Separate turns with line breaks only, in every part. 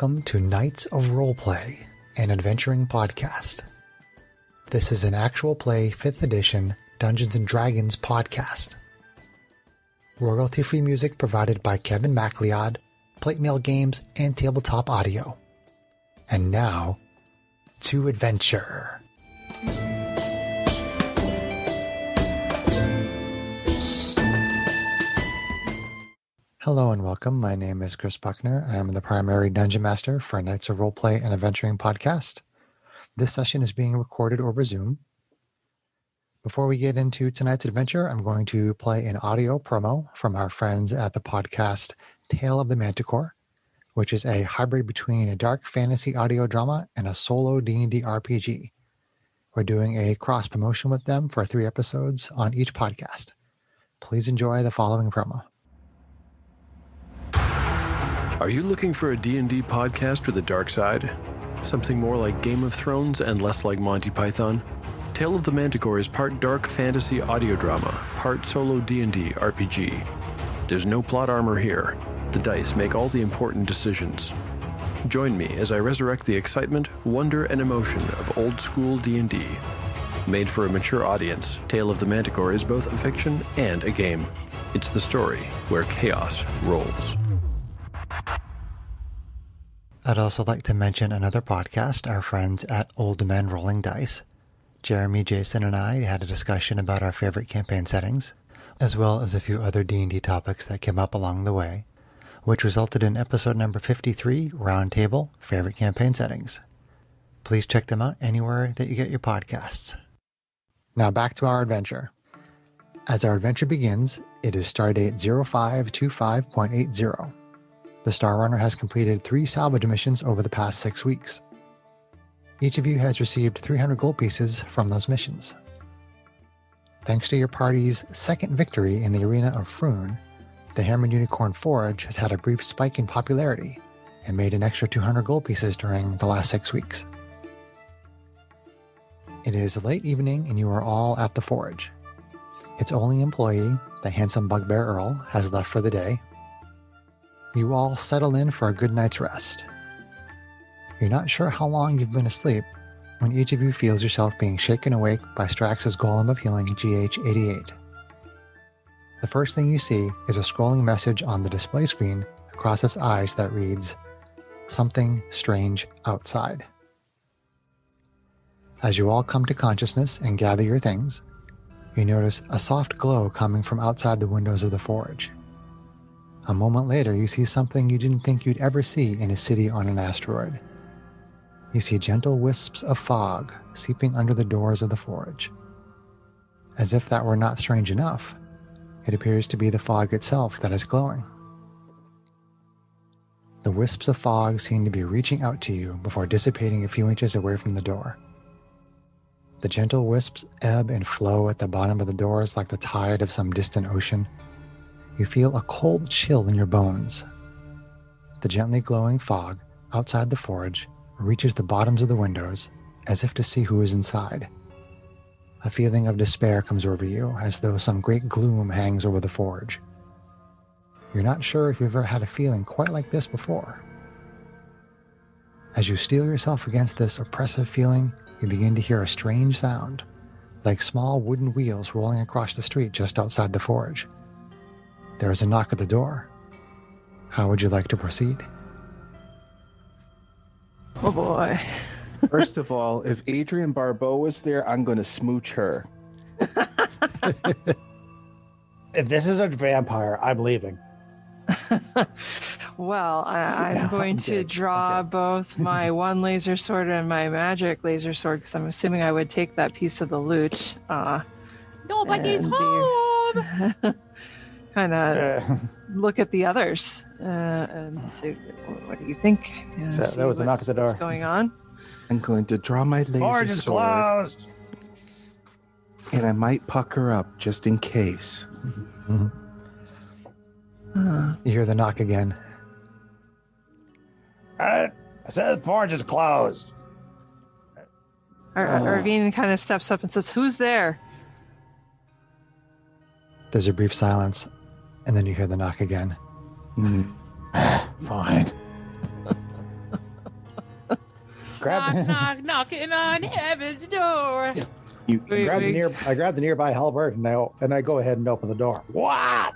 Welcome to Knights of Roleplay, an adventuring podcast. This is an actual play 5th edition Dungeons & Dragons podcast. Royalty-free music provided by Kevin MacLeod, Plate Mail Games, and Tabletop Audio. And now, to adventure. Hello and welcome. My name is Chris Buckner. I am the primary Dungeon Master for Knights of Roleplay and Adventuring podcast. This session is being recorded over Zoom. Before we get into tonight's adventure, I'm going to play an audio promo from our friends at the podcast Tale of the Manticore, which is a hybrid between a dark fantasy audio drama and a solo D&D RPG. We're doing a cross promotion with them for 3 episodes on each podcast. Please enjoy the following promo.
Are you looking for a D&D podcast with a dark side? Something more like Game of Thrones and less like Monty Python? Tale of the Manticore is part dark fantasy audio drama, part solo D&D RPG. There's no plot armor here. The dice make all the important decisions. Join me as I resurrect the excitement, wonder, and emotion of old school D&D. Made for a mature audience, Tale of the Manticore is both a fiction and a game. It's the story where chaos rolls.
I'd also like to mention another podcast, our friends at Old Men Rolling Dice. Jeremy, Jason, and I had a discussion about our favorite campaign settings, as well as a few other D&D topics that came up along the way, which resulted in episode number 53, Roundtable, Favorite Campaign Settings. Please check them out anywhere that you get your podcasts. Now back to our adventure. As our adventure begins, it is Stardate 0525.80. The Star Runner has completed 3 salvage missions over the past 6 weeks. Each of you has received 300 gold pieces from those missions. Thanks to your party's second victory in the arena of Froon, the Hammered Unicorn Forge has had a brief spike in popularity and made an extra 200 gold pieces during the last 6 weeks. It is late evening and you are all at the Forge. Its only employee, the handsome Bugbear Earl, has left for the day. You all settle in for a good night's rest. You're not sure how long you've been asleep when each of you feels yourself being shaken awake by Strax's Golem of Healing GH88. The first thing you see is a scrolling message on the display screen across its eyes that reads, "Something strange outside." As you all come to consciousness and gather your things, you notice a soft glow coming from outside the windows of the Forge. A moment later, you see something you didn't think you'd ever see in a city on an asteroid. You see gentle wisps of fog seeping under the doors of the Forge. As if that were not strange enough, it appears to be the fog itself that is glowing. The wisps of fog seem to be reaching out to you before dissipating a few inches away from the door. The gentle wisps ebb and flow at the bottom of the doors like the tide of some distant ocean. You feel a cold chill in your bones. The gently glowing fog outside the Forge reaches the bottoms of the windows as if to see who is inside. A feeling of despair comes over you as though some great gloom hangs over the Forge. You're not sure if you've ever had a feeling quite like this before. As you steel yourself against this oppressive feeling, you begin to hear a strange sound, like small wooden wheels rolling across the street just outside the Forge. There is a knock at the door. How would you like to proceed?
Oh boy.
First of all, if Adrienne Barbeau was there, I'm going to smooch her.
If this is a vampire, I'm leaving.
Well, I'm going to draw both my one laser sword and my magic laser sword because I'm assuming I would take that piece of the loot.
Nobody's home!
Kind of look at the others and see what do you think.
So that was a knock at the door.
What's going on?
I'm going to draw my laser
Forge is
sword,
closed.
and I might pucker up just in case.
Mm-hmm. You hear the knock again.
I said the Forge is closed.
Arvine kind of steps up and says, "Who's there?"
There's a brief silence, and then you hear the knock again.
Fine. grab,
knock, knocking on heaven's door.
I grab the nearby halberd and I go ahead and open the door. What?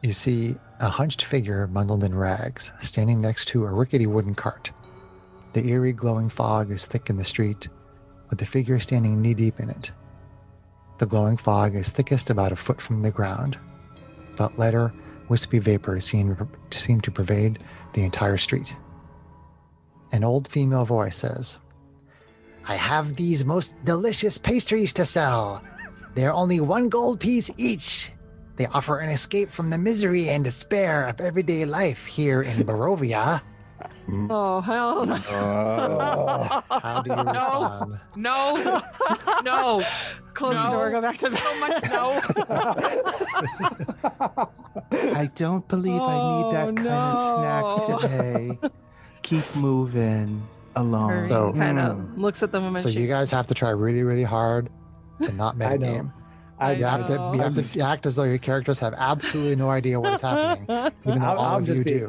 You see a hunched figure bundled in rags, standing next to a rickety wooden cart. The eerie glowing fog is thick in the street, with the figure standing knee-deep in it. The glowing fog is thickest about a foot from the ground, but lighter, wispy vapors seem to pervade the entire street. An old female voice says, "I have these most delicious pastries to sell. They are only 1 gold piece each. They offer an escape from the misery and despair of everyday life here in Barovia."
Oh, hell no.
How do you respond?
No. No.
Close the door, go back to bed.
So much no.
I don't believe I need that kind of snack today. Keep moving along.
So-
kind of looks at them and
So you guys have to try really, really hard to not metagame. You have to act as though your characters have absolutely no idea what is happening, even though all of you do.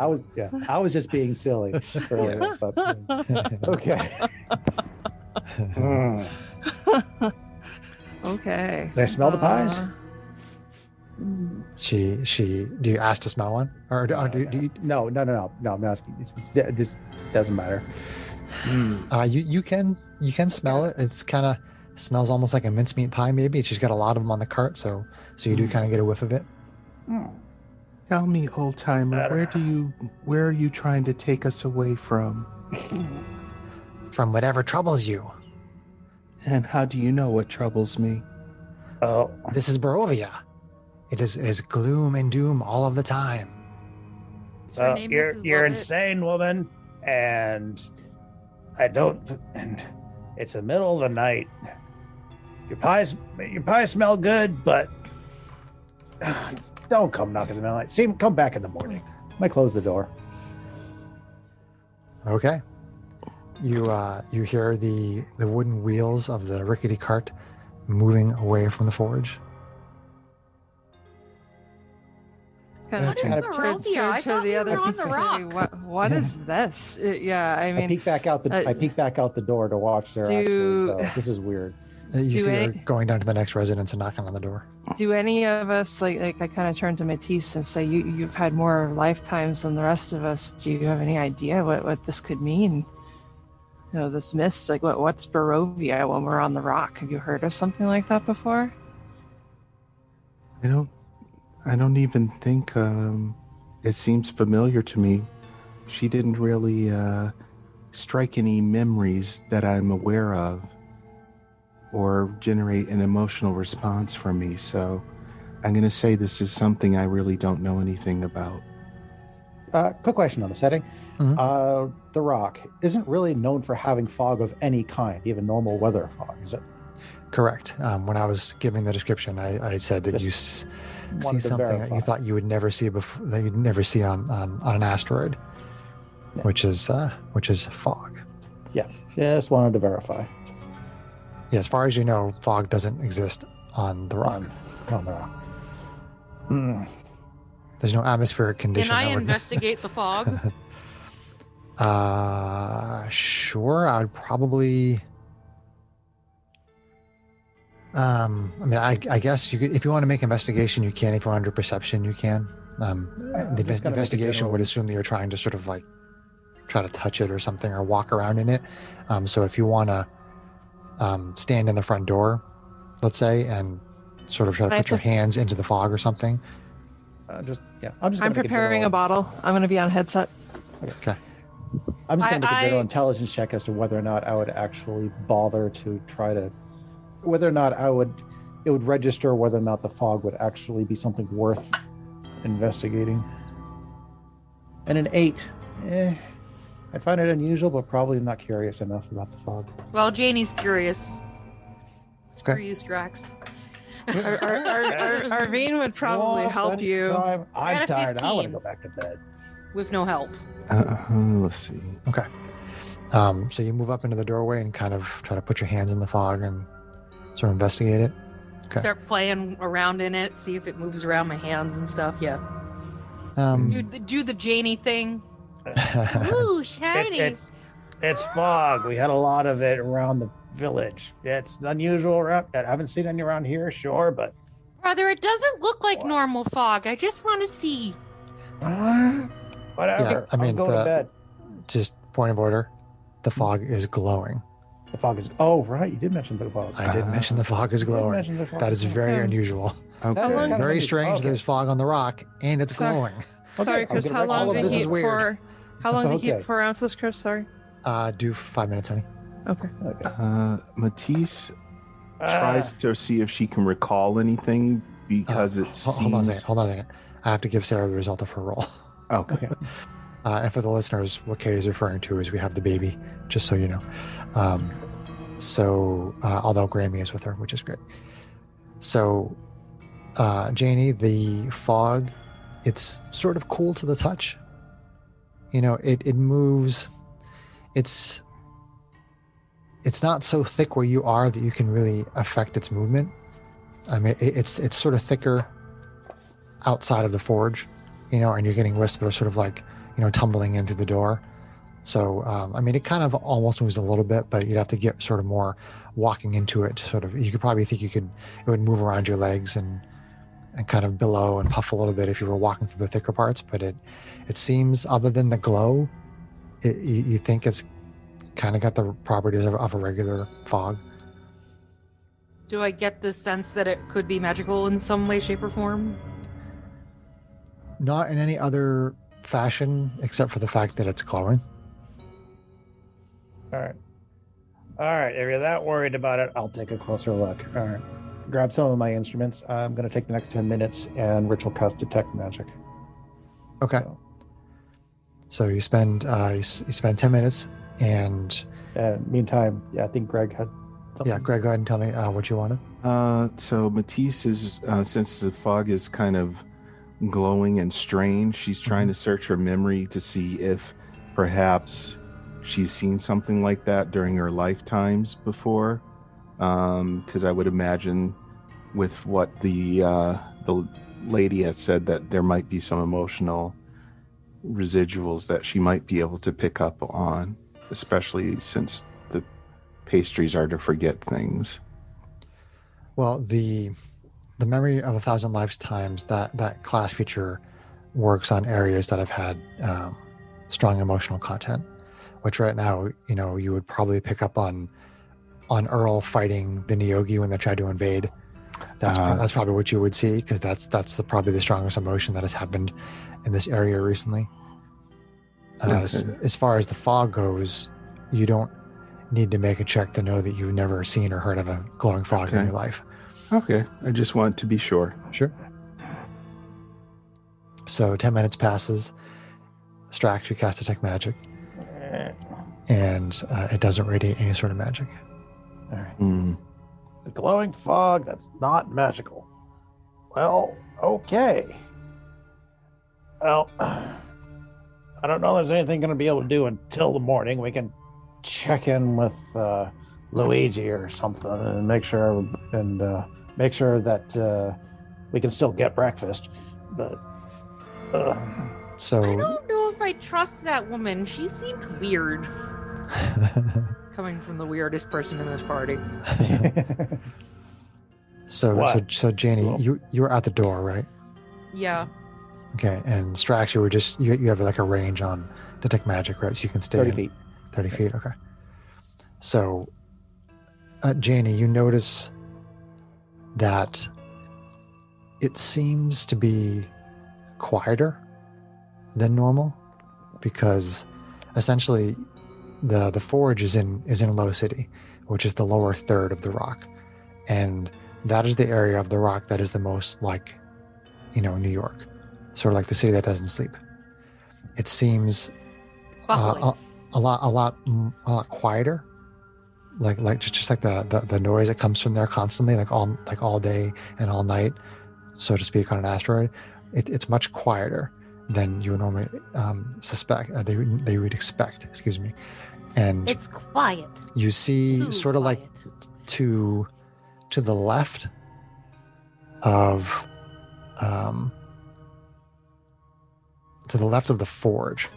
I was just being silly earlier. But, okay.
Okay.
Can I smell the pies?
Do you ask to smell one, or do you?
No. I'm asking. This doesn't matter.
You can smell it. It's kind of smells almost like a mincemeat pie. Maybe she's got a lot of them on the cart, so you do kind of get a whiff of it.
Tell me, old timer, where are you trying to take us away from?
From whatever troubles you.
And how do you know what troubles me?
Oh,
This is Barovia. It is gloom and doom all of the time.
Is her name
you're
Mrs.
you're
Lovett?
insane, woman, and I don't. And it's the middle of the night. Your pies smell good, but don't come knocking in the night. Come back in the morning. I close the door.
Okay. You hear the wooden wheels of the rickety cart moving away from the forge.
Kind
What is
of
Barovia? I thought we were on the rock.
What is this? I mean,
I peek back out the door to watch their actually go. This is weird.
You see her going down to the next residence and knocking on the door.
do any of us like I kind of turn to Matisse and say, you've had more lifetimes than the rest of us. Do you have any idea what this could mean? You know, this mist, like what's Barovia when we're on the rock? Have you heard of something like that before?
I don't even think it seems familiar to me. She didn't really strike any memories that I'm aware of or generate an emotional response from me. So I'm going to say this is something I really don't know anything about.
Quick question on the setting.
Mhm.
The Rock isn't really known for having fog of any kind, even normal weather fog, is it?
Correct. When I was giving the description, I said that you see
wanted to
something that
verify.
you thought you would never see before, that you'd never see on an asteroid,
Yeah.
which is fog.
Yeah, just wanted to verify.
Yeah, as far as you know, fog doesn't exist on the rock.
On the Rock. Hmm.
There's no atmospheric condition.
Can I
that would-
investigate the fog?
Sure. I would probably. I mean, I guess you could, if you want to make investigation, you can. If you're under perception, you can. The
just gonna make a
investigation would
general-
assume that you're trying to sort of like try to touch it or something or walk around in it. So if you want to stand in the front door, let's say, and sort of try to
I
put your
have to-
hands into the fog or something.
I'm just.
I'm
gonna make
preparing a bottle. I'm going to be on headset.
Okay.
I'm just going to make a general
I-
intelligence check as to whether or not I would actually bother to try to, whether or not it would register whether or not the fog would actually be something worth investigating. And an 8, I find it unusual, but probably not curious enough about the fog.
Well, Janie's curious. Screw
Okay.
you, Strax.
Arvine would probably help you.
No, I'm
At a
tired. I want to
15.
go back to bed.
With no help.
Let's see.
Okay. So you move up into the doorway and kind of try to put your hands in the fog and sort of investigate it. Okay.
Start playing around in it, see if it moves around my hands and stuff. Yeah.
Um,
Do the Janie thing. Ooh, shiny.
It's fog. We had a lot of it around the village. It's unusual around. I haven't seen any around here, sure, but
Brother, it doesn't look like normal fog. I just want to see.
Whatever.
Yeah, I mean,
I'll go to bed.
just point of order, the fog is glowing.
The fog is. Oh, right. You did mention the fog.
I did mention the fog is glowing. That is very unusual.
Okay.
How long-
Very strange.
Okay.
There's fog on the rock, and it's
Sorry.
glowing.
Sorry,
I'm
Chris.
gonna
How
write
long
all of
did
this
he
is
keep
weird.
for? How long did he
Okay.
keep 4 ounces, Chris? Sorry.
Do 5 minutes, honey.
Okay.
Matisse
Ah.
tries to see if she can recall anything because it seems.
Hold on a second. Hold on a second. I have to give Sarah the result of her roll.
Okay.
And for the listeners, what Katie's referring to is we have the baby, just so you know. Although Grammy is with her, which is great. So, Janie, the fog, it's sort of cool to the touch. It moves. It's not so thick where you are that you can really affect its movement. I mean, it's sort of thicker outside of the forge, and you're getting wisps that are sort of like, tumbling in through the door. So, I mean, it kind of almost moves a little bit, but you'd have to get sort of more walking into it. Sort of, you could probably think it would move around your legs and kind of billow and puff a little bit if you were walking through the thicker parts. But it seems, other than the glow, you think it's kind of got the properties of a regular fog.
Do I get the sense that it could be magical in some way, shape, or form?
Not in any other fashion except for the fact that it's glowing.
All right. If you're that worried about it, I'll take a closer look. All right. Grab some of my instruments. I'm going to take the next 10 minutes and ritual cast detect magic.
Okay. So you spend 10 minutes, and
meantime, I think Greg had something.
yeah, Greg, go ahead and tell me what you wanted.
So Matisse is, since the fog is kind of glowing and strange, she's trying to search her memory to see if perhaps she's seen something like that during her lifetimes before. Because I would imagine with what the lady has said, that there might be some emotional residuals that she might be able to pick up on, especially since the pastries are to forget things.
Well, the memory of 1,000 lifetimes, that class feature works on areas that have had strong emotional content, which right now, you would probably pick up on Earl fighting the Neogi when they tried to invade. That's probably what you would see, because that's probably the strongest emotion that has happened in this area recently. As far as the fog goes, you don't need to make a check to know that you've never seen or heard of a glowing fog in your life.
Okay, I just want to be sure.
Sure. So 10 minutes passes. Strax, you cast detect magic, and it doesn't radiate any sort of magic.
All right. The glowing fog, that's not magical. Well, okay. Well, I don't know if there's anything going to be able to do until the morning. We can check in with Luigi or something and make sure that we can still get breakfast. But
So
I don't know if I trust that woman. She seemed weird. Coming from the weirdest person in this party.
so Janie, you were at the door, right?
Yeah.
Okay, and Strax, you have like a range on detect magic, right? So you can stay
30
in
feet.
30 feet, okay. So, Janie, you notice that it seems to be quieter than normal, because essentially the forge is in Low City, which is the lower third of the rock, and that is the area of the rock that is the most like, New York, sort of like the city that doesn't sleep. It seems a lot quieter, like just like the noise that comes from there constantly, like all day and all night, so to speak, on an asteroid. It's much quieter than you would normally they would expect. Excuse me. And
It's quiet.
you see
Too
sort of like
quiet.
to the left of the forge,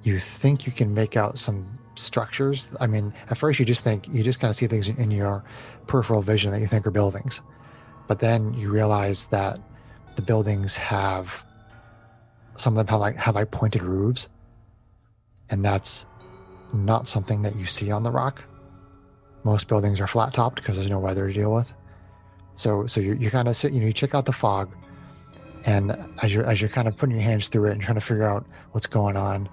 You think you can make out some structures. I mean, at first you just kind of see things in your peripheral vision that you think are buildings. But then you realize that the buildings have, some of them have like pointed roofs. And that's not something that you see on the rock. Most buildings are flat topped because there's no weather to deal with. So you kind of sit, you check out the fog, and as you're kind of putting your hands through it and trying to figure out what's going on,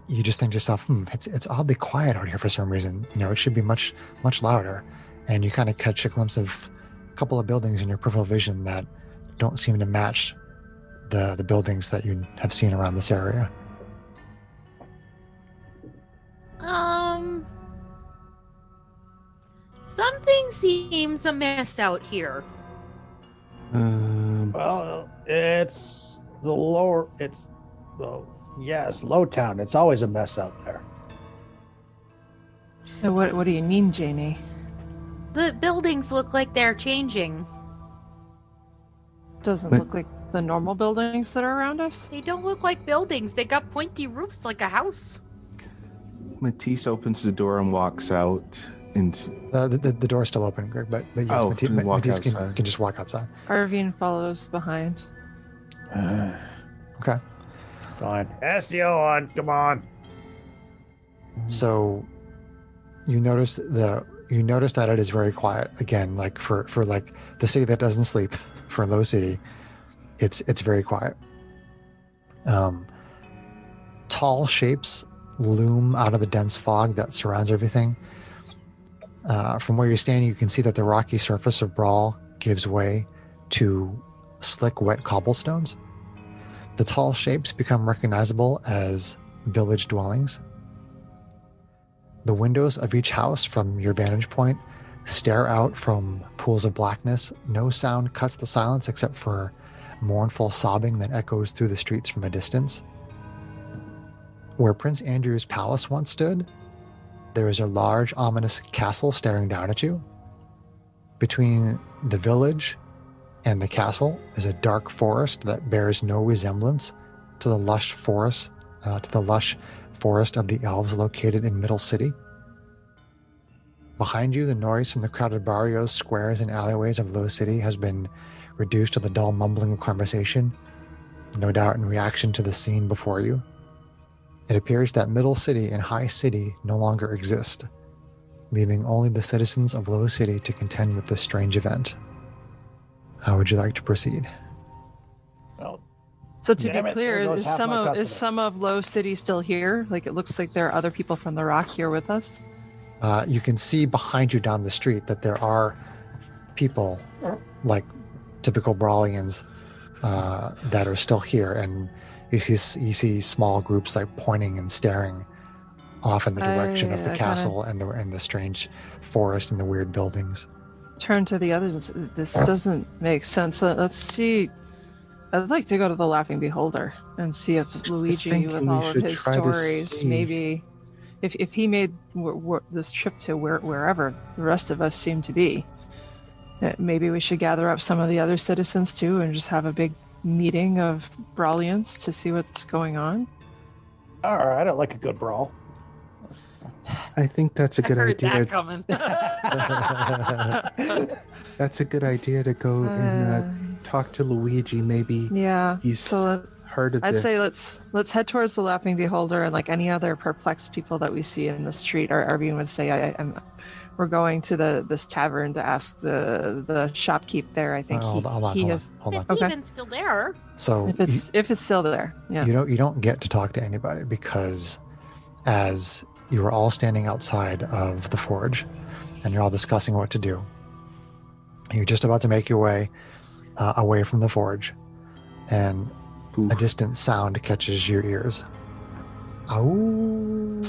you just think to yourself, it's oddly quiet out here for some reason. It should be much louder. And you kind of catch a glimpse of a couple of buildings in your peripheral vision that don't seem to match the buildings that you have seen around this area.
Something seems amiss out here.
Well, it's the lower. Yes, Lowtown. It's always a mess out there.
So what do you mean, Janie?
The buildings look like they're changing.
Doesn't look like the normal buildings that are around us.
They don't look like buildings. They got pointy roofs like a house.
Matisse opens the door and walks out.
The door's still open, Greg, but yes, Matisse can just walk outside.
Arvine follows behind.
Okay.
Fine. SDO on, come on.
So you notice that it is very quiet again, like for like the city that doesn't sleep, for Low City, it's very quiet. Tall shapes loom out of the dense fog that surrounds everything. From where you're standing, you can see that the rocky surface of Brawl gives way to slick, wet cobblestones. The tall shapes become recognizable as village dwellings. The windows of each house from your vantage point stare out from pools of blackness. No sound cuts the silence except for mournful sobbing that echoes through the streets from a distance. Where Prince Andrew's palace once stood, there is a large, ominous castle staring down at you. Between the village and the castle is a dark forest that bears no resemblance to the lush forest of the elves located in Middle City. Behind you, the noise from the crowded barrios, squares, and alleyways of Low City has been reduced to the dull mumbling of conversation, no doubt in reaction to the scene before you. It appears that Middle City and High City no longer exist, leaving only the citizens of Low City to contend with this strange event. How would you like to proceed?
Well,
so to be clear, is some of Low City still here? Like, it looks like there are other people from the Rock here with us.
You can see behind you down the street that there are people, like typical Brawlians, that are still here, and you see small groups like pointing and staring off in the direction of the castle and the strange forest and the weird buildings.
Turn to the others. This doesn't make sense. Let's see. I'd like to go to the Laughing Beholder and see if Luigi, with all of his stories, maybe if he made this trip to wherever the rest of us seem to be, maybe we should gather up some of the other citizens too and just have a big meeting of Brawlians to see what's going on.
All right, I like a good brawl.
I think that's a good idea.
That coming.
That's a good idea to go and talk to Luigi. Maybe he's heard of this.
I'd say let's head towards the Laughing Beholder, and like any other perplexed people that we see in the street, Arvine would say, we're going to this tavern to ask the shopkeep there. I think
hold on.
It's even still there.
So
if it's still there, yeah.
You don't get to talk to anybody, because as you are all standing outside of the forge and you're all discussing what to do, you're just about to make your way away from the forge, and a distant sound catches your ears. Oh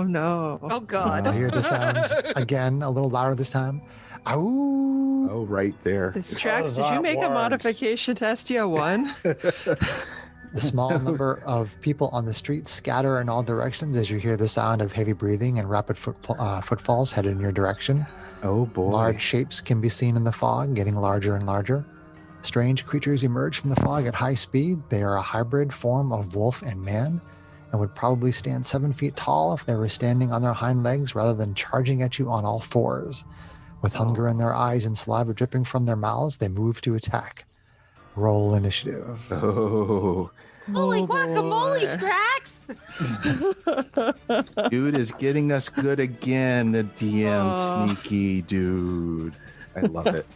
no!
Oh God!
I hear the sound again, a little louder this time.
Oh, right there.
Distracts. Did you make a modification to STO1?
The small number of people on the street scatter in all directions as you hear the sound of heavy breathing and rapid footfalls headed in your direction.
Oh boy!
Large shapes can be seen in the fog, getting larger and larger. Strange creatures emerge from the fog at high speed. They are a hybrid form of wolf and man, and would probably stand 7 feet tall if they were standing on their hind legs rather than charging at you on all fours. With hunger in their eyes and saliva dripping from their mouths, they move to attack. Roll initiative.
Oh,
Holy
Oh,
guacamole, Strax!
dude is getting us good again. The DM
Oh.
sneaky dude. I love it.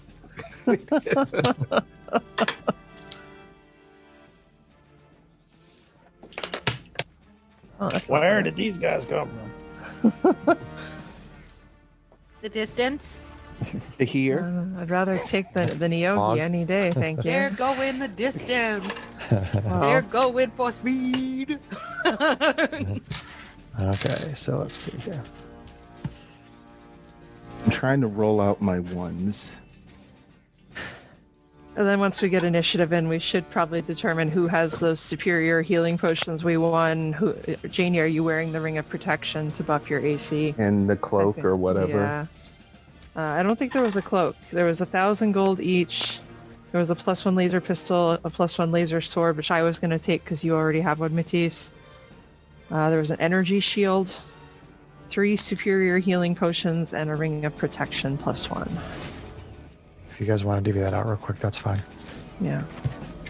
Oh, that's not
Where
bad.
did these guys come from?
The distance.
To hear.
I'd rather take the Nyogi
Fog.
any day, thank you.
They're going the distance.
Wow.
They're going for speed.
Okay, so let's see here.
I'm trying to roll out my ones.
And then once we get initiative in, we should probably determine who has those superior healing potions we won. Janie, are you wearing the Ring of Protection to buff your AC?
And the
I
cloak
think-
or whatever.
Yeah. I don't think there was a cloak. There was 1,000 gold each. There was a +1 laser pistol, a +1 laser sword, which I was going to take because you already have one, Matisse. There was an energy shield, 3 superior healing potions, and a Ring of Protection +1.
If you guys want to divvy that out real quick, that's fine.
Yeah.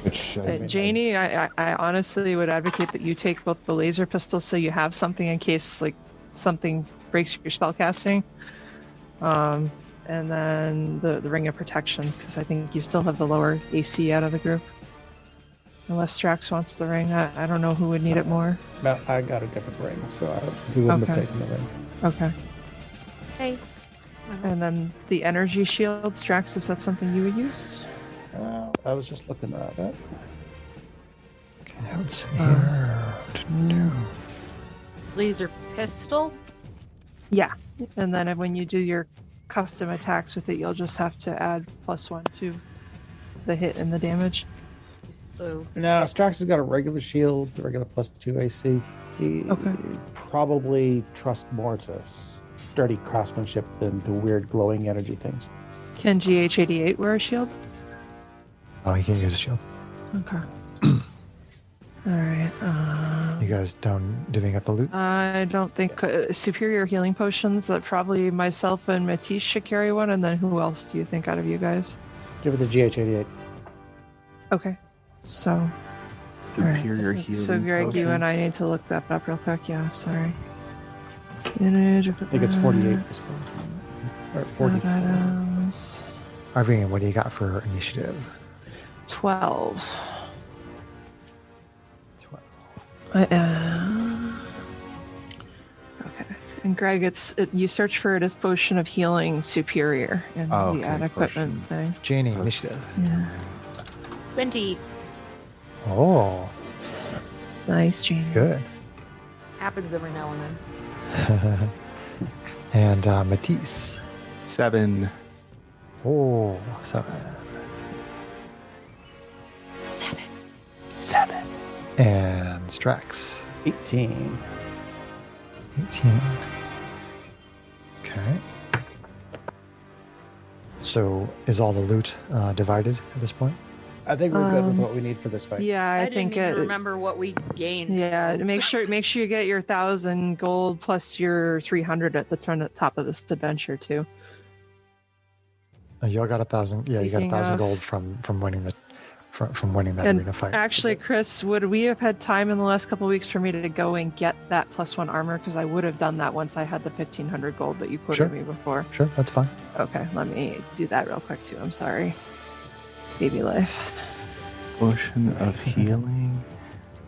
Which
Janie, I honestly would advocate that you take both the laser pistols so you have something in case like something breaks your spell casting. And then the Ring of Protection, because I think you still have the lower AC out of the group. Unless Strax wants the ring. I don't know who would need it more.
No, I got a different ring, so we wouldn't have
Okay.
taken the ring.
Okay.
Hey.
And then the energy shield, Strax, is that something you would use?
I was just looking at it.
Okay, let's see here.
Laser pistol.
Yeah. And then when you do your custom attacks with it, you'll just have to add +1 to the hit and the damage.
Oh.
No, Strax has got a regular shield, the regular +2 AC. He
Okay.
probably trusts more to sturdy craftsmanship than the weird glowing energy things.
Can GH88 wear a shield?
Oh, he can't use a shield.
Okay. All right.
You guys don't divvying up the loot?
I don't think superior healing potions. Probably myself and Matisse should carry one, and then who else do you think out of you guys?
Give it the GH88.
Okay. So. all right.
Superior healing.
So Greg, you
potion.
and I need to look that up real quick. Yeah. Sorry.
I think it's 48. Or 40.
Items.
Arvine, what do you got for initiative?
12.
12.
Okay. And Greg, you search for it as potion of healing superior in
Oh,
the
okay,
ad equipment
potion.
thing.
Janie, initiative.
Yeah.
20.
Oh,
Nice, Jane.
good.
Happens every now and then.
And Matisse.
7.
Oh, 7.
7.
And Strax.
18.
18. Okay. So is all the loot divided at this point?
I think we're good with what we need for this fight.
Yeah, I,
I
think
didn't even
it.
remember what we gained.
Yeah,
so-
make sure you get your 1,000 gold plus your 300 at the top of this adventure too.
You all got 1,000. Yeah, you got
Speaking
1,000
of-
gold from winning the from winning that
And
arena fight.
actually, Chris, would we have had time in the last couple of weeks for me to go and get that +1 armor? Because I would have done that once I had the 1,500 gold that you quoted
Sure.
me before.
Sure, that's fine.
Okay, let me do that real quick too. I'm sorry. Baby life.
Potion of healing.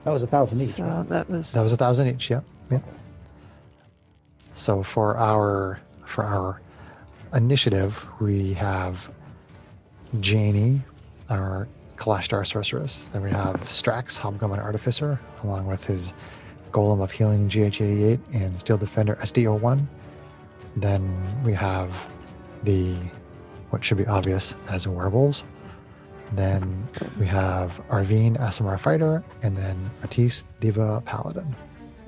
That was 1,000 each.
So
right?
that was
1,000 each. Yep. Yep. So for our initiative, we have Janie, our Kalashtar sorceress. Then we have Strax, Hobgoblin Artificer, along with his Golem of Healing GH88 and Steel Defender SD01. Then we have what should be obvious as werewolves. Then we have Arvine, Asimar Fighter, and then Matisse, Diva, Paladin.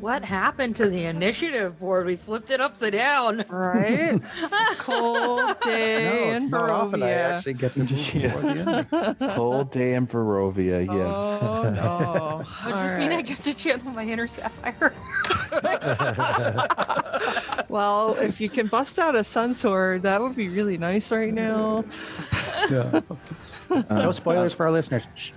What happened to the initiative board? We flipped it upside down.
Right? It's a cold day
No,
in
it's not often I
Barovia.
actually get to move before the end.
Whole day in Barovia, yes.
Oh, no.
Does this mean I get to channel my inner sapphire?
Well, if you can bust out a sun sword, that would be really nice right now.
Yeah. No spoilers for our listeners. Shh.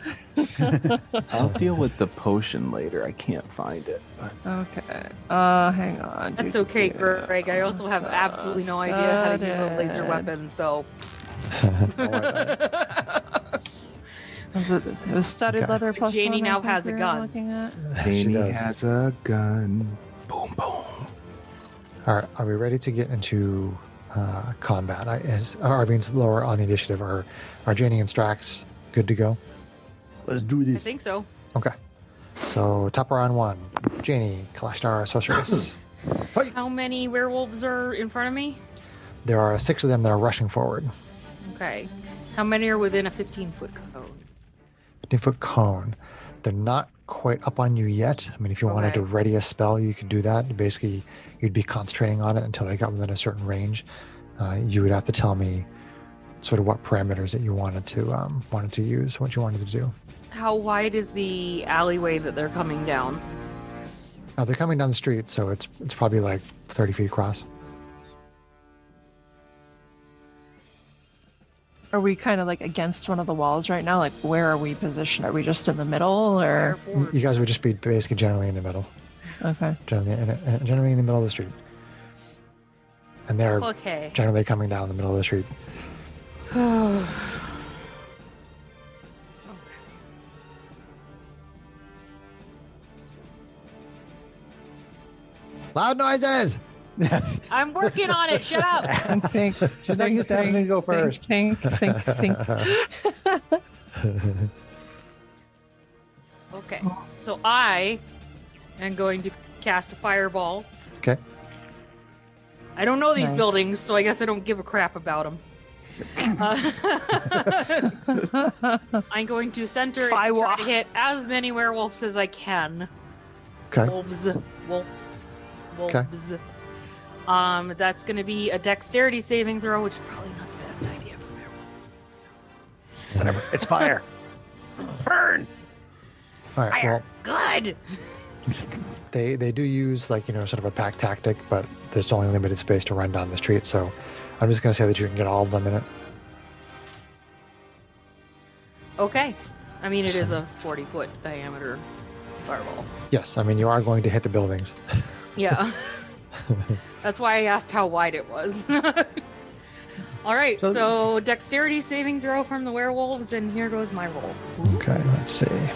I'll deal with the potion later. I can't find it.
Okay. Hang on.
That's okay, Greg. I also have absolutely no idea how to use a laser weapon, so.
Was it the studded
Okay.
leather plus
Janie
one, I
now
think
has a
we were
gun.
looking at?
She
Janie
does.
has a gun. Boom, boom.
All right, are we ready to get into combat? Arvine's lower on the initiative. Are Janie and Strax good to go?
Let's do
I
this.
think so.
Okay. So top round 1. Janie, Kalashtar, Sorceress.
How many werewolves are in front of me?
There are 6 of them that are rushing forward.
Okay. How many are within a 15-foot cone?
15-foot cone. They're not quite up on you yet. I mean, if you wanted to
Okay.
ready a spell, you could do that. Basically, you'd be concentrating on it until they got within a certain range. You would have to tell me sort of what parameters that you wanted to use, what you wanted to do.
How wide is the alleyway that they're coming down?
They're coming down the street, so it's probably like 30 feet across.
Are we kind of like against one of the walls right now? Like, where are we positioned? Are we just in the middle, or
You guys would just be basically generally in the middle,
okay?
generally in the middle of the street, and they're
Okay.
generally coming down the middle of the street. Loud noises.
I'm working on it. Shut up.
Think.
She's not used to having to go first.
Think.
Okay. So I am going to cast a fireball.
Okay.
I don't know these
Nice.
buildings, so I guess I don't give a crap about them. I'm going to center it to try
Firewall.
to hit as many werewolves as I can.
Okay.
Wolves.
Okay.
That's going to be a dexterity saving throw, which is probably not the best idea for werewolves.
Whatever. It's fire. Burn.
All right. Well,
Good.
they do use sort of a pack tactic, but there's only limited space to run down the street. So I'm just going to say that you can get all of them in it.
Okay. I mean, it is a 40-foot diameter fireball.
Yes. I mean, you are going to hit the buildings.
Yeah. That's why I asked how wide it was. All right, so dexterity saving throw from the werewolves, and here goes my roll.
Okay. Let's see.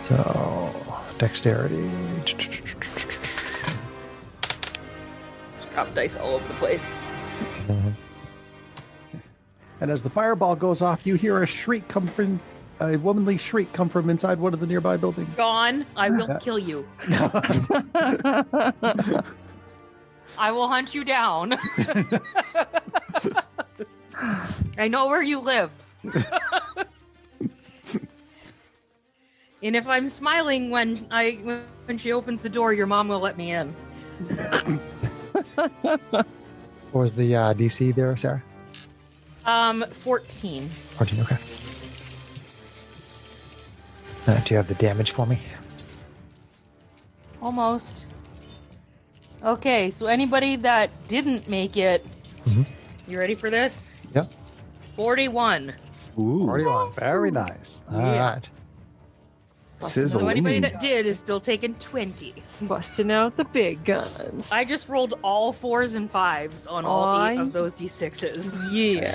So dexterity.
Drop dice all over the place.
And as the fireball goes off, you hear a womanly shriek come from inside one of the nearby buildings.
Gone. I will kill you. I will hunt you down. I know where you live. And if I'm smiling when she opens the door, your mom will let me in.
What was the DC there, Sarah?
14.
14. Okay. Do you have the damage for me?
Almost. Okay, so anybody that didn't make it, you ready for this?
Yep.
41.
Ooh.
41.
Very nice.
All right.
Sizzle.
So anybody that did is still taking 20.
Busting out the big guns.
I just rolled all 4s and 5s on all 8 of those d6s.
Yeah.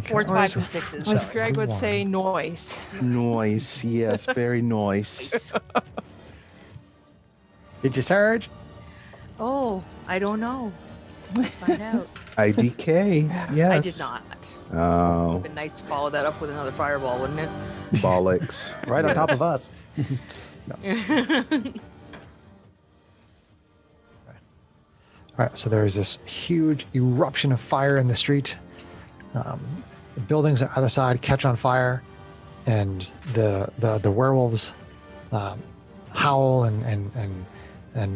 4s, 5s, and 6s.
As
sorry.
Greg would say, noise.
Noise. Yes, very noise.
Did you surge?
Oh, I don't know. Let's find out.
IDK. Yes.
I did not.
Oh,
It'd been nice to follow that up with another fireball, wouldn't it?
bollocks.
Right on top of us.
All right, so there's this huge eruption of fire in the street. The buildings on either side catch on fire, and the werewolves howl and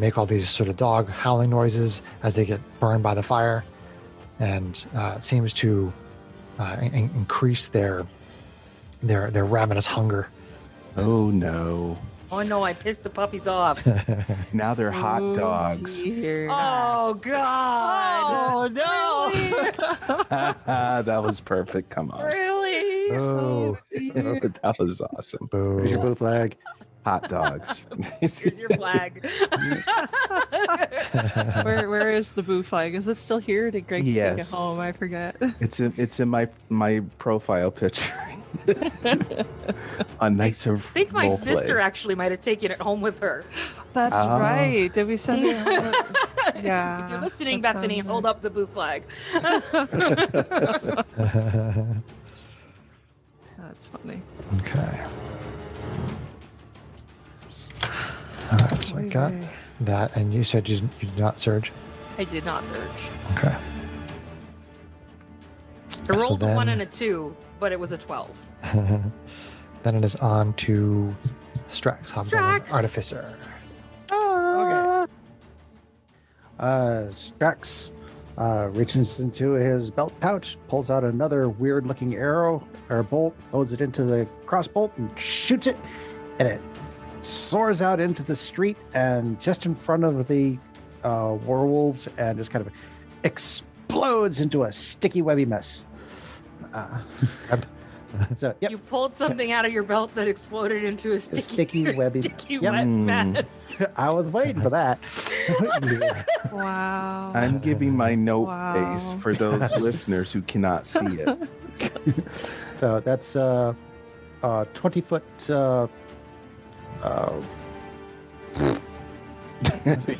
make all these sort of dog howling noises as they get burned by the fire, and it seems to increase their ravenous hunger.
Oh no!
Oh no, I pissed the puppies off.
Now they're hot dogs.
Dear.
Oh God.
Oh no.
That was perfect. Come on.
Really?
Oh,
That was awesome.
Here's your
boo.
blue flag.
Hot dogs.
Here's your flag.
Where is the boo flag? Is it still here? Did Greg take it
Yes.
home? I forget.
It's in my profile picture. On Knights of
I think my
Roleplay.
sister actually might have taken it home with her.
That's
Oh.
right. Did we send it home? Yeah.
If you're listening,
that's
Bethany,
on
hold up the boo flag.
That's funny.
Okay. All right, so I got
Oy vey.
that, and you said you did not surge.
I did not search.
Okay.
I rolled
then-
a 1 and a 2, but it was a 12.
Then it is on to Strax, Hobgoblin
Strax!
Artificer.
Strax reaches into his belt pouch, pulls out another weird-looking arrow or bolt, loads it into the crossbolt, and shoots it, and it soars out into the street and just in front of the werewolves, and just kind of explodes into a sticky, webby mess. So, yep.
You pulled something out of your belt that exploded into a sticky
webby-
sticky
Yep.
wet
Mm.
mess.
I was waiting for that.
Wow.
I'm giving my note
Wow.
base for those listeners who cannot see it.
So that's 20-foot.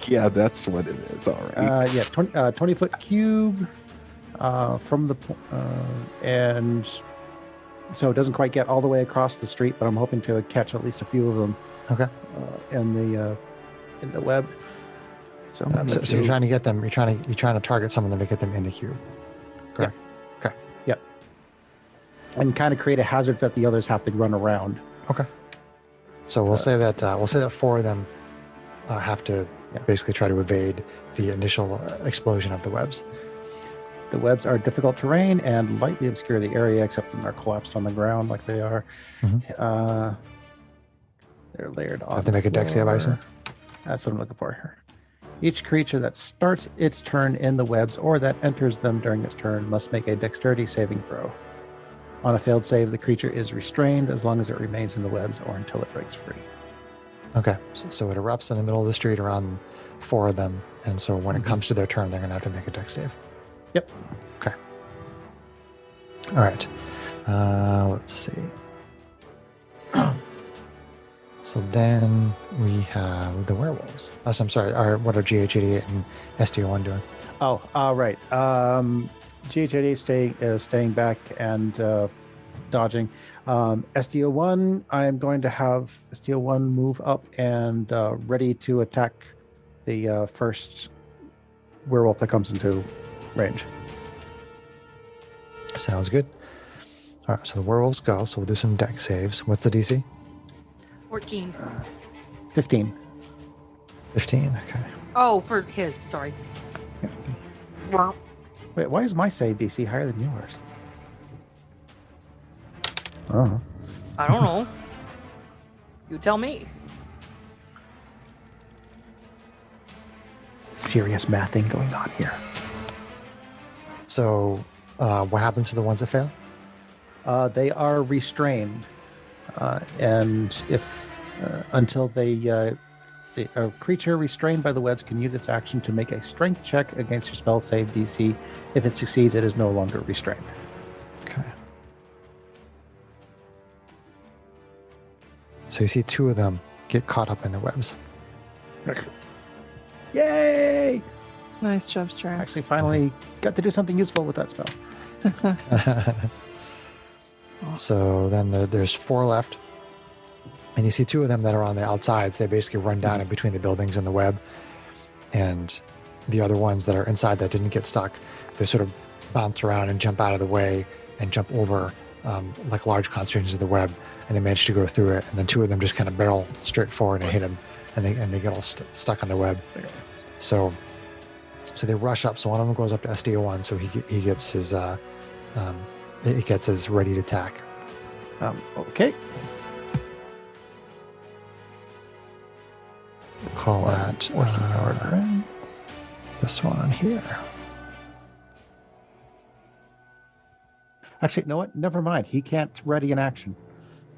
Yeah, that's what it is. All right.
20-foot cube from the and so it doesn't quite get all the way across the street, but I'm hoping to catch at least a few of them
Okay.
in the web.
So,
So you're trying to get them. You're trying to target some of them to get them in the cube. Correct.
And kind of create a hazard that the others have to run around.
Okay. So we'll say that 4 of them have to
Yeah.
basically try to evade the initial explosion of the webs.
The webs are difficult terrain and lightly obscure the area, except when they're collapsed on the ground like they are.
Mhm.
They're layered on.
Have to make a dex save, I assume?
That's what I'm looking for here. Each creature that starts its turn in the webs or that enters them during its turn must make a dexterity saving throw. On a failed save, the creature is restrained as long as it remains in the webs or until it breaks free.
Okay. So it erupts in the middle of the street around 4 of them, and so when it comes to their turn, they're going to have to make a dex save.
Yep.
Okay. All right. Let's see. So then we have the werewolves. I'm sorry. What are GH88 and SDO1 doing?
Oh, right. GH88 is staying back and dodging. SDO1, I'm going to have SDO1 move up and ready to attack the first werewolf that comes into range.
Sounds good. All right. So the werewolves go. So we'll do some dex saves. What's the DC?
14.
15.
15. Okay.
Oh, for his, sorry.
Wait, why is my save DC higher than yours? Oh.
I don't know. You tell me.
Serious mathing going on here.
So what happens to the ones that fail?
They are restrained, and if until a creature restrained by the webs can use its action to make a strength check against your spell save DC. If it succeeds, it is no longer restrained.
Okay. So you see 2 of them get caught up in the webs.
Yay!
Nice job, Strax.
Actually, finally got to do something useful with that spell.
So then there's 4 left. And you see 2 of them that are on the outsides. They basically run down in between the buildings and the web. And the other ones that are inside that didn't get stuck, they sort of bounce around and jump out of the way and jump over like large concentrations of the web, and they manage to go through it. And then two of them just kind of barrel straight forward and hit him, and they get all stuck on the web. So they rush up. So one of them goes up to SDO1, so he gets his ready to attack.
Okay.
Call that this one here.
Actually, you know what? Never mind. He can't ready in action,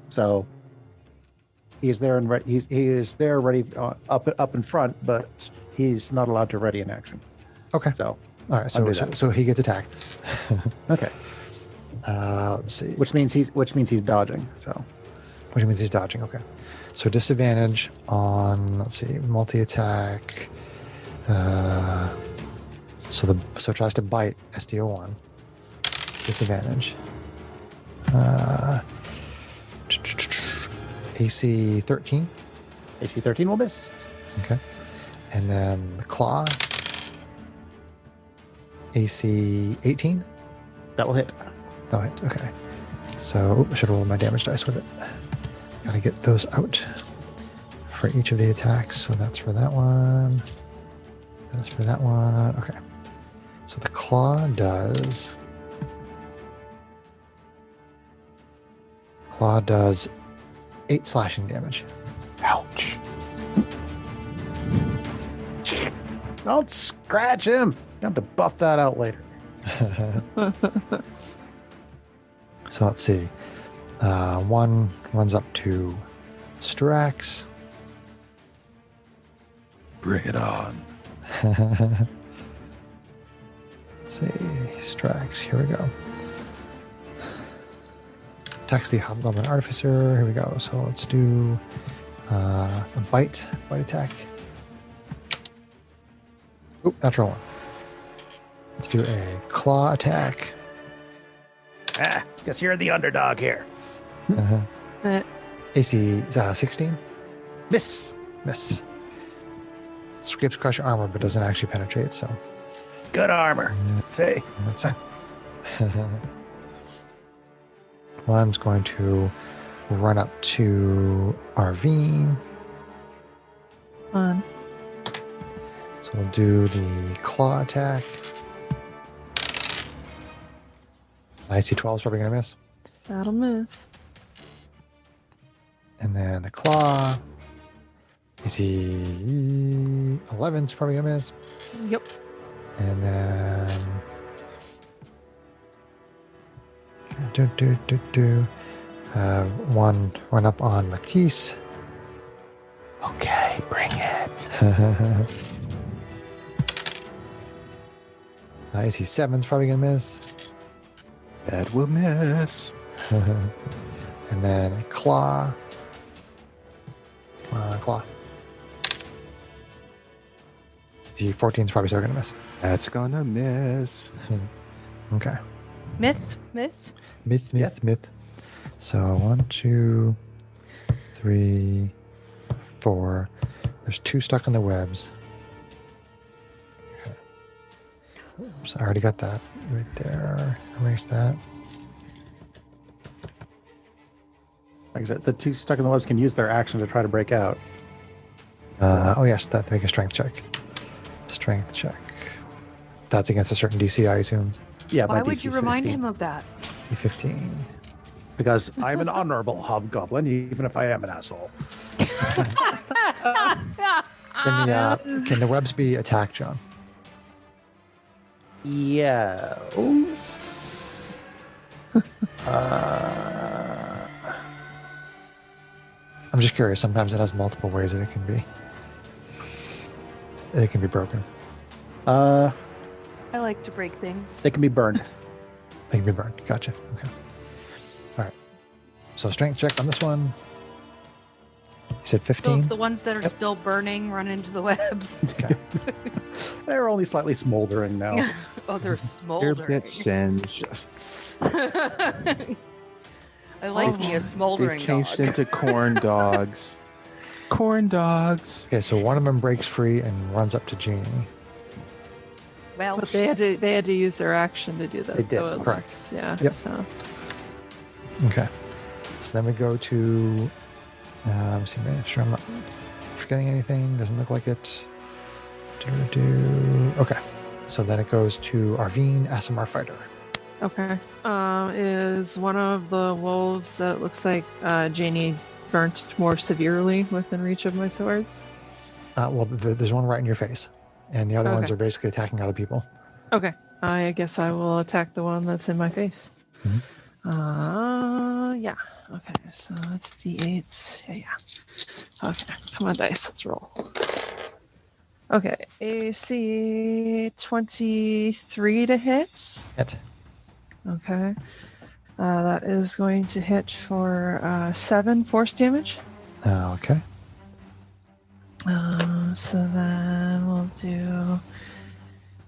so he's there and he is there ready up in front, but he's not allowed to ready in action.
Okay.
So
all right. So he gets attacked.
Okay.
Let's see.
Which means he's dodging. So.
Which means he's dodging. Okay. So disadvantage on, let's see, multi-attack. So it tries to bite SDO1. Disadvantage. AC 13.
AC 13 will miss.
Okay. And then the claw. AC 18.
That will hit.
That'll hit. Okay. So I should roll my damage dice with it. Gotta get those out for each of the attacks. So that's for that one. That's for that one. Okay. So the claw does 8 slashing damage.
Ouch.
Don't scratch him. You have to buff that out later.
So let's see. One runs up to Strax.
Bring it on.
Let's see. Strax. Here we go. Attacks the Hobgoblin Artificer. Here we go. So let's do a bite attack. Oop, natural one. Let's do a claw attack.
Guess you're the underdog here.
AC 16.
Miss.
Scrapes across your armor, but doesn't actually penetrate. So
Good armor. See.
let's one's going to run up to Arvine.
Fun.
So we'll do the claw attack. IC 12 is probably going to miss.
That'll miss.
And then the claw. AC 11 is probably going to miss.
Yep.
And then. One run up on Matisse.
Okay, bring it.
AC 7 is probably going to miss.
That will miss.
And then a claw. Claw. AC 14 is probably still going to miss.
That's gonna miss.
Okay.
Myth.
Myth. So 1, 2, 3, 4. There's 2 stuck on the webs. Okay. Oops, I already got that right there. Erase that.
Like I said, the 2 stuck in the webs can use their action to try to break out.
Oh yes, that make a strength check. Strength check. That's against a certain DC, I assume.
Yeah.
Why
my
would
DC
you
is
remind
15.
him of that?
D15.
Because I'm an honorable hobgoblin, even if I am an asshole.
Can the webs be attacked, John?
Yeah.
I'm just curious. Sometimes it has multiple ways that it can be. It can be broken.
I like to break things.
They can be burned.
They can be burned. Gotcha. Okay. All right. So strength check on this one. You said
So
15?
if the ones that are still burning run into the webs.
Okay.
They're only slightly smoldering now.
Oh, they're
Here
smoldering.
get singed.
I like me a smoldering
They've changed
dog.
into corn dogs. Corn dogs.
Okay, so one of them breaks free and runs up to Jeannie.
Well,
But they had to use their action to do that.
They did.
though, it
Correct.
looks, yeah.
Yep.
So
Okay. So then we go to. See, make sure I'm not forgetting anything. Doesn't look like it. Okay. So then it goes to Arvine, SMR Fighter.
Okay. Is one of the wolves that looks like Janie burnt more severely within reach of my swords?
Well, there's one right in your face, and the other ones
Okay.
are basically attacking other people.
Okay. I guess I will attack the one that's in my face. Yeah. Okay, so that's D8. Yeah. Okay, come on, dice. Let's roll. Okay, AC 23 to hit.
Hit.
Okay. That is going to hit for 7 force damage.
Okay.
So then we'll do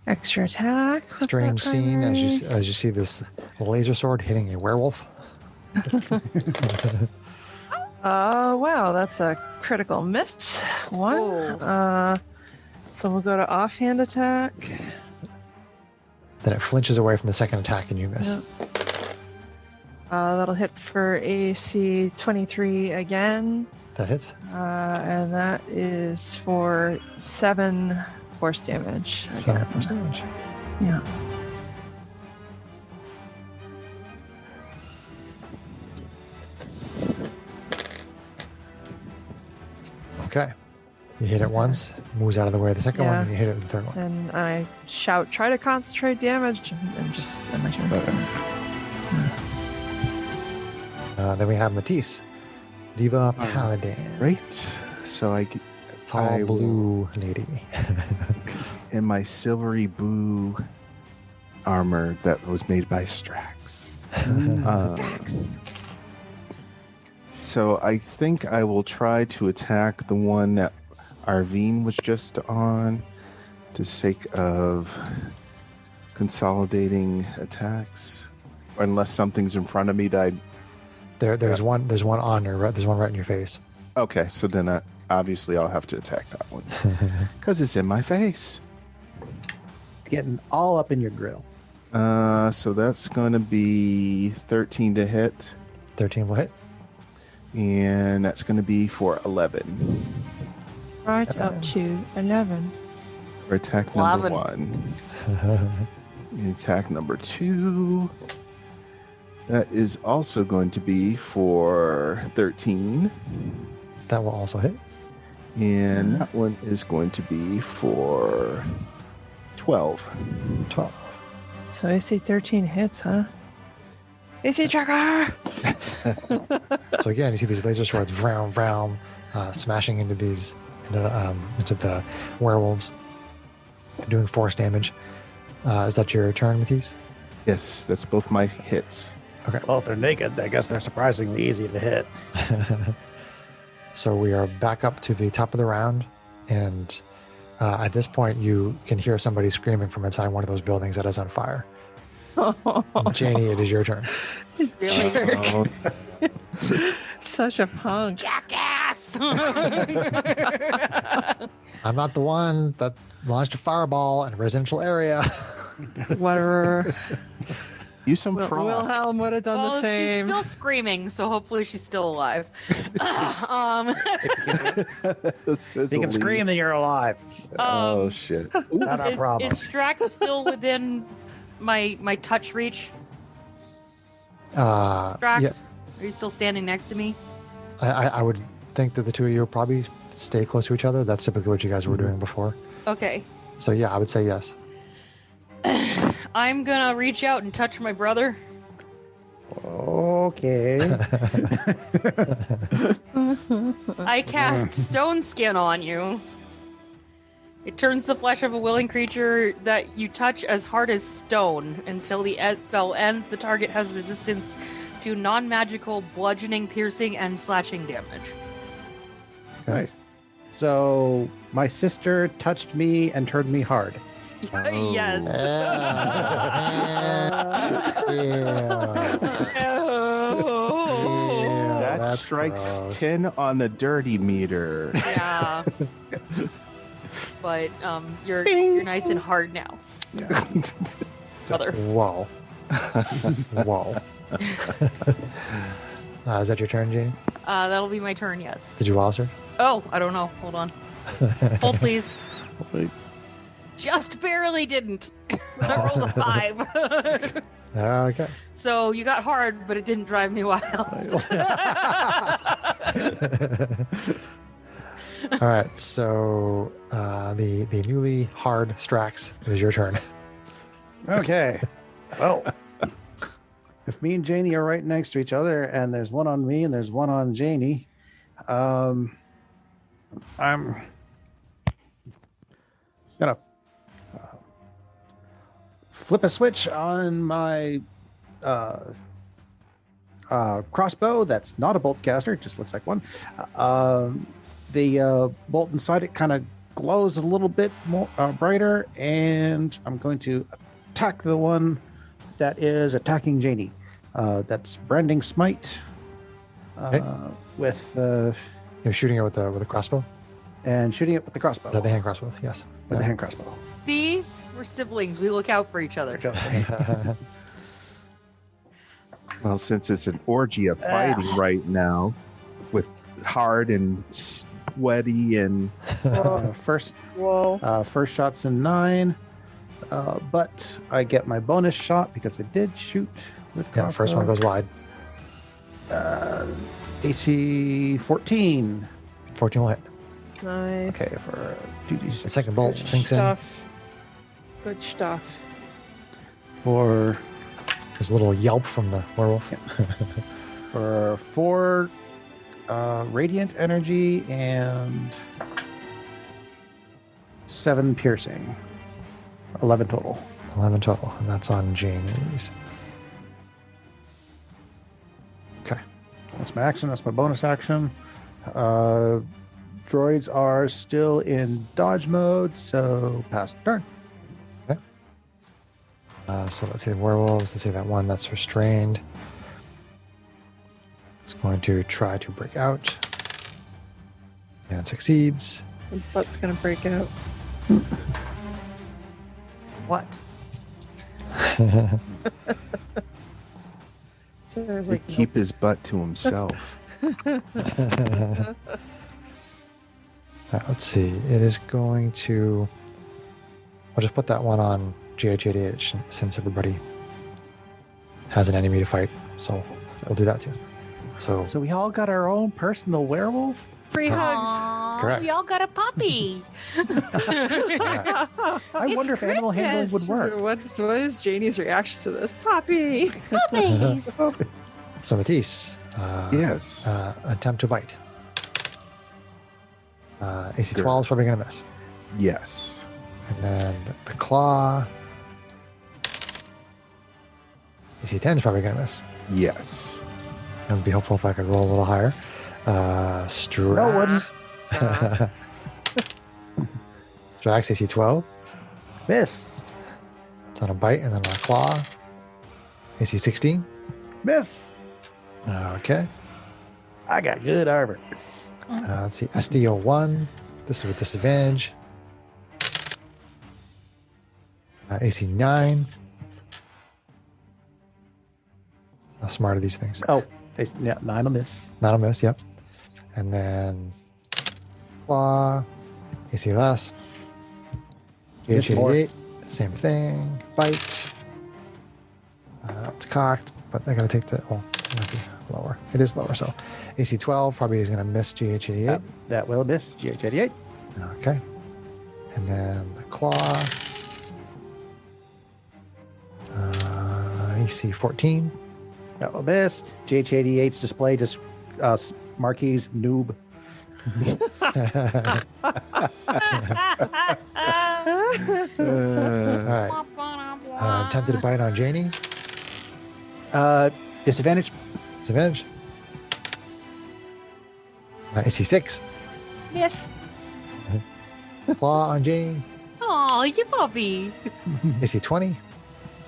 extra attack. with
Strange
that
scene
primary.
as you see this laser sword hitting a werewolf.
Wow, that's a critical miss. 1.
Oh.
So we'll go to offhand attack.
Then it flinches away from the second attack and you miss.
Yep. That'll hit for AC 23 again.
That hits.
And that is for 7 force damage.
7
again.
force damage.
Yeah.
Okay. You hit it once, moves out of the way of the second one,
Yeah.
and you hit it with the third one.
And I shout, try to concentrate damage, and just end my turn.
Then we have Matisse, Diva Paladin,
Right. So I
tall
will-
blue lady.
in my silvery blue armor that was made by Strax. So I think I will try to attack the one that Arvine was just on, to sake of consolidating attacks, unless something's in front of me that
There's one on your right. There's one right in your face.
okay, so then obviously I'll have to attack that one because it's in my face.
Getting all up in your grill.
So that's going to be 13 to hit,
13 will hit.
and that's going to be for 11
Right up to 11.
for attack number
11.
1. And attack number 2, that is also going to be for 13,
That will also hit.
and that one is going to be for 12.
12.
So AC 13 hits, huh? AC tracker!
So again, you see these laser swords, vroom, vroom, smashing into the werewolves, doing force damage. Is that your turn, Matisse?
Yes, that's both my hits.
Okay.
Well, if they're naked, I guess they're surprisingly easy to hit.
So we are back up to the top of the round, and at this point, you can hear somebody screaming from inside one of those buildings that is on fire. Janie, it is your turn.
Jerk.
Oh,
Such a punk.
Jackass!
I'm not the one that launched a fireball in a residential area.
Whatever.
use some frost.
Wilhelm would have done
Well,
the same.
she's still screaming, so hopefully she's still alive.
If you can scream, then you're alive.
Oh shit!
Not our problem.
Is Strax still within my touch reach? Strax,
Yeah,
are you still standing next to me?
I would think that the two of you would probably stay close to each other. That's typically what you guys were doing before.
Okay.
So yeah, I would say yes.
I'm gonna reach out and touch my brother.
Okay.
I cast Stone Skin on you. It turns the flesh of a willing creature that you touch as hard as stone. Until the spell ends, the target has resistance to non-magical bludgeoning, piercing, and slashing damage.
Nice. So my sister touched me and turned me hard.
Oh.
Yes.
Yeah,
That
that's
strikes
gross.
10 on the dirty meter.
Yeah. But you're nice and hard now, brother.
Whoa. Whoa. Is that your turn, Janie?
That'll be my turn, yes.
Did you wild surge?
Oh, I don't know. Hold on. Hold, please.
Wait.
Just barely didn't. I rolled a 5.
Okay.
So you got hard, but it didn't drive me wild.
All right. So the newly hard Strax, it is your turn.
Okay. Well, if me and Janie are right next to each other, and there's one on me and there's one on Janie, I'm gonna flip a switch on my crossbow. That's not a bolt caster; it just looks like one. The bolt inside it kind of glows a little bit more brighter, and I'm going to attack the one that is attacking Janie. That's branding smite.
Okay.
With
You're shooting it with the crossbow?
and shooting it with the crossbow.
The hand crossbow, yes.
With the hand crossbow.
See? We're siblings. We look out for each other.
Well, since it's an orgy of fighting right now, with hard and sweaty and
First
Whoa.
first shot's a 9, but I get my bonus shot because I did shoot with
Yeah, first one goes wide.
AC 14.
14 will hit.
Nice.
Okay, for 2d6.
The second bolt
Good
sinks in.
stuff. Good stuff.
For
There's a little yelp from the werewolf.
4 radiant energy and 7 piercing. 11 total.
11 total, and that's on Janie's. Okay.
That's my action. That's my bonus action. Droids are still in dodge mode, so pass turn.
So let's see the werewolves. Let's see that one that's restrained. It's going to try to break out. And succeeds.
The butt's gonna break out.
What?
So there's
to
like
keep his butt to himself.
Let's see. It is going to. I'll just put that one on GH88 since everybody has an enemy to fight. So we'll do that too. So
So we all got our own personal werewolf?
free hugs.
Aw,
Correct.
we all got a puppy.
I
It's
wonder if animal handling would
Christmas.
work.
What is Janie's reaction to this? Puppy.
Puppies.
so Matisse.
Yes.
Attempt to bite. AC
Good.
12 is probably going to miss.
Yes.
And then the claw. AC 10 is probably going to miss.
Yes.
It would be helpful if I could roll a little higher. Strax.
No, it wouldn't.
Strax AC 12.
Miss.
It's on a bite, and then on a claw. AC 16.
Miss.
Okay.
I got good armor.
Let's see. SDO 1. This is with disadvantage. AC 9. How smart are these things?
Oh, yeah, 9 will miss.
Not a miss, yep. And then claw, AC less.
Miss more.
GH88, same thing. Bite. It's cocked, but they're going to take the. Oh, it might be lower. It is lower, so AC 12 probably is going to miss GH88.
That will miss. GH88.
Okay. And then the claw. AC 14.
That will miss. GH88's display just marquees noob.
All right. Attempted to bite on Janie.
Disadvantage.
Disadvantage. AC 6.
Yes.
Claw on Janie.
Aw, you puppy.
AC 20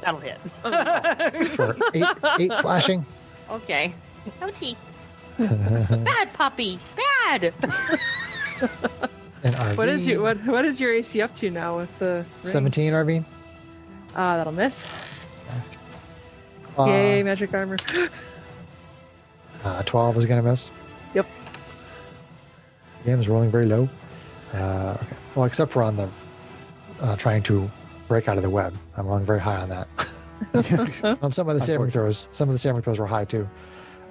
That'll hit.
for 8 slashing.
Okay. Ouchie. Bad puppy. Bad.
And RV.
What is your AC up to now with the ring?
17 RV.
That'll miss. Yay, magic armor.
12 is going to miss.
Yep.
Game is rolling very low. Okay. Well, except for on the trying to break out of the web. I'm rolling very high on that. On some of the saving throws. Some of the saving throws were high too.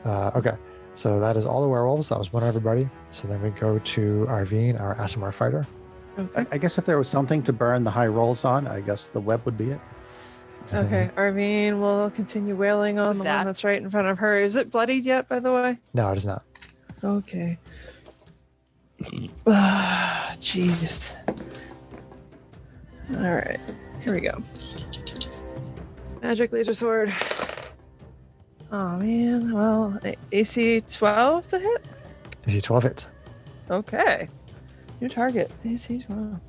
Okay. So that is all the werewolves. That was one everybody. So then we go to Arvine, our Aasimar fighter.
Okay.
I guess if there was something to burn the high rolls on, I guess the web would be it.
Okay, Arvine will continue wailing on
With
the
that.
one that's right in front of her. Is it bloodied yet, by the way?
No, it is not.
Okay. Ah, jeez. All right, here we go. Magic laser sword. Oh man, well, AC 12 to hit?
DC 12 hits.
Okay. New target, AC 12.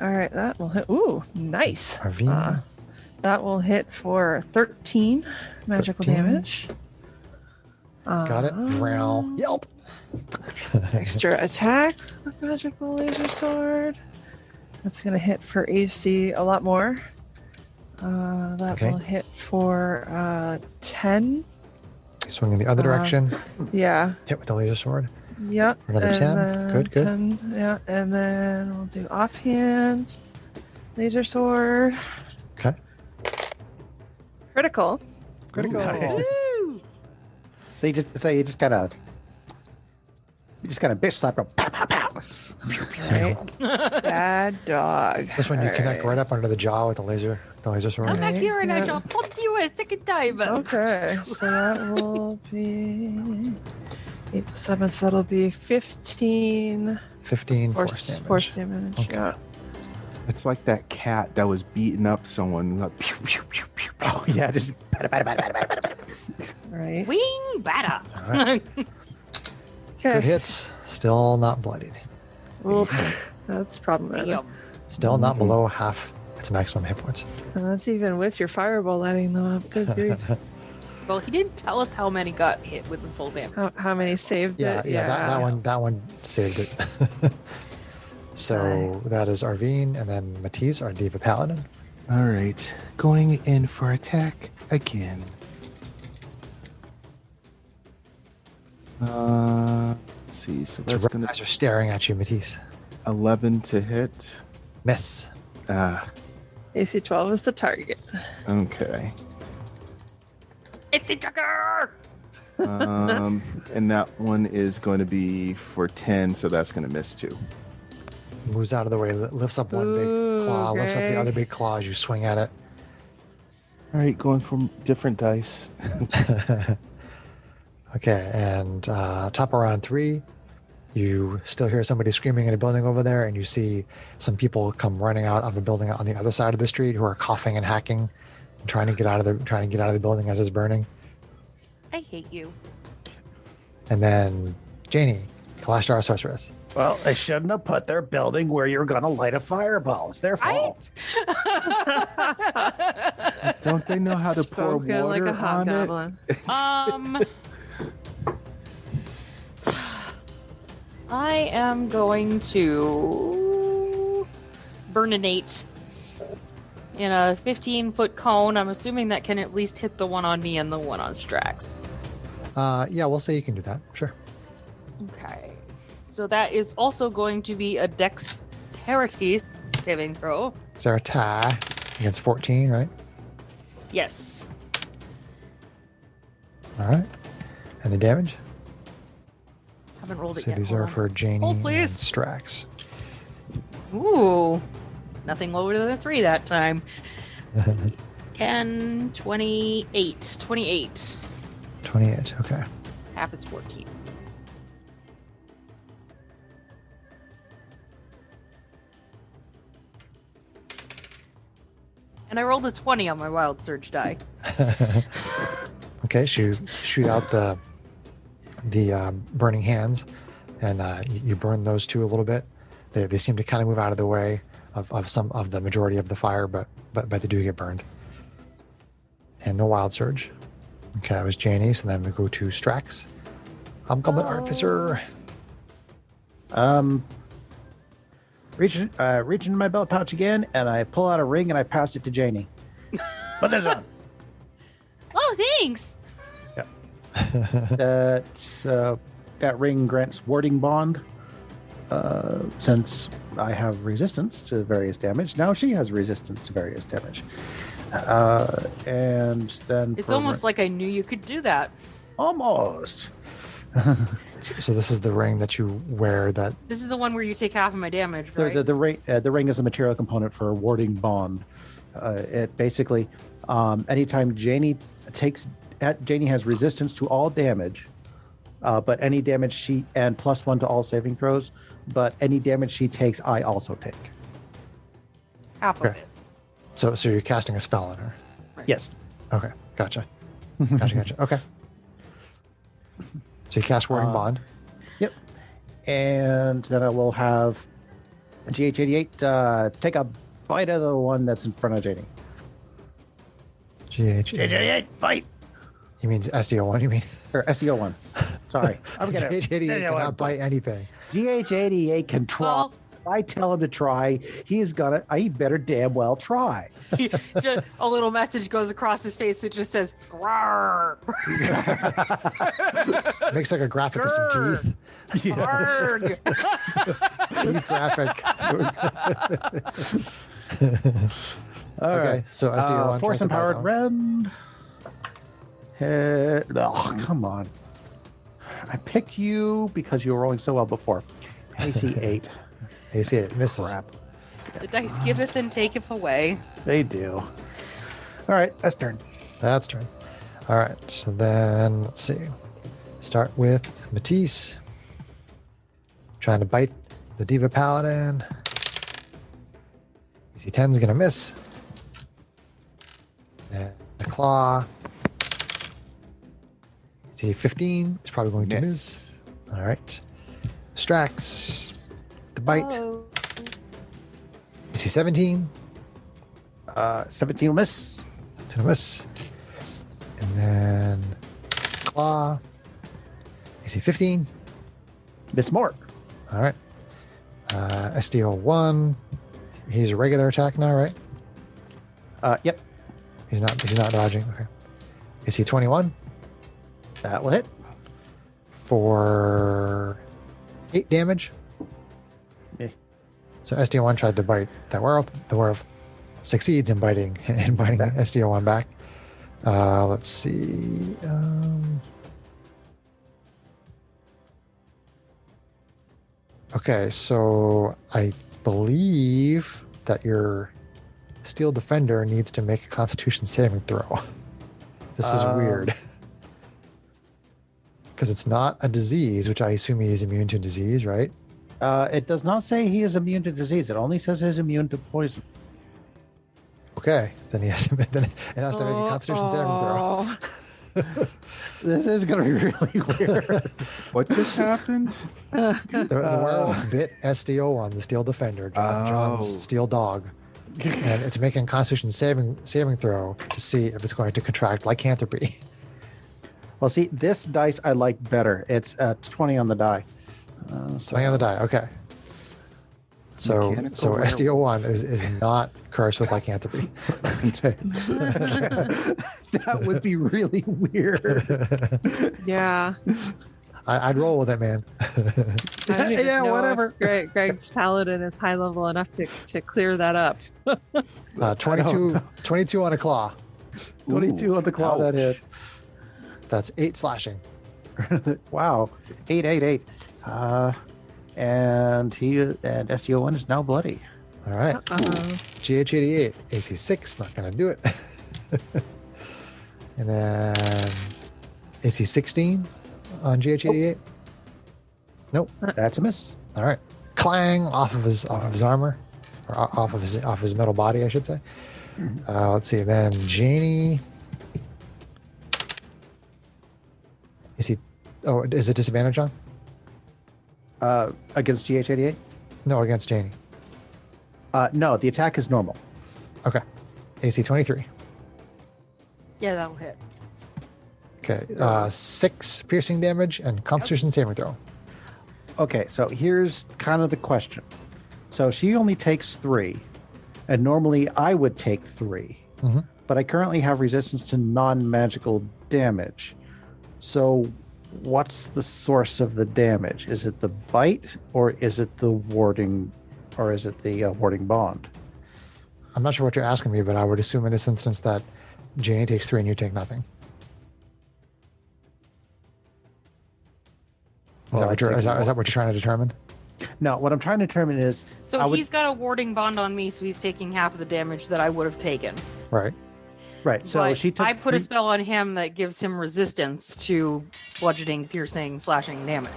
All right, that will hit. Ooh, nice.
Arvine.
That will hit for 13 magical
13.
damage.
Got it. Growl. Yelp.
Extra attack with magical laser sword. That's going to hit for AC a lot more. That
Okay.
will hit for 10.
Swinging the other direction.
Yeah.
Hit with the laser sword.
Yep.
Another
and
10.
then
Good, good.
10, yeah. And then we'll do offhand. Laser sword.
Okay.
Critical.
Critical.
Nice. So you just kind of bitch slap her. Pow, pow, pow.
Right. Bad dog.
This one you
All
connect right up under the jaw with the laser sword.
Come back here and I
Yeah.
shall punch you a second time.
Okay, so that will be 8 plus 7, so that'll be 15
15 force
force
damage.
damage.
Okay.
Yeah.
It's like that cat that was beating up someone. Like, pew, pew, pew, pew, pew.
Oh yeah, just bada, bada, bada, bada, bada, bada.
Right.
Wing batter.
All right. Good
Okay.
hits. Still not bloodied.
Oof, that's problematic.
Damn.
Still not below half its maximum hit points.
And that's even with your fireball lighting them up. Good grief.
Well, he didn't tell us how many got hit with the full damage.
How many saved
Yeah,
it?
yeah, that one saved it. So that is Arvine, and then Matisse, our Diva Paladin.
All right, going in for attack again. Let's see. So
So
that's
red
going
eyes
to
are staring at you, Matisse.
11 to hit.
Miss.
AC 12 is the target.
Okay.
It's the trigger!
And that one is going to be for 10, so that's going to miss too.
Moves out of the way, lifts up one big claw, lifts up the
okay.
other big claw as you swing at it.
All right, going from different dice.
Okay, and top of round 3, you still hear somebody screaming in a building over there, and you see some people come running out of a building on the other side of the street who are coughing and hacking, and trying to get out of the building as it's burning.
I hate you.
And then Janie, Kalashtar Sorceress.
Well, they shouldn't have put their building where you're gonna light a fireball. It's their fault.
Don't they know how to pour
Spoken
water
like a
on it?
hobgoblin.
I am going to burninate in a 15-foot cone. I'm assuming that can at least hit the one on me and the one on Strax.
Yeah, we'll say you can do that. Sure.
Okay. So that is also going to be a dexterity saving throw.
Is there a tie against 14, right?
Yes.
All right. And the damage?
Haven't rolled it
So
yet.
these
Hold
are
on.
for Janie
Oh,
and
please.
Strax.
Ooh. Nothing lower than a 3 that time. Let's see. 10, 28. 28.
28, okay.
Half is 14. And I rolled a 20 on my wild surge die.
Okay, so you shoot out the burning hands, and you burn those two a little bit. They seem to kind of move out of the way of some of the majority of the fire, but they do get burned. And the wild surge. Okay, that was Janie. So then we go to Strax. Hobgoblin Artificer.
Reach into my belt pouch again, and I pull out a ring and I pass it to Janie. Put this on.
Well, Oh, thanks.
That ring grants warding bond. Since I have resistance to various damage, now she has resistance to various damage. And then
It's almost like I knew you could do that.
almost.
So this is the ring that you wear that...
This is the one where you take half of my damage, right?
The ring is a material component for warding bond. It basically, anytime Janie has resistance to all damage, but any damage she and +1 to all saving throws. But any damage she takes, I also take.
Half of
Okay.
it.
So you're casting a spell on her.
Yes.
Okay, gotcha. Okay. So you cast Warding Bond.
Yep. And then I will have GH88 take a bite of the one that's in front of Janie. GH88, fight!
You mean SDO1, you mean?
Or SDO1. Sorry. I'm getting
GH88 cannot bite anything.
GH88 can try.
Well-
If I tell him to try, he better damn well try.
Just a little message goes across his face that just says, "Grrr."
Makes like a graphic of some teeth.
Arrgh.
Teeth graphic.
All
Okay,
right.
so SDO1.
Force
tries to bite
empowered
down.
rend. Oh, come on. I pick you because you were rolling so well before. AC 8.
AC 8 misses.
Crap.
The dice giveth and taketh away.
They do. All right, that's turn.
That's turn. All right, so then let's see. Start with Matisse. Trying to bite the Diva Paladin. AC 10 is going to miss. And the Claw. AC 15 is probably going to miss. All right. Strax. The bite.
Oh.
AC 17.
17 will miss.
To the miss. And then Claw. AC 15.
Miss more.
All right. SDO 1. He's a regular attack now, right?
Yep.
He's not dodging. Okay. AC 21
That will hit.
for 8 damage.
Yeah.
So SDO1 tried to bite that werewolf. The werewolf succeeds in biting
Back.
SDO1 back. Let's see. Okay, so I believe that your Steel Defender needs to make a Constitution saving throw. This is weird. Because it's not a disease, which I assume he is immune to disease, right?
It does not say he is immune to disease. It only says he's immune to poison.
Okay, then he has to, then it has to make a Constitution saving throw.
This is going to be really weird.
What just happened?
The werewolf bit SDO on the Steel Defender, John's steel dog, and it's making a Constitution saving throw to see if it's going to contract lycanthropy.
Well, see, this dice I like better. It's 20 on the die.
20 on the die. Okay. So
Mechanical
SDO1 is not cursed with lycanthropy.
That would be really weird.
Yeah.
I'd roll with it, man.
I don't even
Yeah,
know
whatever.
if Greg's paladin is high level enough to clear that up.
22 on a claw.
22 on the claw that
ouch.
hits.
That's 8 slashing.
Wow. 888. And SGO1 is now bloody.
All right.
Uh-oh.
GH88, AC 6, not going to do it. And then AC 16 on GH88. Nope.
That's a miss.
All right. Clang off of his armor, or off of his metal body, I should say. Let's see. Then Janie. Is it disadvantage on?
Against GH88?
No, against Janie.
No, the attack is normal.
Okay. AC 23.
Yeah, that'll hit.
Okay. 6 piercing damage and Constitution saving throw.
Okay, so here's kind of the question. So she only takes 3, and normally I would take 3.
Mhm.
but I currently have resistance to non-magical damage. So what's the source of the damage? Is it the bite, or is it the warding, or is it the warding bond?
I'm not sure what you're asking me, but I would assume in this instance that Janie takes 3 and you take nothing. Is that what you're trying to determine?
No, what I'm trying to determine is...
So he's got a warding bond on me, so he's taking half of the damage that I would have taken.
Right.
Right, so
But
she took...
I put a spell on him that gives him resistance to bludgeoning, piercing, slashing damage.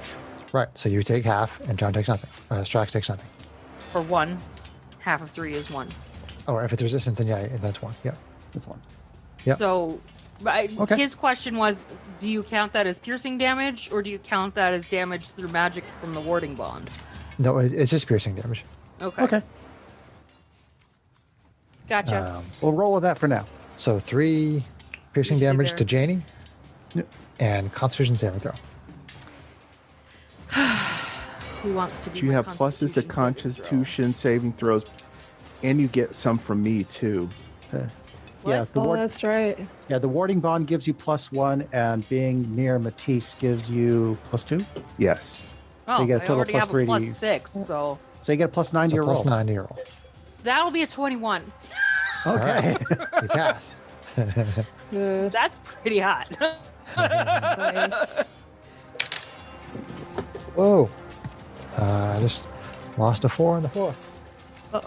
Right. So you take half, and John takes nothing. Strax takes nothing.
For 1, half of 3 is 1.
Oh, if it's resistance, then yeah, that's 1. Yeah.
That's one.
Yep.
So
Okay.
his question was, do you count that as piercing damage, or do you count that as damage through magic from the warding bond?
No, it's just piercing damage.
Okay. Gotcha.
We'll roll with that for now.
So 3 piercing
Usually
damage
there.
to Janie,
Yep.
and Constitution saving throw.
Who wants to be
You
my
have pluses to Constitution saving throws, and you get some from me too.
Yeah, the
Oh, that's right.
the warding bond gives you +1, and being near Matisse gives you +2.
Yes.
Oh,
you get a
I
total
already have a
+3 to you.
+6, so
So you get a +9 to
So
your
plus
roll.
9 to your roll.
that'll be a 21.
Okay.
You pass.
Good.
That's pretty hot.
Nice.
Whoa. I just lost a 4 on the floor.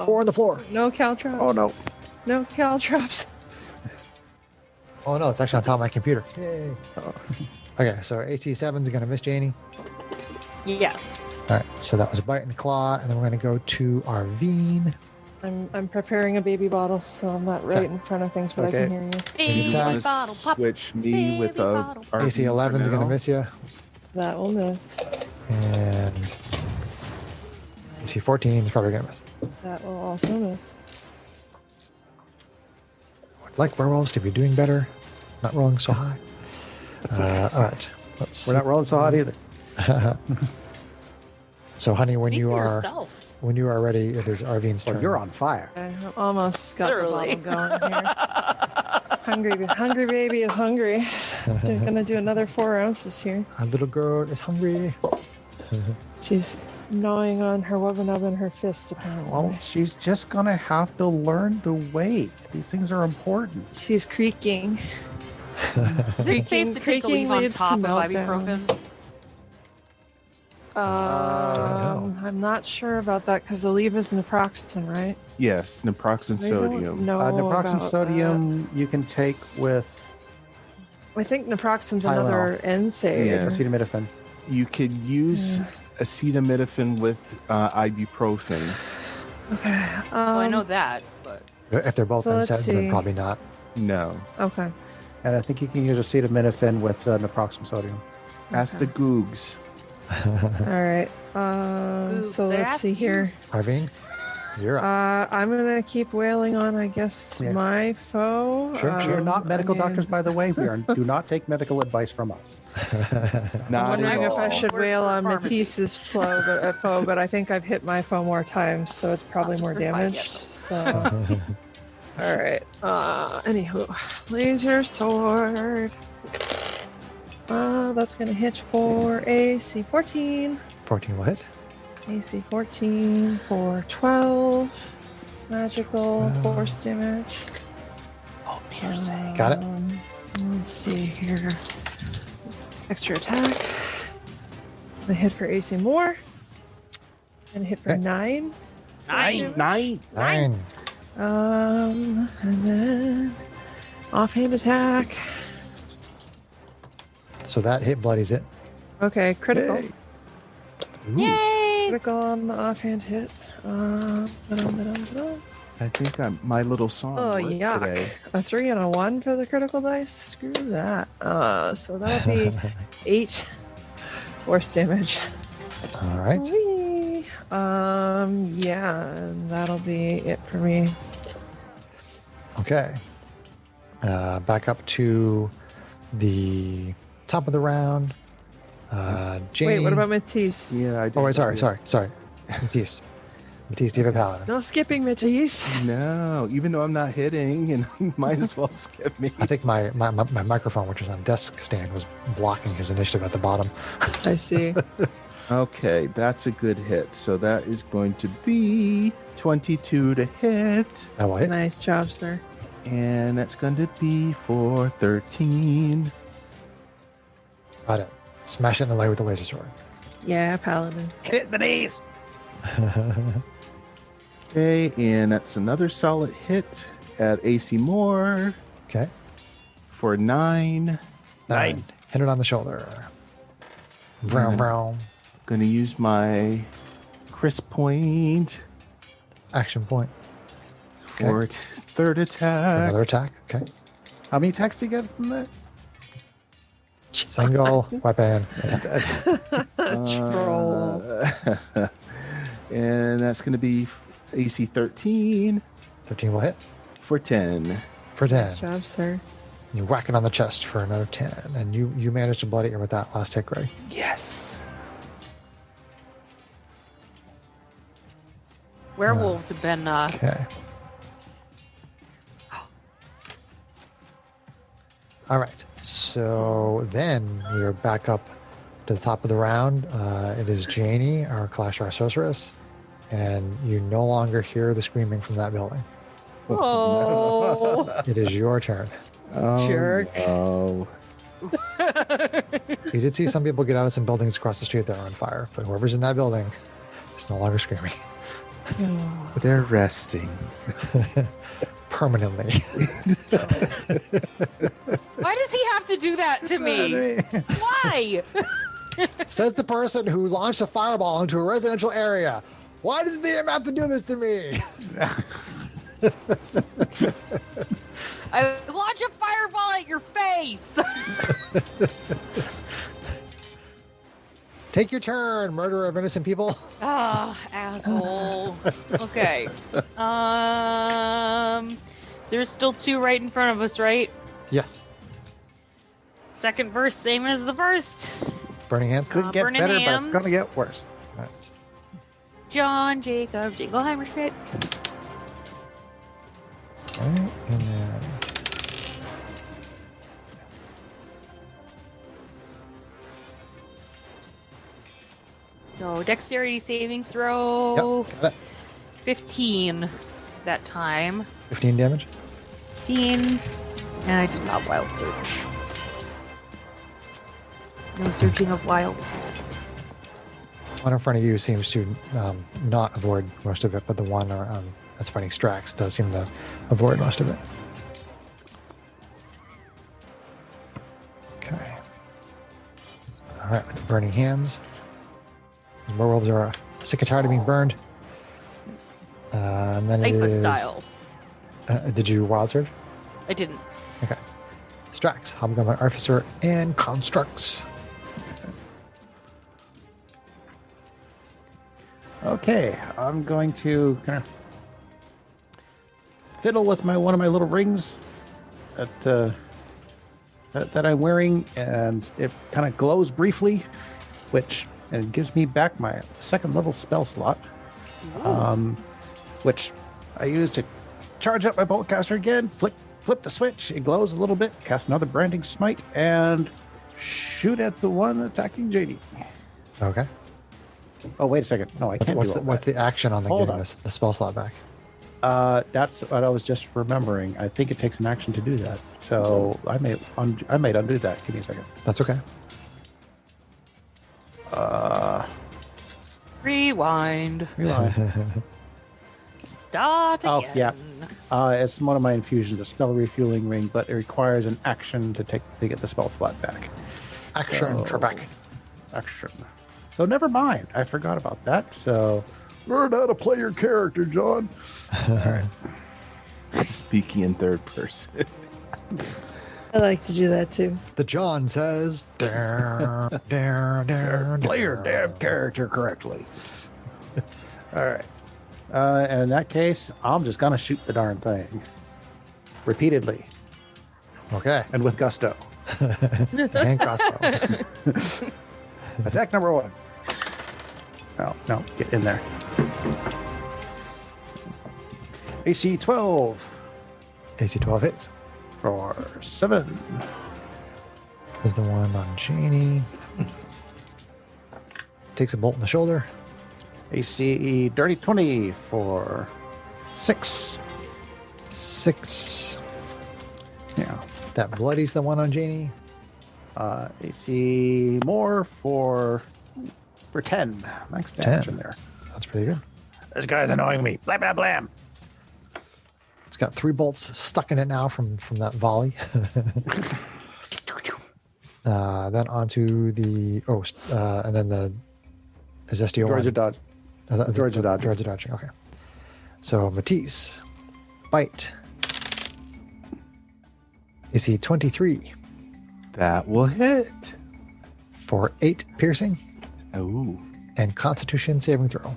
4 on the floor.
No caltrops.
Oh, no.
No caltrops.
Oh no, it's actually on top of my computer. Yay. Okay, so AC 7 is going to miss Janie.
Yeah.
All right, so that was Bite and Claw, and then we're going to go to Arvine.
I'm preparing a baby bottle, so I'm not right
Okay.
in front of things, but
Okay.
I can hear you.
Baby
attack.
bottle pop.
Switch me
baby
with
bottle.
a
AC 11 is going to miss you,
That will miss.
and AC 14 is probably going to miss.
That will also miss.
I'd like werewolves to be doing better, not rolling so high. All right, let's.
We're not rolling so hot either.
So, honey, when
Speak
you
for
are
yourself.
ready, it is Arvine's
Well,
turn.
you're on fire.
I almost got
Literally.
the bottle going here. Hungry baby is hungry. They're gonna do another 4 ounces here.
Our little girl is hungry.
She's gnawing on her wubbanub and her fists apparently.
Well, she's just going to have to learn to wait. These things are important.
She's creaking.
Is it safe to take a
creaking
leave on
leads to
top of
meltdown.
ibuprofen?
I'm not sure about that because the leave is naproxen, right?
Yes, naproxen
I don't
sodium.
know
Naproxen
about
sodium you can take with
that. I think naproxen's
Tylenol.
another NSAID.
Yeah.
acetaminophen.
You could use acetaminophen with ibuprofen.
Okay.
Well, I know that, but
If they're both
So let's
NSAIDs, then
see.
probably not.
No.
Okay.
And I think you can use acetaminophen with naproxen sodium.
Ask the Googs.
All right.
Oops,
So let's
ask
see here.
Arvine, you're up.
I'm gonna keep wailing on, I guess,
Yeah.
my foe.
Sure,
We are not medical
I mean,
doctors, by the way. Do not take medical advice from us.
I'm
Not
wondering
at
if I
all.
should
Works
wail
for
on
pharmacy.
Matisse's foe, but I think I've hit my foe more times, so it's probably
Not
more
certified
damaged.
yet,
So, all right. Anywho, laser sword. That's gonna hit for AC 14.
14 will hit.
AC 14 for 12. Magical force damage.
oh, piercing.
Got it.
Let's see here. Extra attack. I hit for AC more. And hit for
Okay.
9.
9.
9.
9.
And then offhand attack.
So that hit bloodies it.
Okay, critical.
Yay.
Ooh.
Yay!
Critical on the offhand hit. Da-dum.
I think my little song
Oh,
worked
yuck.
today.
A 3 and a 1 for the critical dice? Screw that. So that'll be 8 force damage.
All right.
Whee! Yeah, and that'll be it for me.
Okay. Back up to the top of the round. Janie.
Wait, what about Matisse?
Yeah, I did.
Oh, wait, sorry. Matisse. Matisse, do you have a paladin?
No skipping, Matisse.
No, even though I'm not hitting, and might as well skip me.
I think my microphone, which is on desk stand, was blocking his initiative at the bottom.
I see.
Okay, that's a good hit. So that is going to be 22 to hit.
That will hit.
Nice job, sir.
And that's going to be for 13.
Got it. Smash it in the leg with the laser sword.
Yeah, paladin.
Hit the knees.
Okay, and that's another solid hit at AC Moore
Okay.
for 9.
9.
Hit it on the shoulder. Brown, brown.
Going to use my crisp point
Action point.
for third attack.
Another attack. Okay.
How many attacks do you get from that?
Single weapon attack.
Troll.
And that's going to be AC 13
13 will hit
for 10.
for 10.
Nice job, sir.
You whack it on the chest for another 10. And you managed to bloody it with that last hit, Greg.
Yes.
Werewolves have been
Okay. All right. So then we're back up to the top of the round. It is Janie, our Clash our Sorceress, and you no longer hear the screaming from that building.
Oh,
It is your turn.
jerk.
Oh.
You did see some people get out of some buildings across the street that are on fire, but whoever's in that building is no longer screaming
They're resting.
permanently.
Why does he have to do that to me? Why?
Says the person who launched a fireball into a residential area. Why does the DM have to do this to me?
I launch a fireball at your face.
Take your turn, murderer of innocent people.
Ah, asshole. Okay. There's still 2 right in front of us, right?
Yes.
Second verse, same as the first.
Burning hands.
Could get
burning
better, but
hands.
it's going to get worse.
Right.
John Jacob Jingleheimer Schmidt.
Okay, and then
So dexterity saving throw.
yep, got it.
15 that time.
15 damage.
15. And I did not wild search. No searching of wilds.
One in front of you seems to not avoid most of it, but the one that's fighting Strax does seem to avoid most of it. Okay. All right, with the burning hands. These werewolves are sick and tired of being burned. And then it
Lifeless
is...
style.
Did you wild surge?
I didn't.
Okay. Strax, Hobgoblin Artificer, and Constructs.
Okay, I'm going to kind of fiddle with one of my little rings that I'm wearing, and it kind of glows briefly, and gives me back my 2nd level spell slot, which I use to charge up my boltcaster again. Flip the switch. It glows a little bit. Cast another branding smite and shoot at the one attacking JD.
Okay.
Oh, wait a second. No, I can't
What's
do
the,
all
what's
that.
the action on the
Hold
getting
on.
the spell slot back?
That's what I was just remembering. I think it takes an action to do that. So I may undo that. Give me a second.
That's okay.
Rewind.
Rewind.
Start again.
Oh, yeah. It's one of my infusions, a spell refueling ring, but it requires an action to get the spell slot back.
Action, Trebek.
Action. So never mind. I forgot about that. So learn how to play your character, John. All right.
Speaking in third person.
I like to do that too.
The John says, "Dare, dare, dare,
Play your damn character correctly. All right. In that case, I'm just gonna shoot the darn thing repeatedly
Okay.
and with gusto.
And crossbow.
Attack number 1. No, get in there. AC 12
AC 12 hits.
for 7.
This is the one on Janie. Takes a bolt in the shoulder.
AC dirty 20 for 6.
6.
Yeah.
That bloodies the one on Janie.
AC more for 10. Max damage
10.
in there.
That's pretty good.
This guy's annoying me. Blam, blam, blam.
It's got 3 bolts stuck in it now from that volley. Then onto the and then the is SDO
Droids are dodge. Droids are dodging.
Droids are dodging. Okay. So Matisse, bite. AC 23
That will hit.
for 8 piercing
Oh,
and Constitution saving throw.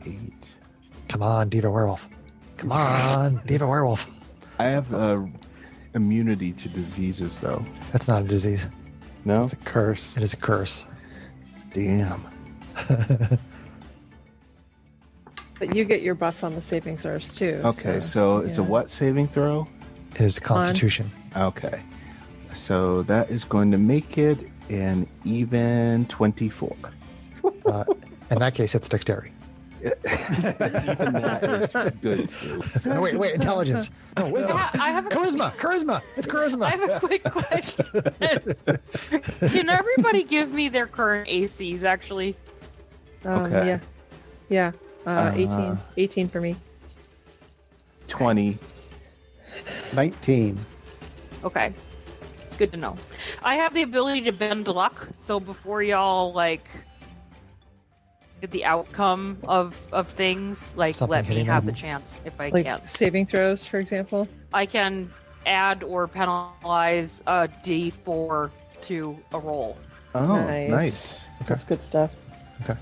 8.
Come on, Diva Werewolf. Come on, Diva Werewolf.
I have immunity to diseases, though.
That's not a disease.
No?
It's a curse.
It is a curse.
Damn.
But you get your buff on the saving throws too.
Okay, so it's a
yeah.
what saving throw?
It is Constitution.
Okay. So that is going to make it an even 24.
In that case, it's dexterity.
Even that is good, too.
No, wait, intelligence. No, wisdom.
Yeah, I have a
Charisma. It's charisma.
I have a quick question. Can everybody give me their current ACs, actually?
Okay.
Yeah. 18 for me.
20.
19.
Okay. Good to know. I have the ability to bend luck, so before y'all, get the outcome of things,
Something
let me
hitting
have
them.
the chance if I
Like
can.
saving throws, for example.
I can add or penalize a D4 to a roll.
Oh,
Nice.
nice.
That's good stuff.
Okay.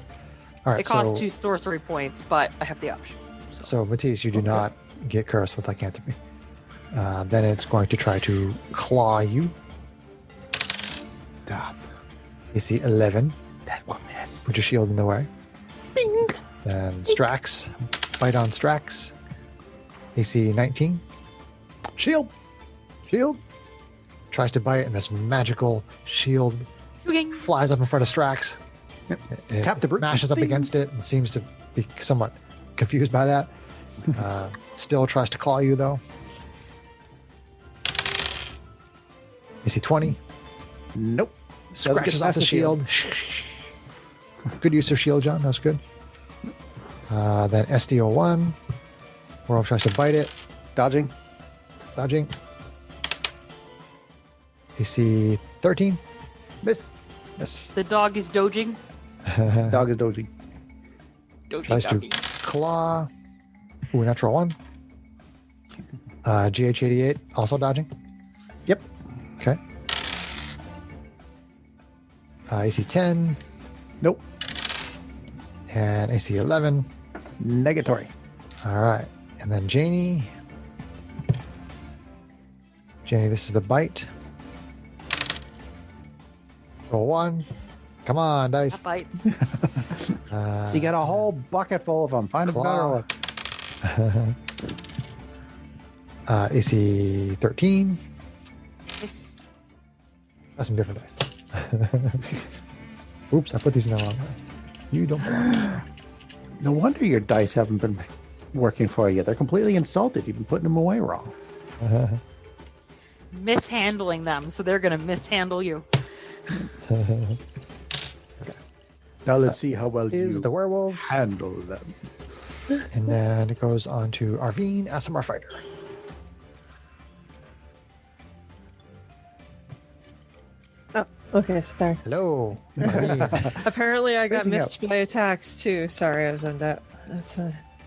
All right.
It costs
so,
2 sorcery points, but I have the option.
So Matisse, you do not get cursed with lycanthropy. Then it's going to try to claw you.
Stop.
AC 11.
That will miss.
Put your shield in the way.
Bing!
Then Strax. Bite on Strax. AC 19.
Shield.
Shield. Tries to bite, and this magical shield
Shooting.
flies up in front of Strax. It
Tap the brute.
mashes up
Ding.
against it and seems to be somewhat confused by that. Still tries to claw you, though. AC 20.
Nope.
Scratches off the shield. Good use of shield, John. That's good. Then SDO 1. Werewolf tries to bite it.
Dodging.
Dodging. AC 13.
Miss.
Yes.
The dog is dodging.
Dog is dodging.
Dodgy
Tries to
doggy.
claw. Ooh, natural 1. GH 88. Also dodging.
Yep.
Okay. AC 10.
Nope.
And AC 11.
Negatory.
All right. And then Janie. Janie, this is the bite. Roll 1. Come on, dice.
That bites.
You got a whole bucket full of them. Find a
Claw.
better one.
AC 13.
Nice.
That's some different dice. Oops, I put these in the wrong way. You don't belong.
No wonder your dice haven't been working for you. They're completely insulted. You've been putting them away wrong.
Mishandling them, so they're going to mishandle you.
Now let's see how well
Is
you
the werewolf.
handle them.
And then it goes on to Arvine, ASMR Fighter.
Oh, okay, so there.
Hello, Arvine.
Apparently, I got
Phasing
missed by attacks too. Sorry, I was zoned out. That's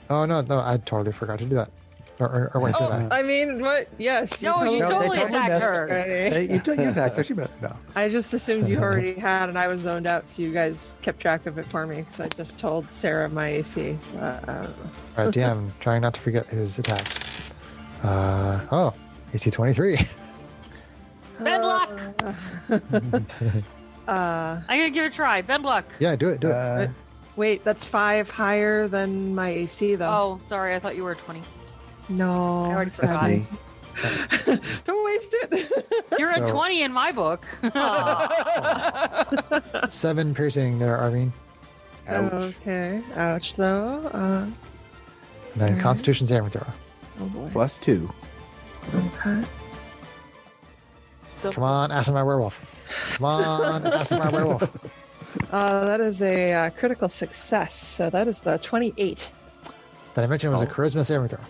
Oh, no, I totally forgot to do that. Or wait, did I?
I mean, what? Yes,
No, you
No,
totally
they
attacked
missed.
her.
Alrighty.
You attacked her. She bet. No.
I just assumed you already had, and I was zoned out, so you guys kept track of it for me because I just told Sarah my AC. So, I don't know.
All right, DM, trying not to forget his attacks. AC 23.
Bend luck! I'm going to give it a try. Bend luck.
Yeah, do it.
Wait, that's 5 higher than my AC, though.
Oh, sorry. I thought you were 20.
No.
I already
That's
forgot.
me.
Don't waste it.
You're at
So-
20 in my book.
7 piercing there, Arvine.
Ouch.
Okay. Ouch, though.
And then
Alright.
Constitution saving throw.
Oh, boy.
+2.
Okay.
So,
Come on, ask my werewolf. Come on, ask my werewolf.
That is a critical success. So that is the 28.
That I mentioned was a
Oh.
charisma saving throw.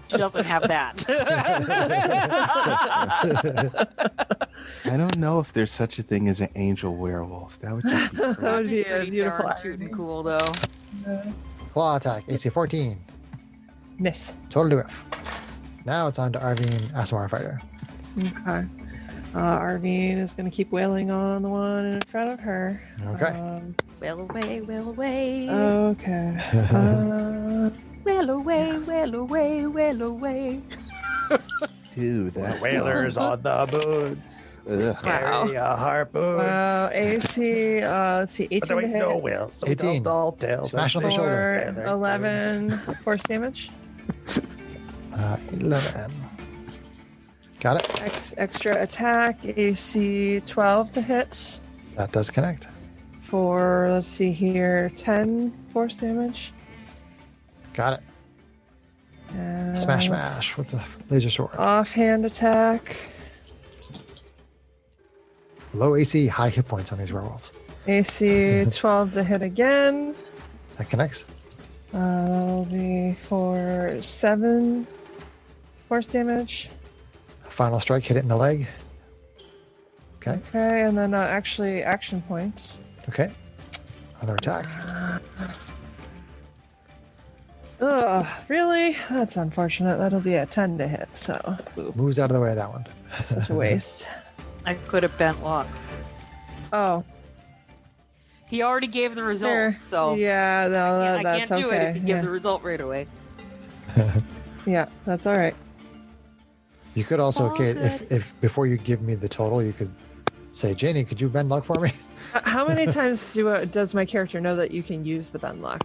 She doesn't have that.
I don't know if there's such a thing as an angel werewolf. That would just be
That
crazy.
would be a
pretty
beautiful
darn cute and
irony.
cool, though.
Claw attack, AC 14.
Miss.
Total whiff. Now it's on to Arvine, Asimar Fighter.
Okay. Arvine is going to keep wailing on the one in front of her.
Okay.
Well away, well away.
Okay.
Well away, well away, well away.
Dude, that's
Whalers on the moon.
Ugh.
Carry a harpoon.
Wow. AC, let's see, 18 to hit.
No will. So
18.
Don't tell.
Smash on the shoulder.
For 11 force damage.
11. Got it.
Extra attack, AC 12 to hit.
That does connect.
For, let's see here, 10 force damage.
Got it.
And
Smash, smash with the laser sword.
Offhand attack,
Low AC, high hit points on these werewolves.
AC 12 to hit again.
That connects.
That'll be for 7 force damage.
Final strike, hit it in the leg. Okay.
Okay, and then actually action point.
Okay. Another attack.
Ugh, really? That's unfortunate. That'll be a 10 to hit, so boo.
Moves out of the way of that one.
Such a waste.
I could have bent luck.
Oh,
He already gave the result,
fair.
so
Yeah, no,
I
that's
can't do
okay.
it if you give the result right away.
Yeah, that's all right.
You could also,
All
Kate,
good.
if before you give me the total, you could say, Janie, could you bend luck for me?
How many times does my character know that you can use the bend luck?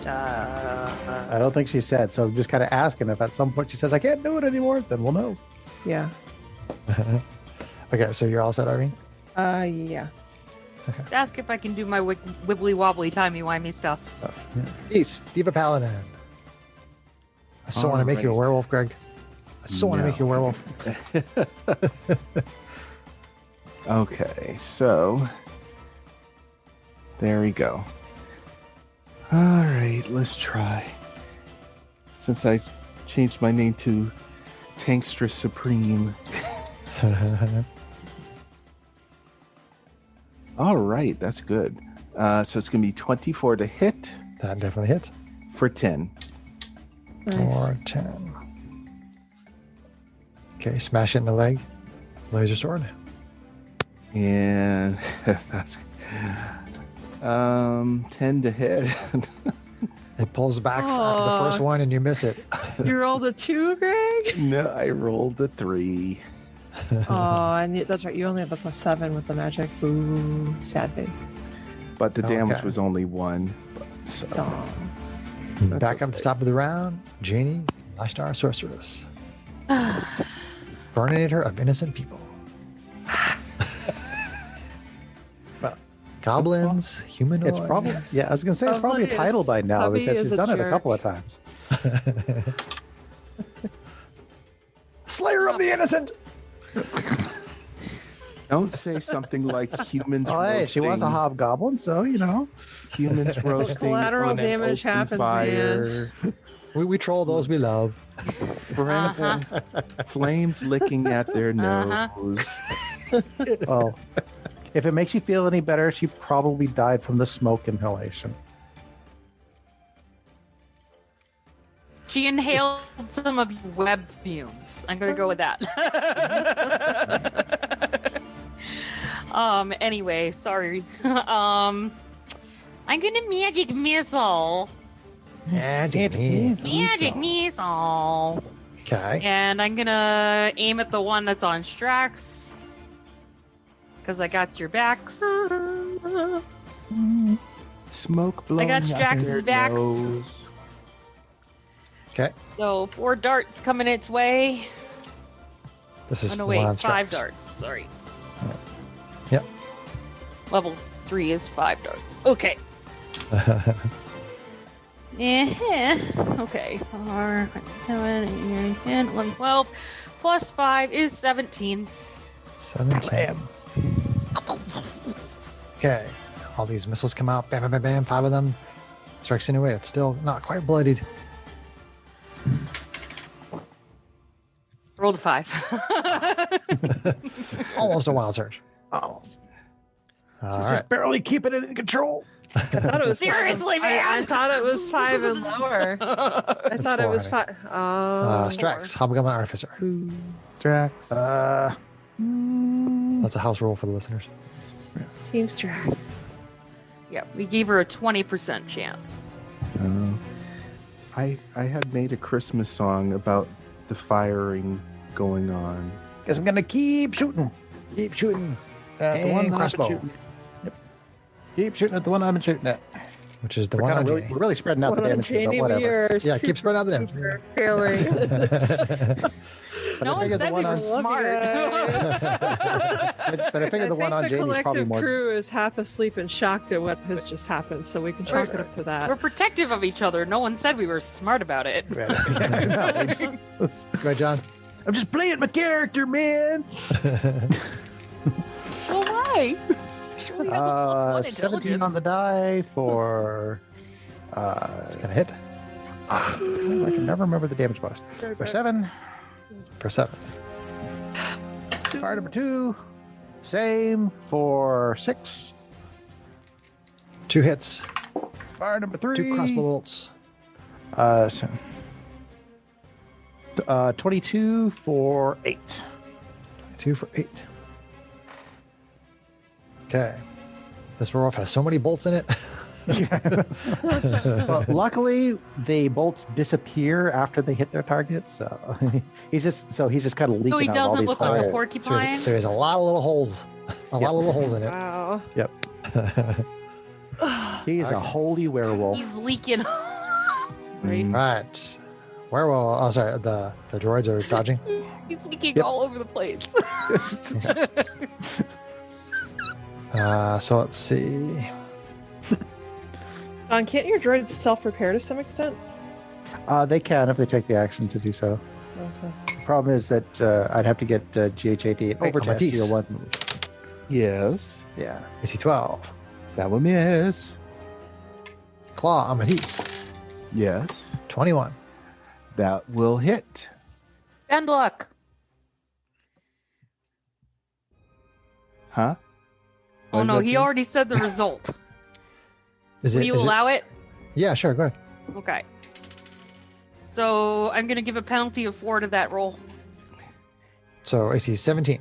I don't think she said. So just kind of asking if at some point she says, I can't do it anymore, then we'll know.
Yeah.
Okay, so you're all set, Arvine?
Yeah.
Just ask if I can do my wibbly wobbly timey wimey stuff.
Peace, Diva Paladin. I still want to make you a
Alright.
werewolf, Greg. I still want to make you a werewolf.
Okay, so there we go. All right, let's try. Since I changed my name to Tankster Supreme. All right, that's good. So it's going to be 24 to hit
That definitely hits.
for 10.
Nice.
Or 10. Okay, smash it in the leg. Laser sword.
And that's 10 to hit.
It pulls back after the first
Aw.
one and you miss it.
You rolled a 2, Greg?
No, I rolled a 3.
Oh, and that's right. You only have the +7 with the magic. Boo. Sad face.
But the damage
Okay.
was only 1. So,
Aw.
Back up at the top of the round, Janie, Lashtar Sorceress. Burninator of innocent people.
Well,
Goblins, humanoids.
It's probably, yeah, I was going to say it's probably a
Hubby
title
is-
by now
Hubby
because
is
she's
a
done it a
jerk.
couple of times.
Slayer of the innocent.
don't say something like humans
Oh, hey, she was a
roasting-
hobgoblin, so, you know.
humans roasting
Collateral
on an
damage
open
happens,
fire.
We troll those we love.
Flames licking at their nose.
Well, if it makes you feel any better, she probably died from the smoke inhalation.
She inhaled some of your web fumes. I'm gonna go with that. Anyway, sorry. I'm gonna magic missile.
Magic
Magic missile.
Okay.
And I'm gonna aim at the one that's on Strax. Because I got your backs.
Smoke blowing
got
out
Strax's
your
backs.
nose.
Okay.
So 4 darts coming its way.
This is
Oh, no,
the one on
wait. 5
Strax.
darts. Sorry.
Yep.
Level 3 is 5 darts. Okay. Okay. 4, 7, 8, 9, 10, 11, 12. Plus 5 is 17.
17. Okay. All these missiles come out. Bam, bam, bam, bam. 5 of them. Strikes anyway. It's still not quite bloodied.
Rolled a 5.
Almost a wild surge.
Almost.
All
Just
right.
barely keeping it in control.
I thought it was
Seriously,
five. I
man!
thought it was 5 and lower. I
It's
thought it
4,
was
honey.
5. Oh.
Strax, Hobgoblin Artificer.
Drax.
That's a house rule for the listeners.
Team Strax.
Yeah, we gave her a 20% chance.
I had made a Christmas song about the firing going on.
Guess I'm gonna keep shooting.
Keep shooting.
At the
And
one I've been
crossbow.
shooting. Yep. Keep shooting at the one I've been shooting at.
Which is the
We're,
one on
really,
Janie.
we're really spreading out the
One on
damage here, but
Janie, we
whatever.
are
Yeah, keep spreading out the damage.
super failing.
But
No
I
one
figured the
said we were
on-
smart.
But I figured the one on
the
Janie's probably
collective
more.
crew is half asleep and shocked at what has just happened, so we can chalk it up to
We're
that.
protective of each other. No one said we were smart about it.
Right, John?
I'm just playing my character, man.
Well, why? Surely he has a plus 1
17 on
intelligence.
the die for.
It's going to hit
I can never remember the damage bonus. For 7.
for 7.
Fire number 2. Same for 6.
2 hits.
Fire number 3.
2 crossbow bolts.
22 for 8.
2 for 8. Okay. This werewolf has so many bolts in it.
Well, luckily, the bolts disappear after they hit their target, so he's just kind of leaking
So he
out all
doesn't
these
look like a
holes.
porcupine?
So he has a lot of little holes. A lot of little holes in it.
Wow.
Yep, he is a holy werewolf.
He's leaking.
Right. Werewolf. Oh, sorry. The droids are dodging.
He's leaking
Yep.
all over the place.
So let's see.
John, can't your droids self-repair to some extent?
They can if they take the action to do so.
Okay.
The problem is that I'd have to get GH88 over to
Matisse.
SEO1.
Yes,
Yeah.
AC 12.
that will miss.
Claw, Amatisse.
Yes,
21.
that will hit.
Bend luck.
Huh?
Oh
What does
no,
that
he
do?
already said the result.
Is
Will
it?
you
is it-
allow it?
Yeah, sure. Go ahead.
Okay. So I'm gonna give a penalty of 4 to that roll.
So AC 17.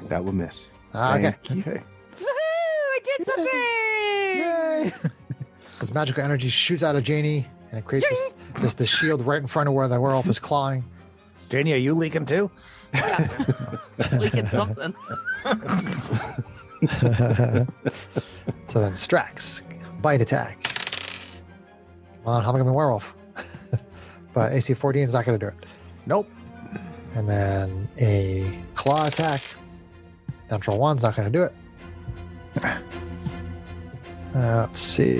That will miss.
Okay.
Thank you.
Okay.
Woohoo! I did something!
Yay!
This magical energy shoots out of Janie, and it creates this shield right in front of where the werewolf is clawing.
Janie, are you leaking too?
Leaking something.
So then Strax, bite attack. Come on, Hobgoblin werewolf. But AC 14 is not going to do it.
Nope.
And then a claw attack. Natural 1's not going to do it. Let's see.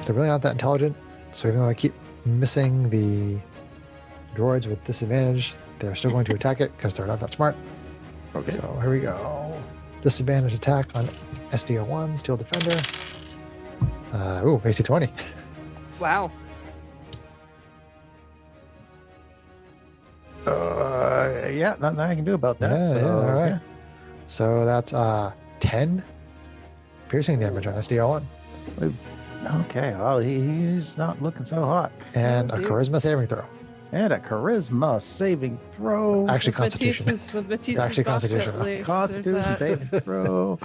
They're really not that intelligent, so even though I keep missing the droids with disadvantage, they're still going to attack it because they're not that smart.
Okay.
So here we go. Disadvantage attack on SDO1, Steel Defender. AC 20.
Wow.
Yeah, nothing I can do about that.
Yeah, all right.
yeah.
So that's 10 piercing damage on SDO1.
Okay, well, he's not looking so hot.
And a charisma saving throw.
And a charisma saving throw.
Actually, Constitution.
With Matisse's
Actually,
buff,
Constitution.
at least.
Constitution
There's that.
saving throw.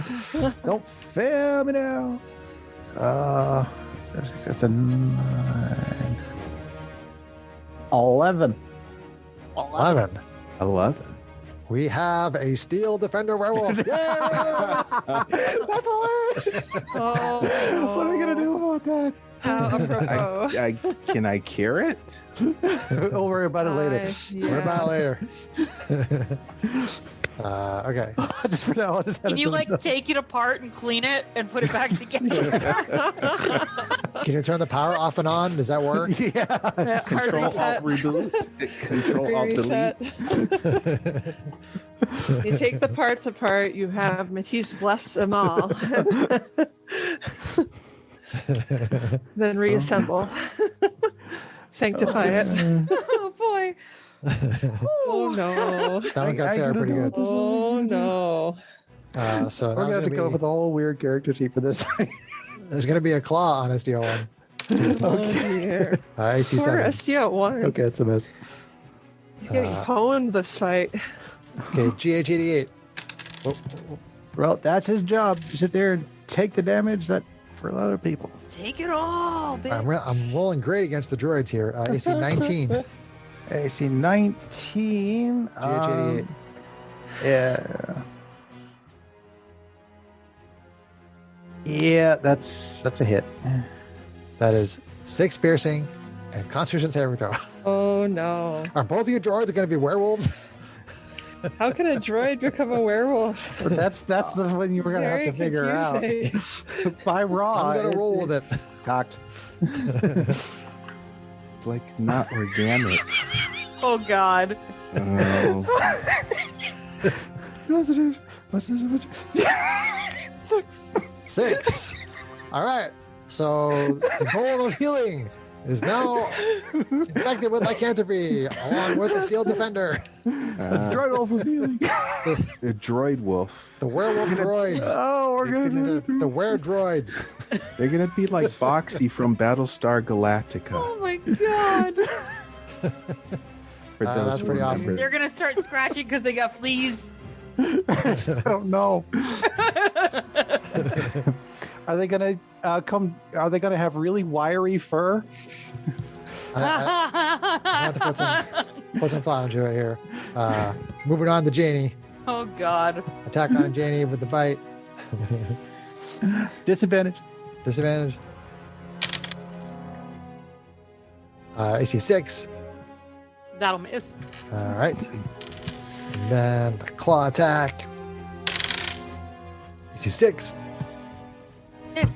Don't fail me now. That's a 9. 11.
11.
11.
We have a steel defender werewolf. Yay!
That's hilarious.
Oh,
What are we gonna do about that?
How apropos.
Can I cure it?
We'll worry about it later.
We're about later. Okay.
Just for now, I'll just
Can you like take it apart and clean it and put it back together?
Can you turn the power off and on? Does that work?
Yeah.
Hard
Control
reset.
Alt Reboot. Control Alt
Reset.
Delete.
You take the parts apart. You have Matisse bless them all. Then reassemble. Sanctify it.
Oh boy.
Oh no.
That one got Sarah pretty good.
Oh no.
So
We're gonna have to come up with a whole weird character sheet for this.
there's going to be a claw on SDO1.
Oh dear.
AC7.
Poor SDO1.
Okay, it's a mess.
He's getting pwned this fight.
Okay, GH88.
Well, that's his job. To sit there and take the damage that for a lot of people.
Take it all, bitch.
I'm rolling great against the droids here. AC 19.
AC 19.
GH88.
Yeah. Yeah, that's a hit.
That is 6 piercing and Constitution saving throw.
Oh no.
Are both of you droids going to be werewolves?
How can a droid become a werewolf?
That's the one you were gonna have to figure out. By raw.
I'm going to roll with it.
Cocked.
It's like not organic.
Oh god.
Oh.
What's this? 6.
6. All right. So the goal of healing is now infected with lycanthropy, along with the steel defender.
Droid wolf of healing.
The droid wolf.
The werewolf droids.
Oh, we're gonna do
The were droids.
They're gonna be like Boxy from Battlestar Galactica.
Oh my god.
For those
that's
who
pretty awesome.
remember.
They're gonna start scratching because they got fleas.
I don't know. Are they gonna come? Are they gonna have really wiry fur?
I have to put some thought into it here. Moving on to Janie.
Oh god.
Attack on Janie with the bite.
Disadvantage.
Disadvantage. AC 6.
That'll miss.
All right. And then the claw attack. AC 6.
Miss.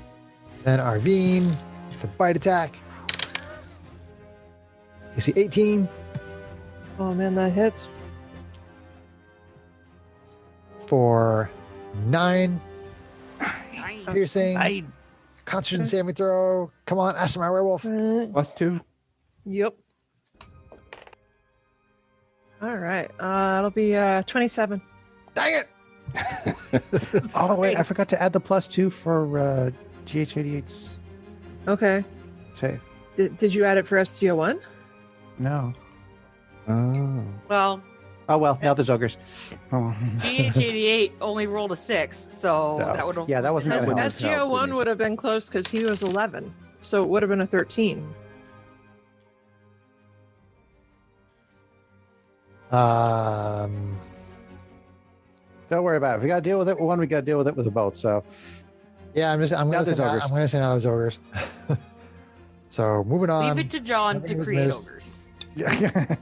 Then Arvine, the bite attack. AC 18.
Oh man, that hits.
For 9
Nice.
piercing. Constitution saving throw. Come on, Ask my werewolf.
+2.
Yep. All right. It'll be 27.
Dang it!
Oh wait, I forgot to add the +2 for GH88's
Okay.
save.
Did you add it for STO1?
No.
Oh.
Well,
Oh well, now there's ogres. Oh.
GH88 only rolled a 6, so
So,
that would have.
yeah, that wasn't
S-
gonna help.
STO1 would have been close because he was 11. So it would have been a 13.
Um,
Don't worry about it. If we got to deal with it with one, we got to deal with it with the both. So
yeah, I'm
Now
gonna
there's ogres.
send out those ogres. So moving on.
Leave it to John to
Nothing was
create
missed.
ogres.
yeah.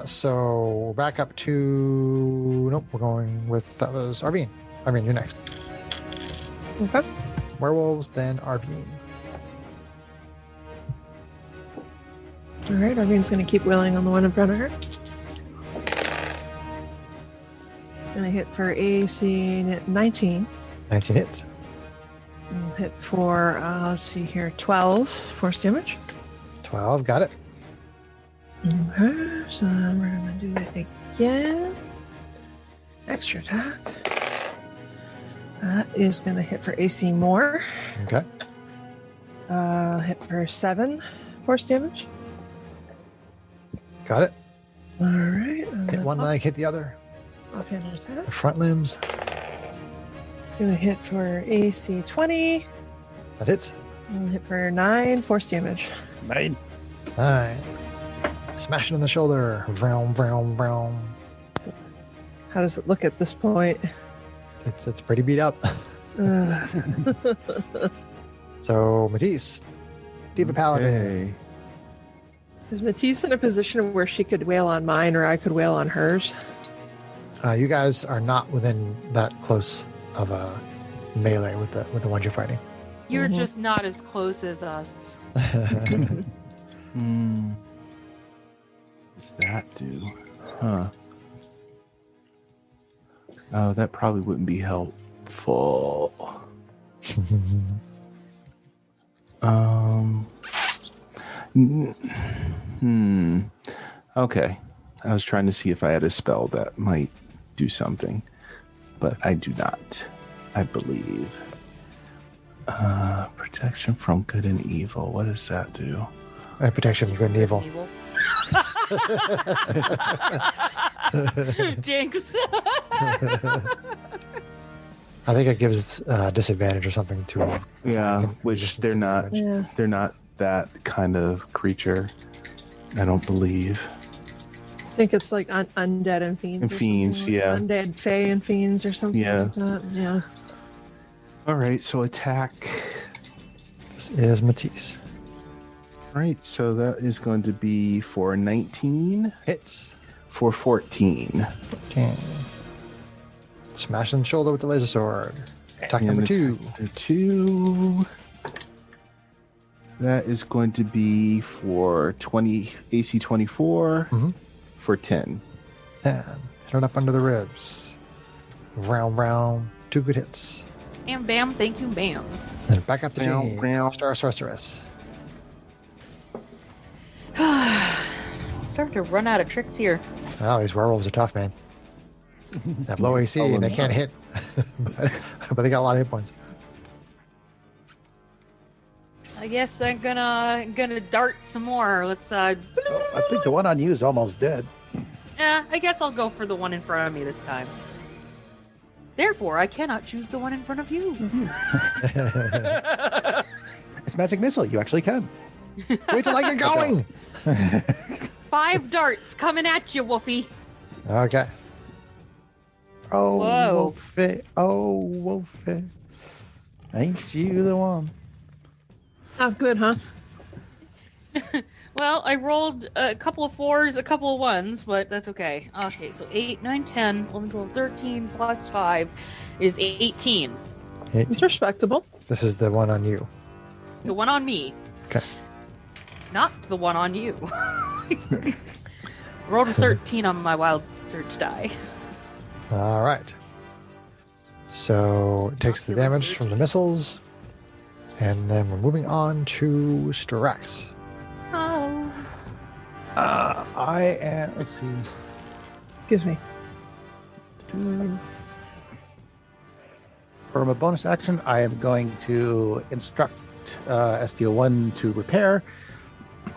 So we're back up to nope. We're going with that was Arvine. Arvine, you're next.
Okay.
Werewolves, then Arvine.
All right. Arvine's going to keep willing on the one in front of her. It's going to hit for AC 19.
19 hits.
We'll hit for, let's see here, 12 force damage.
12, got it.
Okay, so then we're going to do it again. Extra attack. That is going to hit for AC more.
Okay.
Hit for 7 force damage.
Got it.
All right.
Hit one leg, hit the other.
Offhand attack.
The front limbs.
It's going to hit for AC 20.
That hits.
And hit for 9 force damage.
9.
9. Smashing in the shoulder. Vroom, vroom, vroom.
How does it look at this point?
It's pretty beat up. So, Matisse, Diva Paladin.
Okay.
Is Matisse in a position where she could wail on mine or I could wail on hers?
You guys are not within that close of a melee with the ones you're fighting.
You're just not as close as us.
Hmm. What does that do? Huh. Oh, that probably wouldn't be helpful. Okay. I was trying to see if I had a spell that might do something, but I do not, I believe. Protection from good and evil. What does that do?
Protection from good and evil.
Jinx.
I think it gives disadvantage or something to them.
Yeah, which they're not.
Yeah.
They're not that kind of creature. I don't believe.
I think it's like undead and fiends.
And fiends, yeah.
Undead, fae, and fiends or something like that. Yeah.
All right, so attack.
This is Matisse.
All right, so that is going to be for 19,
Hits.
for 14.
14. Smash in the shoulder with the laser sword. Attack
And
number
attack
2.
number 2. That is going to be for 20 AC 24
Mhm.
for 10.
10. Hit it up under the ribs. Round. 2 good hits.
Bam, bam, thank you, bam.
Then back up to
Meow,
Janie.
meow.
Star Sorceress.
Starting to run out of tricks here.
Oh, these werewolves are tough, man. They have low AC and they can't hit. but they got a lot of hit points.
I guess I'm gonna dart some more. Let's
I think the one on you is almost dead.
I guess I'll go for the one in front of me this time. Therefore, I cannot choose the one in front of you.
It's magic missile. You actually can.
Wait till I get going.
5 darts coming at you, Wolfie.
Okay.
Oh,
Whoa.
Wolfie. Oh, Wolfie. Ain't you the one?
Not good, huh?
Well, I rolled a couple of 4s, a couple of 1s, but that's okay. Okay, so 8, 9, 10, 11, 12, 13 plus 5 is 18.
It's respectable.
This is the one on you.
The one on me.
Okay.
Not the one on you. Rolled a 13 on my wild search die.
All right. So it takes the damage from the missiles. And then we're moving on to Strax.
Oh.
I am. Let's see.
Excuse me.
For my bonus action, I am going to instruct SDO1 to repair.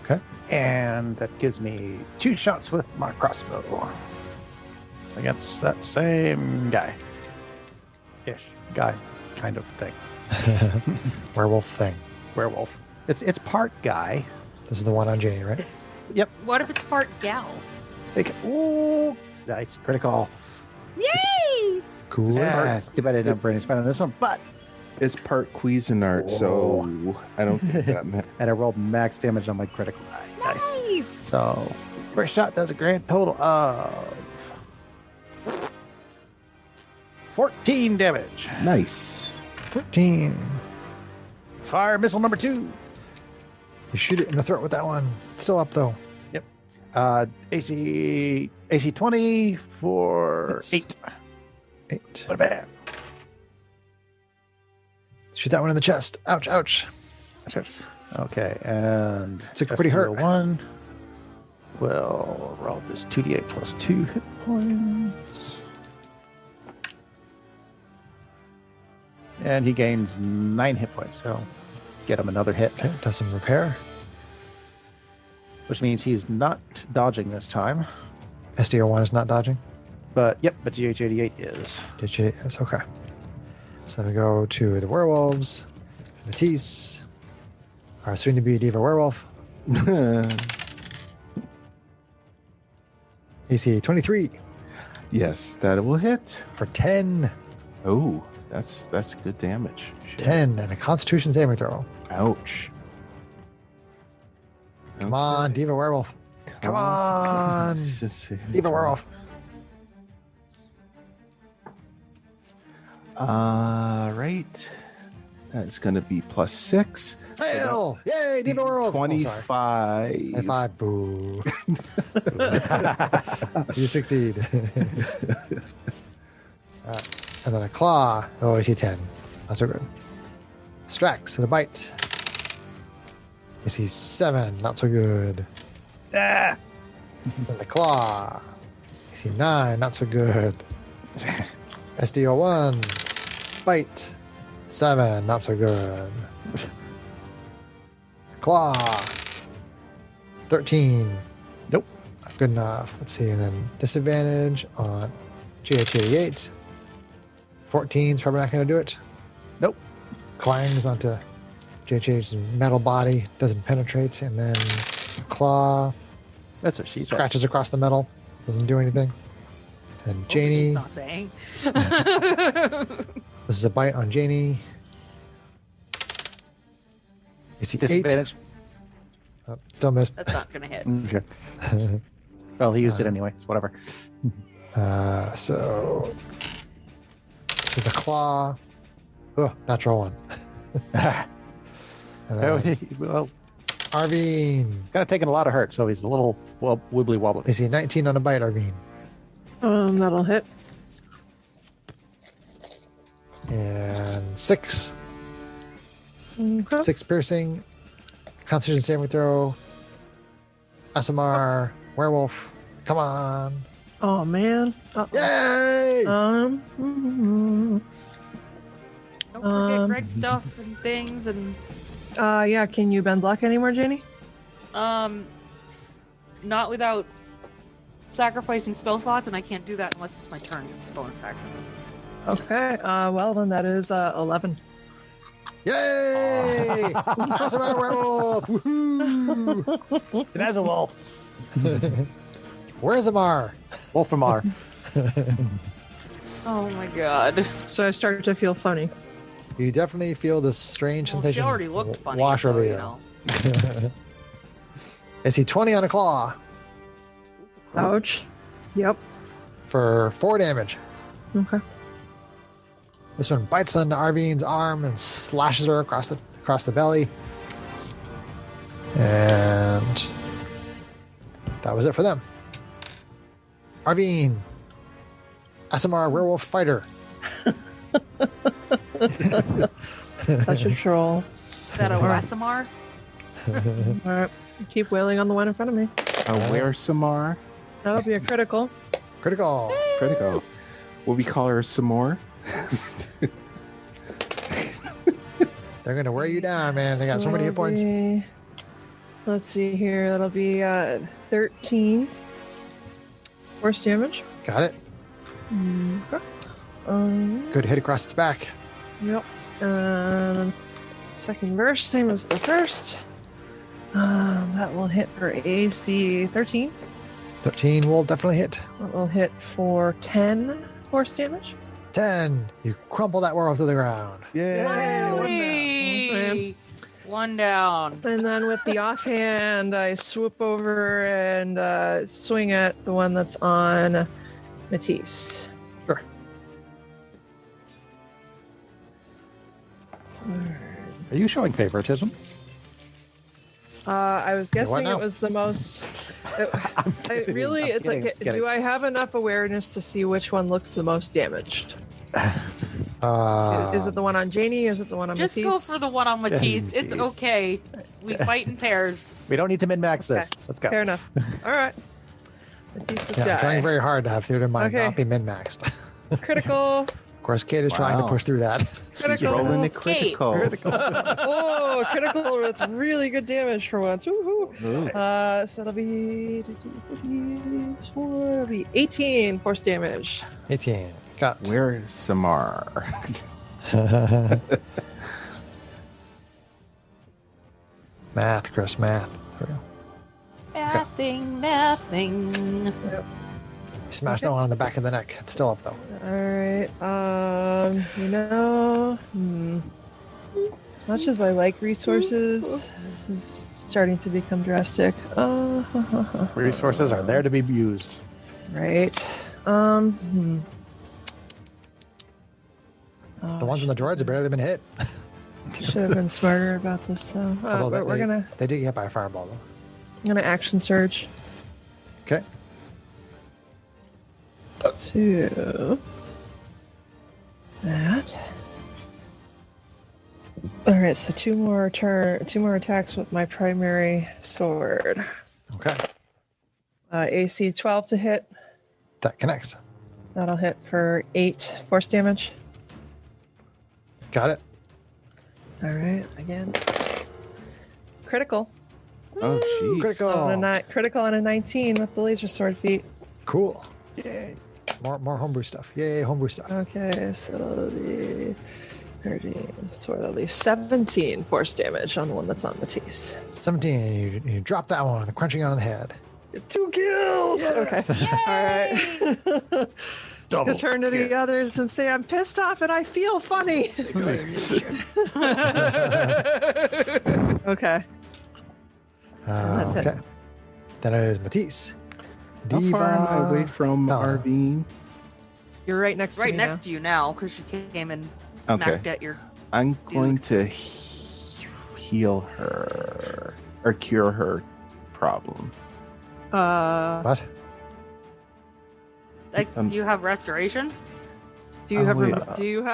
Okay.
And that gives me 2 shots with my crossbow against that same guy. Ish. Guy kind of thing.
Werewolf thing.
Werewolf. It's part guy.
This is the one on Janie, right?
Yep.
What if it's part gal?
Ooh, nice. Critical.
Yay!
Cool.
Yeah, it's too bad I didn't have brain expand on this one, but
It's part Cuisinart, so I don't think that meant.
and I rolled max damage on my critical die. Nice.
Nice!
So, first shot does a grand total of 14 damage.
Nice.
13.
Fire missile number 2.
You shoot it in the throat with that one. It's still up, though.
AC 20 for
Hits.
8.
8.
What bad.
Shoot that one in the chest. Ouch, ouch.
Okay, and
Took a pretty hurt.
1 will roll this 2d8 plus 2 hit points. And he gains 9 hit points, so get him another hit.
Okay, does some repair.
Which means he's not dodging this time.
SDO1 is not dodging.
But GH88 is.
Yes, okay. So then we go to the werewolves. Matisse. Our soon-to-be Diva werewolf. AC 23.
Yes, that will hit.
for 10.
Oh, that's good damage. Shit.
10 and a Constitution saving throw.
Ouch.
Come on, Diva Werewolf. Come on, Diva Werewolf.
Right. That's going to be +6.
Hail! Yay, Diva Werewolf.
25.
25. Boo. You succeed. And then a claw. Oh, I see 10. Not so good. Strax, so the bite. You see 7. Not so good. And the claw. You see 9. Not so good. SDO 1. Bite. 7. Not so good. Claw. 13.
Nope.
Not good enough. Let's see. And then disadvantage on GH88. 14 is probably not going to do it.
Nope.
Clangs onto GH's metal body. Doesn't penetrate. And then claw.
That's what she said.
Scratches across the metal. Doesn't do anything. And Janie.
She's not saying.
This is a bite on Janie. You see 8.
Disadvantage.
Oh, still missed.
That's not gonna hit.
Okay. Well, he used it anyway. It's whatever.
So this is the claw. Oh, natural 1.
Well,
Arvine.
kind of taking a lot of hurt, so he's a little wibbly wobbly.
You see 19 on a bite, Arvine.
That'll hit.
And 6.
Okay.
6 piercing. Constitution saving throw. SMR. Werewolf. Come on.
Oh man. Uh-oh.
Yay!
Mhm.
Don't forget Greg's stuff and things and
Yeah, can you bend luck anymore, Janie?
not without sacrificing spell slots, and I can't do that unless it's my turn. It's bonus action.
Okay. Well then that is 11.
Yay! SMR werewolf! Woohoo!
It has a wolf.
Where's Amar?
Wolf from R.
Oh my god.
So I start to feel funny.
You definitely feel this strange
Well,
sensation.
she already looked funny.
Wash
so,
over
you
you.
know.
I see 20 on a claw
Ouch. Yep.
for 4 damage.
Okay.
This one bites onto Arvine's arm and slashes her across the belly. And that was it for them. Arvine, SMR werewolf fighter.
Such a troll.
Is that a SMR?
All right. Keep wailing on the one in front of me.
Where Samar?
That'll be a critical.
Critical.
Critical. Will we call her some more?
They're going to wear you down, man. They got so many hit
that'll
points.
be- Let's see here. That'll be 13 force damage.
Got it.
Okay.
Good hit across its back.
Yep. Second verse, same as the first. That will hit for AC 13.
13 will definitely hit.
That will hit for 10 force damage.
10. You crumple that werewolf to the ground.
Yay!
Finally! One down.
And then with the offhand, I swoop over and swing at the one that's on Matisse.
Sure.
Are you showing favoritism?
I was guessing
now?
it was the most.
kidding.
Really,
I'm
it's
kidding,
like,
I'm kidding.
do I have enough awareness to see which one looks the most damaged? Is it the one on Janie? Is it the one on
Just
Matisse?
go for the one on Matisse. It's
Jeez.
okay. We fight in pairs.
We don't need to min-max this.
Okay.
Let's go.
Fair enough. All right. Matisse's
Yeah, I'm trying
die.
very hard to have theater mind
Okay.
not be min-maxed.
Critical.
Of course, Kate is trying to
Wow.
push through that.
She's
Critical.
rolling the
Kate.
criticals.
Oh, critical with really good damage for once. Woohoo.
Ooh.
So that'll be 18 force damage.
18. Got it.
Where's Samar?
Math, Chris, math. There we go.
Mathing.
Smash that one on the back of the neck. It's still up though.
All right. As much as I like resources, this is starting to become drastic.
Resources are there to be used.
Right.
The ones in the droids have barely been hit.
Should have been smarter about this though.
Although
But
they did get hit by a fireball though.
I'm gonna action surge.
Okay.
2. That. All right, so 2 more attacks with my primary sword.
Okay.
AC 12 to hit.
That connects.
That'll hit for 8 force damage.
Got it.
All right, again. Critical.
Oh, jeez.
Critical.
Critical on a 19 with the laser sword feat.
Cool. Yay. More homebrew stuff. Yay, homebrew stuff.
Okay, so that'll be 13. So that'll be 17 force damage on the one that's on Matisse.
17, and you drop that one, crunching on the head.
2 kills! Okay. All right. Just gonna turn to the others and say, I'm pissed off and I feel funny. Okay.
Okay. Then it is Matisse.
How far am I away from
No.
Arvine?
You're right next to me now.
to you now because she came and smacked at your.
I'm going to heal her or cure her problem.
What?
Like, do you have restoration?
Do you have
wait.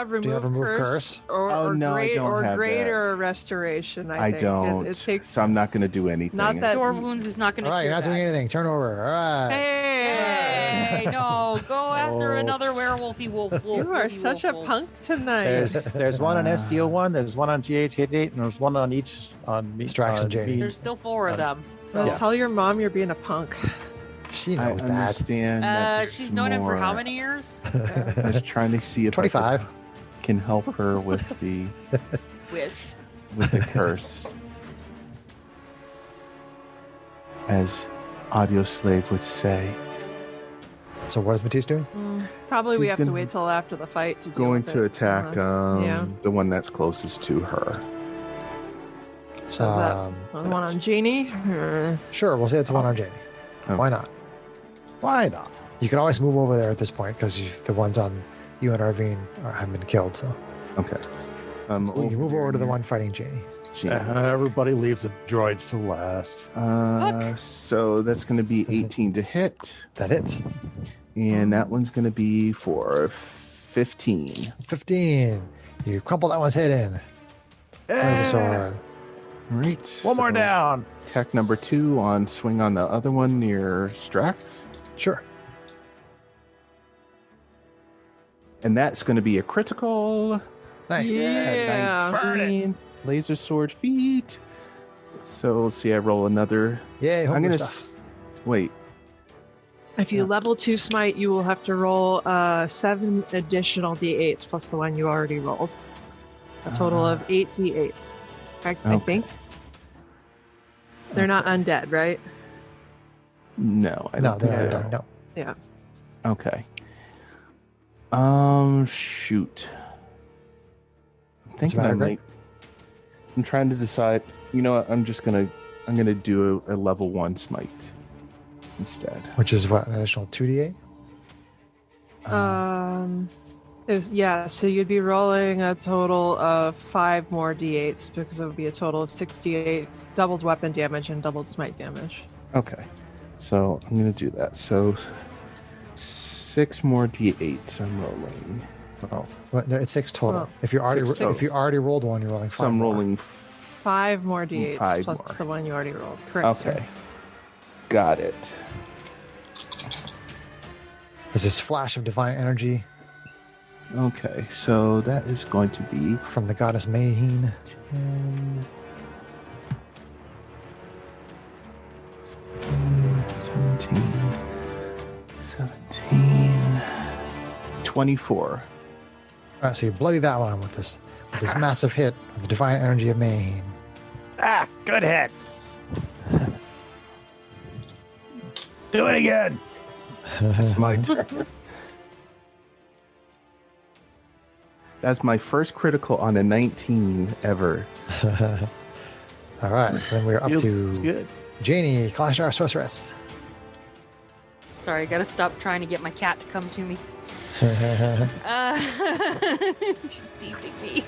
remove curse? Or,
Oh,
or
no, I don't
or
have
greater restoration?
I
think.
don't.
It takes.
So I'm not going to do anything.
Not that-
Door wounds is not going to.
All right, you're not doing anything. Turn over. All right.
Hey!
Hey, no, go after
Oh.
another werewolfy wolf.
You are such a punk tonight.
There's one on SDO1, there's one on GH88, and there's one on each on me.
Distraction, JD.
There's still 4 of them. So
So tell your mom you're being a punk.
She
I
knows that.
understand. that there's
she's known him for
more.
how many years?
I was trying to see if
25.
I can help her with the
Wish.
curse, as Audio Slave would say.
So what is Matisse doing?
Probably we
She's
have to
gonna-
wait till after the fight to deal
Going
with
to
it,
attack
unless-
the one that's closest to her.
So is that the one on Jeannie?
Sure, we'll say it's one on Janie.
Oh.
Why not?
Why not?
You can always move over there at this point because the ones on you and Arvine have been killed. So
Okay.
you move over to the one fighting Janie.
Everybody leaves the droids to last.
So that's going to be 18 to hit,
That hits.
and that one's going to be for 15.
15. You crumple that one's head in. Laser sword.
All right.
One more
so
down.
Attack number 2 on swing on the other one near Strax.
Sure.
And that's going to be a critical.
Nice.
Yeah.
19. Laser sword feet. So let's see, I roll another.
Yay,
I'm
homebrew
going to
stuff.
wait.
If you level 2 smite, you will have to roll 7 additional d8s plus the one you already rolled. A total of 8 d8s. I
Okay.
think. They're not undead, right?
No, I
No,
don't
they're
think
not
I
done.
am.
No.
Yeah.
Okay. Shoot. I'm thinking
matter,
I
Greg?
might. I'm trying to decide. You know what? I'm gonna do a level 1 smite instead.
Which is what? An additional 2d8?
So you'd be rolling a total of 5 more d8s because it would be a total of 68 doubled weapon damage and doubled smite damage.
Okay. So I'm gonna do that. So 6 more d8s I'm rolling.
Oh,
Well, no, it's 6 total.
Well,
if you already
six
if you
total.
already rolled one, you're rolling 5
So I'm
more.
rolling.
5 more d8s
5
plus
more.
the one you already rolled. Correct.
Okay. Got it.
There's this flash of divine energy
Okay. So that is going to be
from the goddess Mayheen.
10, 17, 24.
All right, so you bloody that one with this massive hit of the divine energy of Mayheen.
good hit. Do it again.
It's my turn. That's my first critical on a 19 ever.
All right, so then we're up
It's
to
good.
Janie, Clash our Sorceress.
Sorry, I gotta stop trying to get my cat to come to me. She's teasing me.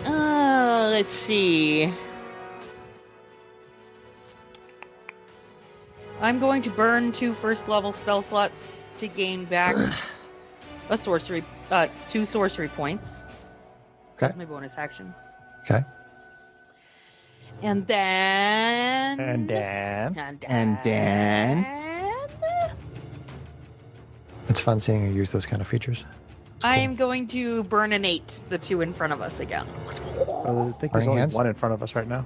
Let's see. I'm going to burn 2 first level spell slots to gain back a sorcery, 2 sorcery points. That's my bonus action.
Okay.
And then.
And then.
And then.
It's fun seeing you use those kind of features.
I am going to burn an 8, the 2 in front of us again.
I think there's
Burning
only
hands?
one in front of us right now.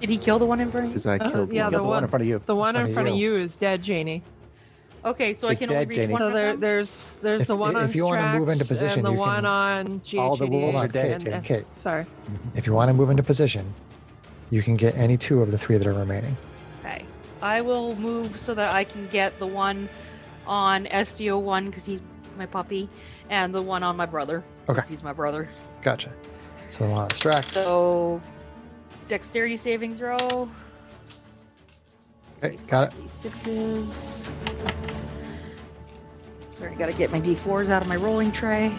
Did he kill the one in front of you?
Because I killed
yeah,
one.
Kill
the
the one
one-
in front of you.
The one in
Front
front
of
of
you.
you is dead, Janie.
Okay, so I
It's
can only
dead,
reach
Jenny.
one
So
of them?
there's
If-
the one on
if you wanna move into
Strax
position,
and the
you
one
can-
on
All the wolves
Hold
are
on,
dead,
Kate.
Jane.
Kate.
Sorry.
If you want to move into position, you can get any 2 of the 3 that are remaining.
Okay. I will move so that I can get the one on SDO1 because he's my puppy, and the one on my brother. 'cause
Okay.
He's my brother.
Gotcha. So the one on Strax.
So, dexterity saving throw.
Okay, got it.
D6s. Sorry, gotta get my D4s out of my rolling tray.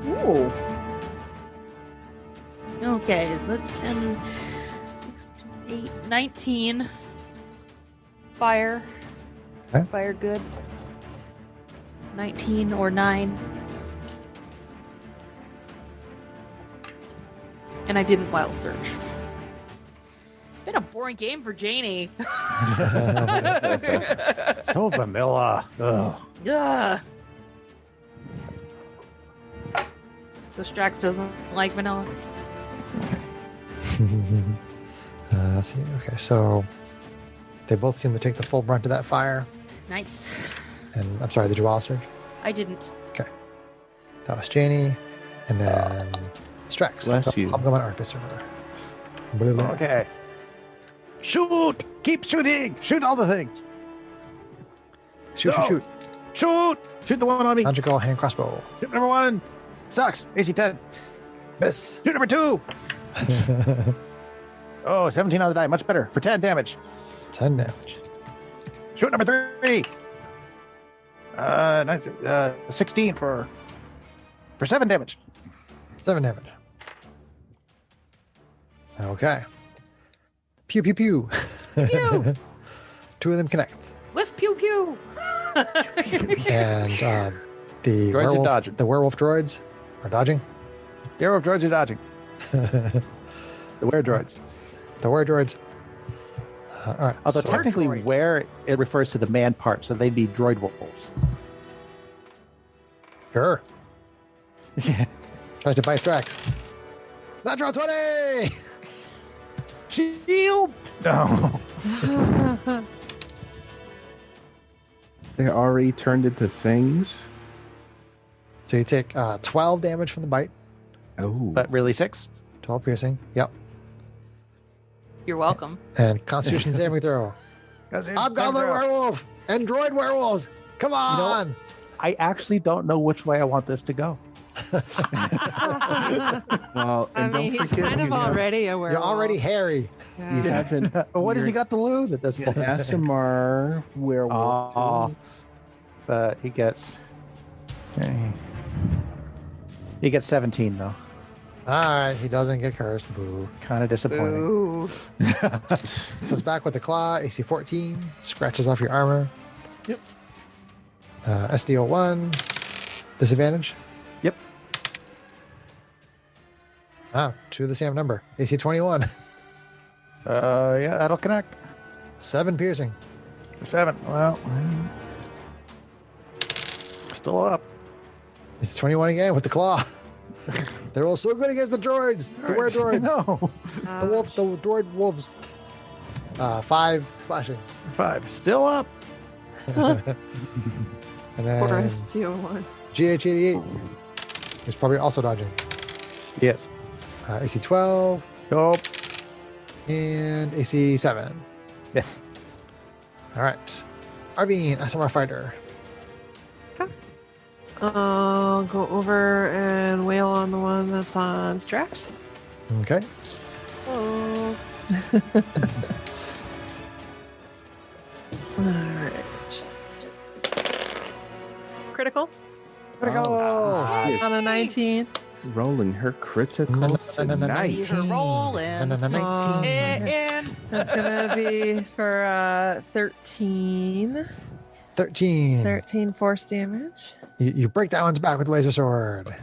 Ooh. Okay, so that's 10, 6, 8, 19. Fire.
Okay.
Fire good. 19 or 9. And I didn't wild surge. Been a boring game for Janie.
So vanilla. Ugh.
Ugh. So Strax doesn't like vanilla.
Let's see. Okay, so they both seem to take the full brunt of that fire.
Nice.
And I'm sorry, did you wild surge?
I didn't.
That was Janie. And then Strax.
Bless you.
Hobgoblin Artificer. Blah, blah.
Okay. Shoot! Keep shooting! Shoot all the things!
Shoot,
No.
shoot,
Shoot! Shoot the one on me!
shoot. Magical hand crossbow.
Shoot number 1! Sucks! AC 10.
Miss.
Shoot number 2! Oh, 17 on the die. Much better. For 10 damage.
10 damage.
Shoot number 3! 16 for 7 damage.
7 damage. Okay. Pew, pew, pew.
Pew!
2 of them connect.
With pew pew!
And the
Droids are dodging.
werewolf droids are dodging.
The arrow droids are dodging.
The
The were droids.
were droids. All right.
Although
so-
technically,
droids.
where it refers to the man part, so they'd be droid wolves.
Sure.
Yeah.
Tries to bite Strax. Natural 20!
Shield! No.
They already turned into things.
So you take 12 damage from the bite.
Oh.
But really 6?
12 piercing. Yep.
You're welcome.
And Constitution saving throw. Hobgoblin werewolf and droid werewolves. Come on.
I actually don't know which way I want this to go.
Well,
I
and
mean,
don't
he's
forget,
kind of
you have-
already a
You're
werewolf.
already hairy.
You
Yeah.
haven't.
But what has he got to lose at this
An
point?
Asimar werewolf.
Aw.
too.
But he gets. Okay. He gets 17 though.
All right. He doesn't get cursed. Boo.
Kind of disappointing.
Ooh.
Goes back with the claw. AC 14. Scratches off your armor.
Yep.
SDO 1. Disadvantage.
Yep.
Ah, 2 of the same number. AC 21.
Yeah, that'll connect
7 piercing.
for 7. Well, still up.
It's 21 again with the claw. They're all so good against the droids. The were droids.
No.
The droid wolves. 5 slashing.
5. Still up.
And then
Or STO1.
GH88 is probably also dodging.
Yes.
AC 12.
Nope.
And AC 7.
Yes.
All right. Arvine, SMR fighter.
I'll go over and wail on the one that's on straps.
Okay.
Oh.
Alright. Critical
Yes.
on a 19.
Rolling her criticals tonight.
Her rolling.
That's gonna be for 13.
13.
13 force damage.
You break that one's back with laser sword.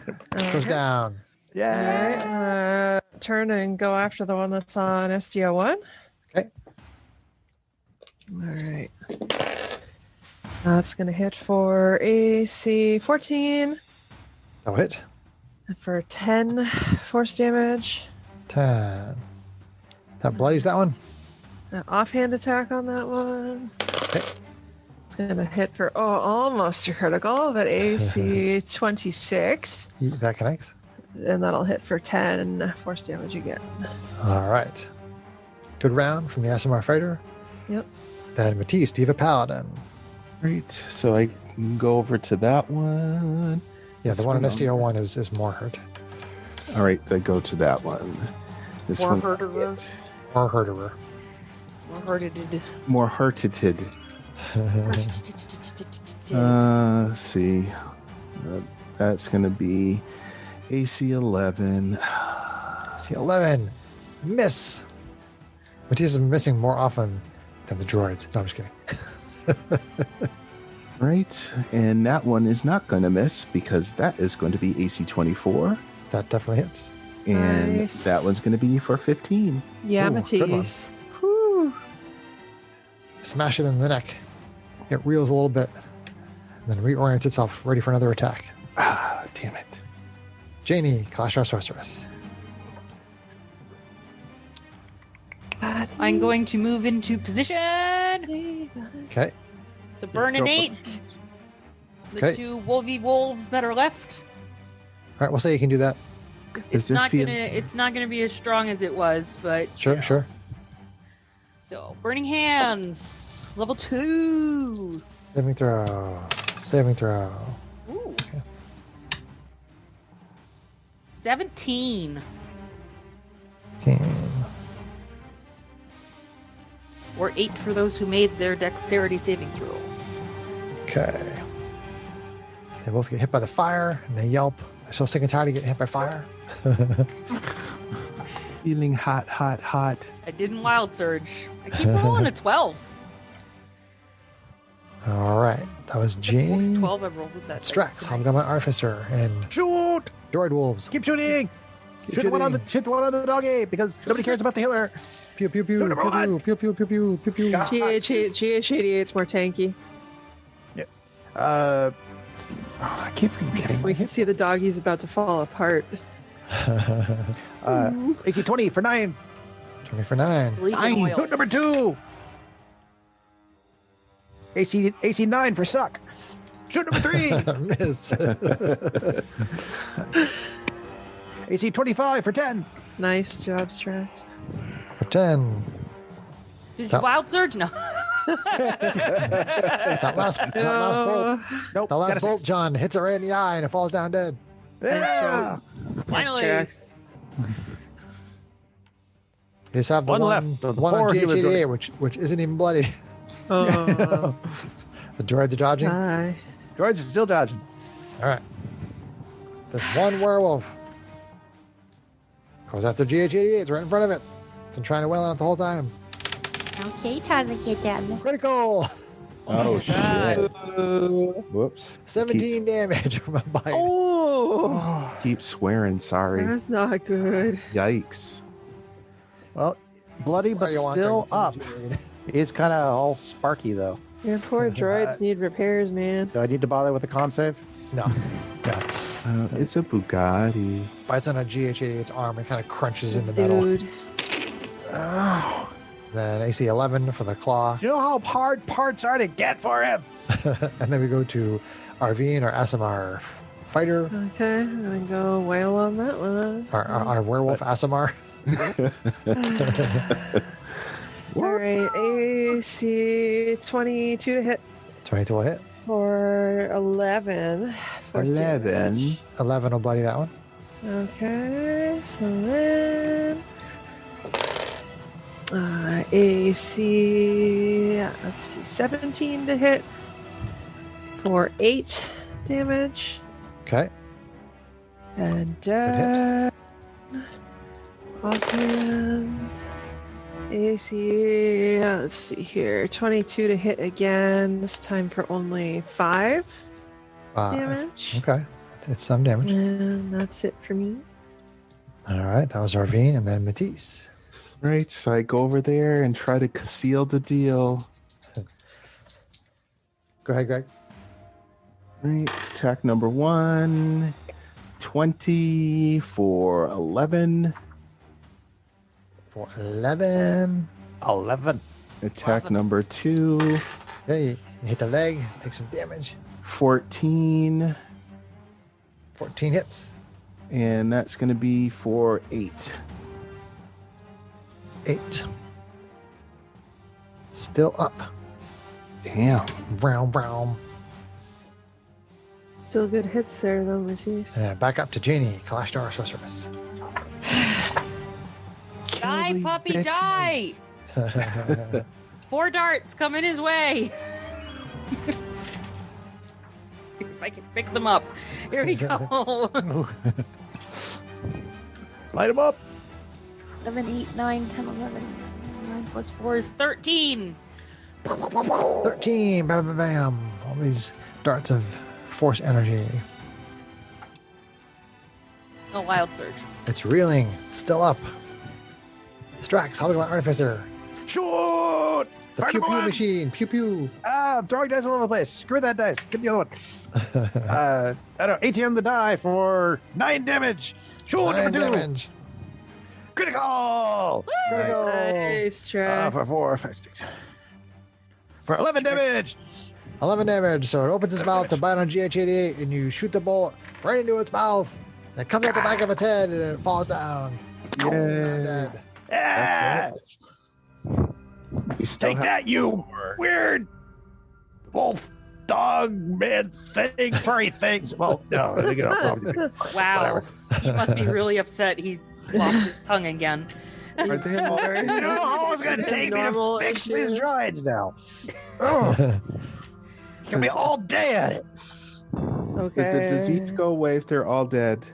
Goes down.
Yeah.
Alright, turn and go after the one that's on SDO1.
Okay.
Alright. That's gonna hit for AC 14
That'll hit.
for 10 force damage.
10. That bloodies that one.
An offhand attack on that one.
Okay.
It's gonna hit for almost a critical, but AC 26,
That connects.
and that'll hit for 10 force damage again.
All right. Good round from the SMR fighter.
Yep.
Then Matisse, Diva Paladin.
Right. So I can go over to that one.
Yeah,
This
the one on
one
SDO1 is more hurt.
All right. I go to that one. This
More
one.
hurterer.
More hurterer.
More hurted.
More hurted. Let's see. That's going to be AC 11.
See, 11. Miss. Matisse is missing more often than the droids. No, I'm just kidding.
Right. And that one is not going to miss because that is going to be AC 24.
That definitely hits.
And
Nice.
that one's going to be for 15.
Yeah,
Ooh, good one.
Matisse. Whew.
Smash it in the neck. It reels a little bit. And then reorients itself, ready for another attack.
Ah, damn it.
Janie, Clash our Sorceress.
I'm going to move into position
Okay.
to burn an
Go for-
8. The
Okay.
2 wolves that are left.
All right, we'll say you can do that.
It's
there
not
feel-
gonna be as strong as it was, but
Sure,
you know.
sure.
So burning hands, level 2.
Saving throw. Saving throw.
Ooh. 17
Okay.
or 8 for those who made their dexterity saving throw.
Okay. They both get hit by the fire and they yelp. They're so sick and tired of getting hit by fire.
Feeling hot, hot, hot.
I didn't wild surge. I keep rolling a 12.
All right. That was Janie.
12 I rolled with that. dice
Strax,
tonight.
Hobgoblin Artificer, and
Shoot!
Droid Wolves.
Keep shooting!
Keep
Shoot the one on the doggy because nobody cares about the healer.
Pew, pew, pew,
Shoot number
pew,
one.
pew, pew, pew, pew, pew, pew.
God.
GH88's more tanky.
I keep forgetting.
We can see the doggy's about to fall apart.
AC 20 for 9.
20 for 9.
Bleeding
Aye.
oil.
Shoot number 2. AC 9 for suck. Shoot number 3.
Miss.
AC 25 for 10.
Nice job, Strax.
For 10.
Did you wild surge? No.
That last bolt.
Nope.
That last
gotta-
bolt, John, hits it right in the eye and it falls down dead.
Yeah.
Finally.
Strax.
You just have the
One
one,
left of the
one on
four human
GH88, which isn't even bloody.
Oh,
The droids are dodging.
sigh.
Droids are still dodging.
All right. This one werewolf goes after GH88. It's right in front of it. It's been trying to wail on it the whole time.
Okay, Taza-kitten.
Critical!
Oh, shit.
Ooh.
Whoops.
17 damage from a bite.
Oh,
Keep swearing, sorry.
that's not good.
Yikes.
Well, bloody
Why
but
do you want
still
that?
up. He's kind of all sparky though.
Your poor droids need repairs, man.
Do I need to bother with a con save?
No. No.
It's a Bugatti.
Bites on a GH88's arm and kind of crunches in the metal.
Dude.
Oh,
Then AC 11 for the claw.
do you know how hard parts are to get for him?
And then we go to Arvine or SMR fighter.
Okay, I'm gonna go whale on that one.
Our werewolf Asimar.
All right, AC 22 to hit
22 will hit.
for 11. force
11.
damage.
11 will bloody that one.
Okay, so then AC, let's see, 17 to hit for 8 damage.
Okay.
And
hit.
offhand AC, let's see here, 22 to hit again, this time for only 5 damage.
Okay. It's some damage.
And that's it for me.
All right. That was Arvine and then Matisse.
Right, so I go over there and try to seal the deal.
Go ahead, Greg.
Right, attack number 1, 20 for 11.
For 11.
11.
Attack number 2,
Hey, you hit the leg, take some damage.
14,
14 hits.
and that's going to be for 8.
8. Still up.
Damn.
Brown, brown.
Still good hits there, though, Matisse.
Back up to Janie, Kalashtar Sorceress.
Die,
Kill
puppy,
these
die! 4 darts coming his way. If I can pick them up. Here we go.
Light him up.
11, 8, 9, 10, 11.
9 plus 4 is 13.
13. Bam, bam, bam. All these darts of force energy.
A wild surge.
It's reeling. Still up. Strax, Hologram Artificer.
Shoot!
The
Fire
pew
number
pew
1!
machine. Pew pew.
I'm throwing dice all over the place. Screw that dice. Get the other one. I don't know. ATM the die for 9 damage. Shoot,
9
number 2.
damage.
Critical!
Critical.
Nice, Trax.
For 4, 5, 6. For 11 damage.
11 damage. So it opens its mouth to bite on GH88, and you shoot the bullet right into its mouth. And it comes out the back of its head, and it falls down.
Yeah.
Dead.
Yeah.
We still
Take
have
that, you
more.
weird wolf, dog, man, thing, furry things. Well, no, you know, probably.
Wow. He must be really upset he's lost his tongue again.
Are they all
You know how long it's going to
It's
take me to
normal
fix
issue.
these droids now? Oh, it's going to be all day at it.
Okay.
Does the disease go away if they're all dead?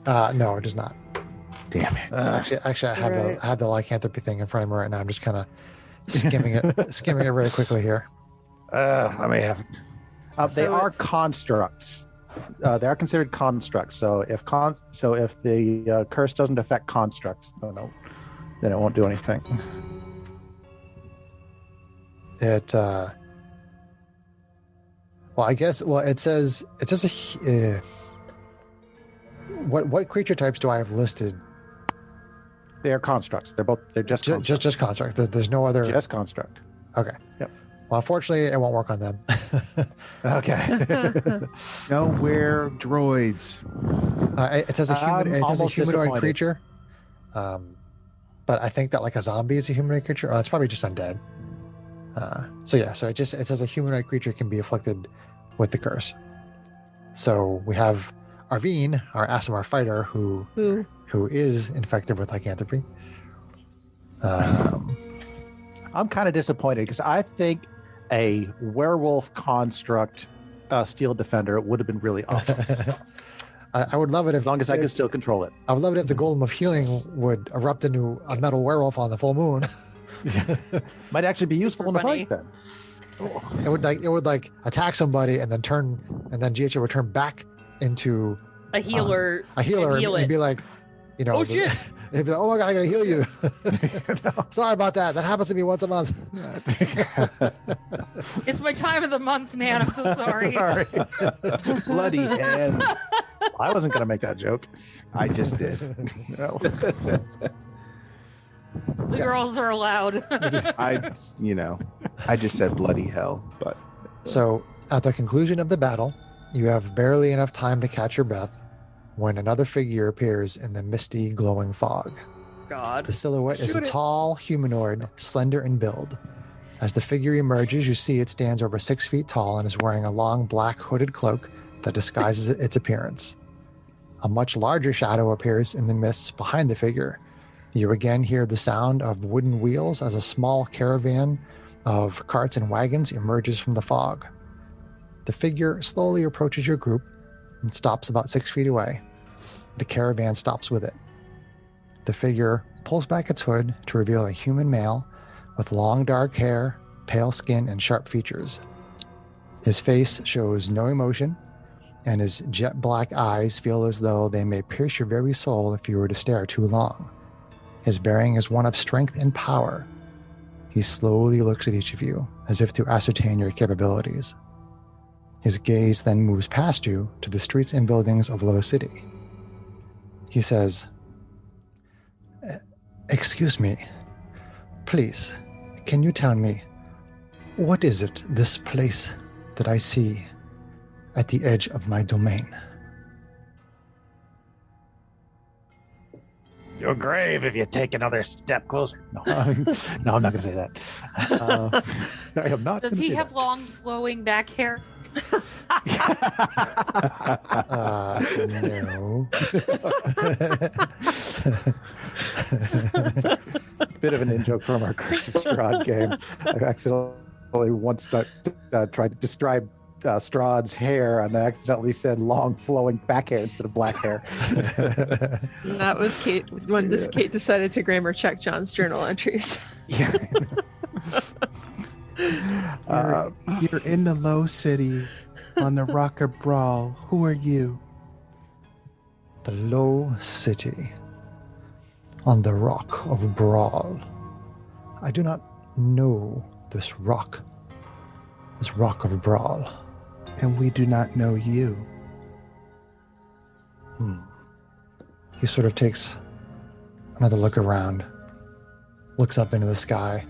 No, it does not.
Damn it.
Actually, I have
Right.
I have the lycanthropy thing in front of me right now. I'm just kind of skimming it very quickly here.
Let me have. They
So
are constructs. They are considered constructs. So if the curse doesn't affect constructs, then it won't do anything.
It well, I guess it says what creature types do I have listed?
They are constructs. They're just constructs.
Just construct. There's no other.
Just construct.
Okay.
Yep.
Well, unfortunately, it won't work on them.
Okay.
No, we're droids.
It says
I'm
it says a
almost
humanoid
disappointed.
creature. But I think that like a zombie is a humanoid creature. Oh, it's probably just undead. So it says a humanoid creature can be afflicted with the curse. So we have Arvine, our Asimar fighter, who is infected with lycanthropy.
I'm kind of disappointed because I think a werewolf construct steel defender would have been really awesome.
I would love it if,
As long as I could still control it.
I would love it if the Golem of Healing would erupt into a metal werewolf on the full moon.
Might actually be useful in the
funny.
fight then.
It would attack somebody and then GH would turn back into
A healer.
a healer
and heal
and
it.
be like,
Oh, shit.
It'd be like, oh my god, I gotta heal you. Sorry about that. That happens to me once a month.
It's my time of the month, man. I'm so sorry.
Sorry.
Bloody hell.
I wasn't going to make that joke.
I just did.
No.
The girls are allowed.
I just said bloody hell, but
So at the conclusion of the battle, You have barely enough time to catch your breath when another figure appears in the misty, glowing fog.
God.
The silhouette is a
Shoot it.
tall humanoid, slender in build. As the figure emerges, you see it stands over 6 feet tall and is wearing a long black hooded cloak that disguises its appearance. A much larger shadow appears in the mists behind the figure. You again hear the sound of wooden wheels as a small caravan of carts and wagons emerges from the fog. The figure slowly approaches your group and stops about 6 feet away. The caravan stops with it. The figure pulls back its hood to reveal a human male with long dark hair, pale skin, and sharp features. His face shows no emotion, and his jet black eyes feel as though they may pierce your very soul if you were to stare too long. His bearing is one of strength and power. He slowly looks at each of you, as if to ascertain your capabilities. His gaze then moves past you to the streets and buildings of Low City. He says, "Excuse me. Please, can you tell me, what is it, this place that I see at the edge of my domain?"
Your grave if you take another step closer. No, no, I'm not going to say that. I am not.
Does
gonna
he
say
have
that.
long flowing back hair?
No.
Bit of an in-joke from our Curse of Strahd game. I accidentally once tried to describe Strahd's hair, and I accidentally said long flowing back hair instead of black hair.
That was Kate when Kate decided to grammar check John's journal entries.
Yeah.
You're in the Low City on the Rock of Brawl. Who are you?
The Low City on the Rock of Brawl. I do not know this rock of Brawl.
And we do not know you.
He sort of takes another look around, looks up into the sky.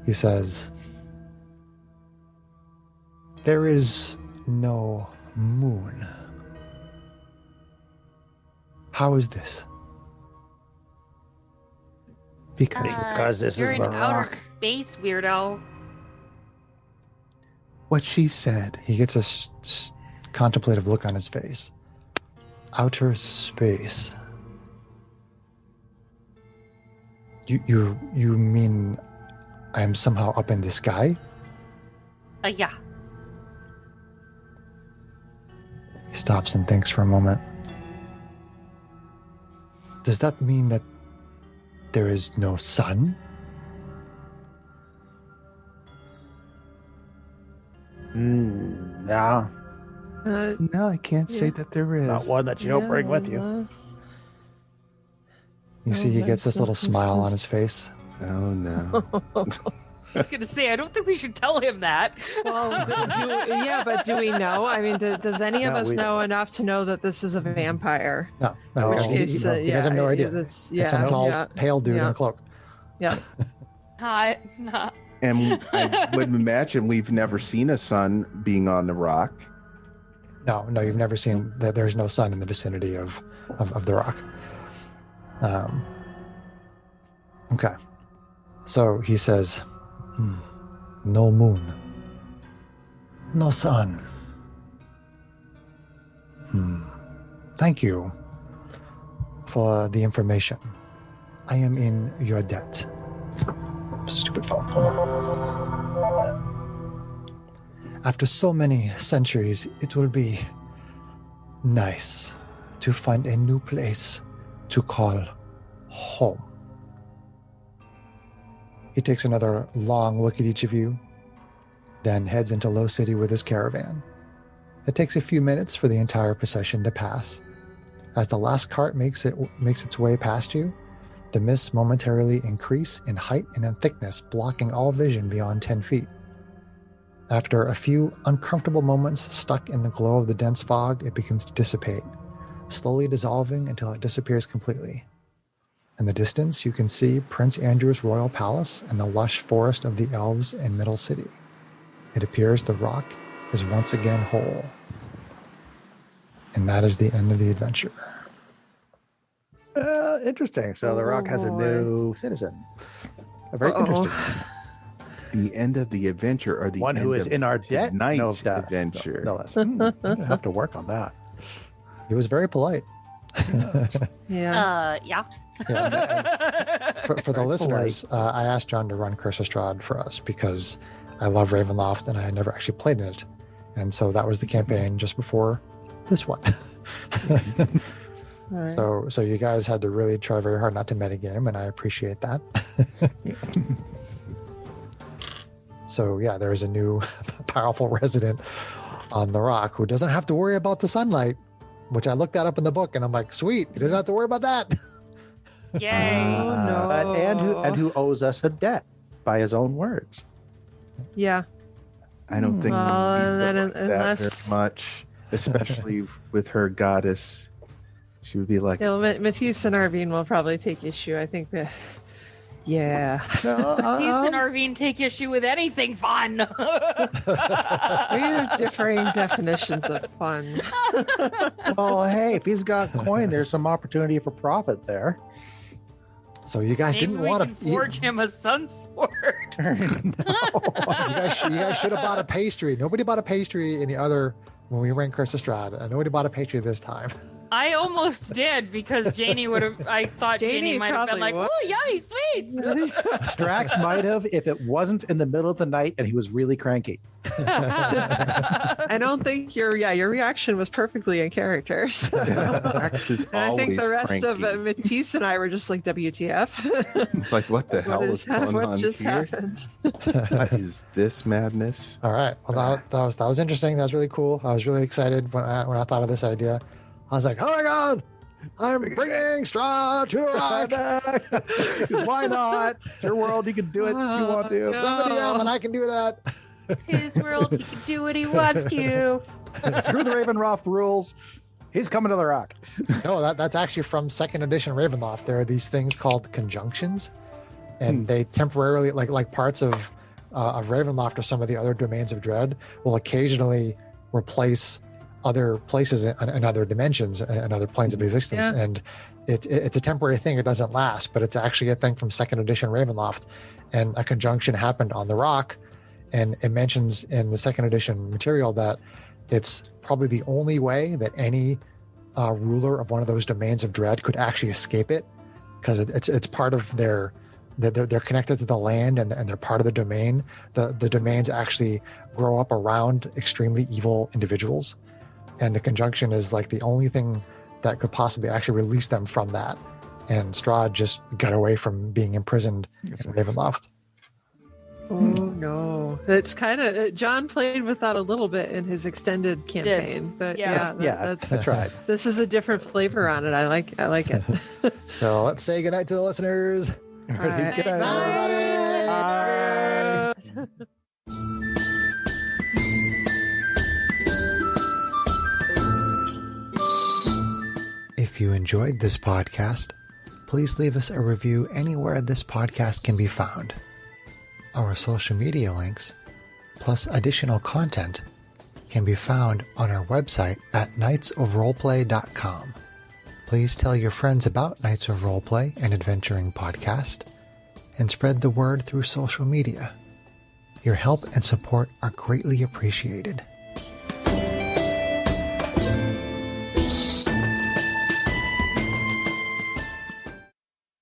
He says, "There is no moon. How is this?"
Because this
you're
is
in
the
outer
rock.
space, weirdo.
What she said.
He gets a contemplative look on his face. Outer space. You mean I am somehow up in the sky?
Yeah.
He stops and thinks for a moment. Does that mean that there is no sun?
No,
No, I can't say that there is.
not one that you don't bring with you.
You see, he gets this little smile on his face.
Oh, no.
I was gonna say, I don't think we should tell him that.
Well, but do we know? I mean, does any of
No,
us
we
know enough to know that this is a vampire?
No,
Which
he
is,
he has no idea.
It's
It's a tall, pale dude in a cloak.
Yeah.
Not.
And I would imagine we've never seen a sun being on the rock.
No, you've never seen that. There's no sun in the vicinity of the rock. Okay. So he says, no moon, no sun. Thank you for the information. I am in your debt. Stupid phone. Hold on. After so many centuries, it will be nice to find a new place to call home. He takes another long look at each of you, then heads into Low City with his caravan. It takes a few minutes for the entire procession to pass. As the last cart makes its way past you, the mists momentarily increase in height and in thickness, blocking all vision beyond 10 feet. After a few uncomfortable moments stuck in the glow of the dense fog, it begins to dissipate, slowly dissolving until it disappears completely. In the distance, you can see Prince Andrew's royal palace and the lush forest of the elves in Middle City. It appears the rock is once again whole. And that is the end of the adventure.
Interesting. So the rock has a new citizen. Very interesting.
The end of the adventure, or the
one who is in our debt?
Tonight's adventure.
No less. I have to work on that.
He was very polite.
Yeah.
Yeah. For the listeners, I asked John to run Curse of Strahd for us because I love Ravenloft and I had never actually played in it. And so that was the campaign just before this one.
Right.
So you guys had to really try very hard not to metagame, and I appreciate that. So yeah, there's a new powerful resident on the rock who doesn't have to worry about the sunlight, which I looked that up in the book, and I'm like, sweet, he doesn't have to worry about that.
Yay.
No.
And who owes us a debt by his own words.
Yeah.
I don't think
Well,
that
unless-
very much, especially with her goddess. She would be like,
Matisse and Arvine will probably take issue. I think that, yeah.
Matisse and Arvine take issue with anything fun.
We have differing definitions of fun.
Well, hey, if he's got coin, there's some opportunity for profit there.
So you guys
Maybe
didn't
we
want
can
to
forge him a sun sword.
You guys should have bought a pastry. Nobody bought a pastry in the other when we ran Curse of Strahd. Nobody bought a pastry this time.
I almost did because Janie would have. I thought Janie might have been like,
probably
"Oh, yummy sweets."
Strax might have if it wasn't in the middle of the night and he was really cranky.
I don't think your reaction was perfectly in character. So.
Max is
And I
always
think the rest
cranky.
of Matisse and I were just like, WTF?
It's like, what the hell is going
what
on
just
here?
happened?
What is this madness?
All right. Well, that was interesting. That was really cool. I was really excited when I thought of this idea. I was like, oh my God, I'm bringing Strahd to the rock.
Why not? It's your world. You can do it if you want to.
No.
I'm the DM and I can do that.
His world, he can do what he wants to.
Screw the Ravenloft rules. He's coming to the rock.
No, that's actually from 2nd edition Ravenloft. There are these things called conjunctions, and they temporarily, like parts of Ravenloft or some of the other domains of dread, will occasionally replace other places and other dimensions and other planes of existence.
Yeah.
And it's a temporary thing. It doesn't last, but it's actually a thing from 2nd edition Ravenloft. And a conjunction happened on the rock, and it mentions in the 2nd edition material that it's probably the only way that any ruler of one of those domains of dread could actually escape it, because it's part of they're connected to the land and they're part of the domain. The domains actually grow up around extremely evil individuals, and the conjunction is like the only thing that could possibly actually release them from that. And Strahd just got away from being imprisoned in Ravenloft.
Oh no, it's kind of John played with that a little bit in his extended campaign, but
Yeah.
that's
I tried.
this is a different flavor on it. I like it.
So let's say goodnight to the listeners.
All right.
Good night, everybody.
If you enjoyed this podcast, please leave us a review anywhere this podcast can be found. Our social media links, plus additional content, can be found on our website at knightsofroleplay.com. Please tell your friends about Knights of Roleplay, an adventuring podcast, and spread the word through social media. Your help and support are greatly appreciated.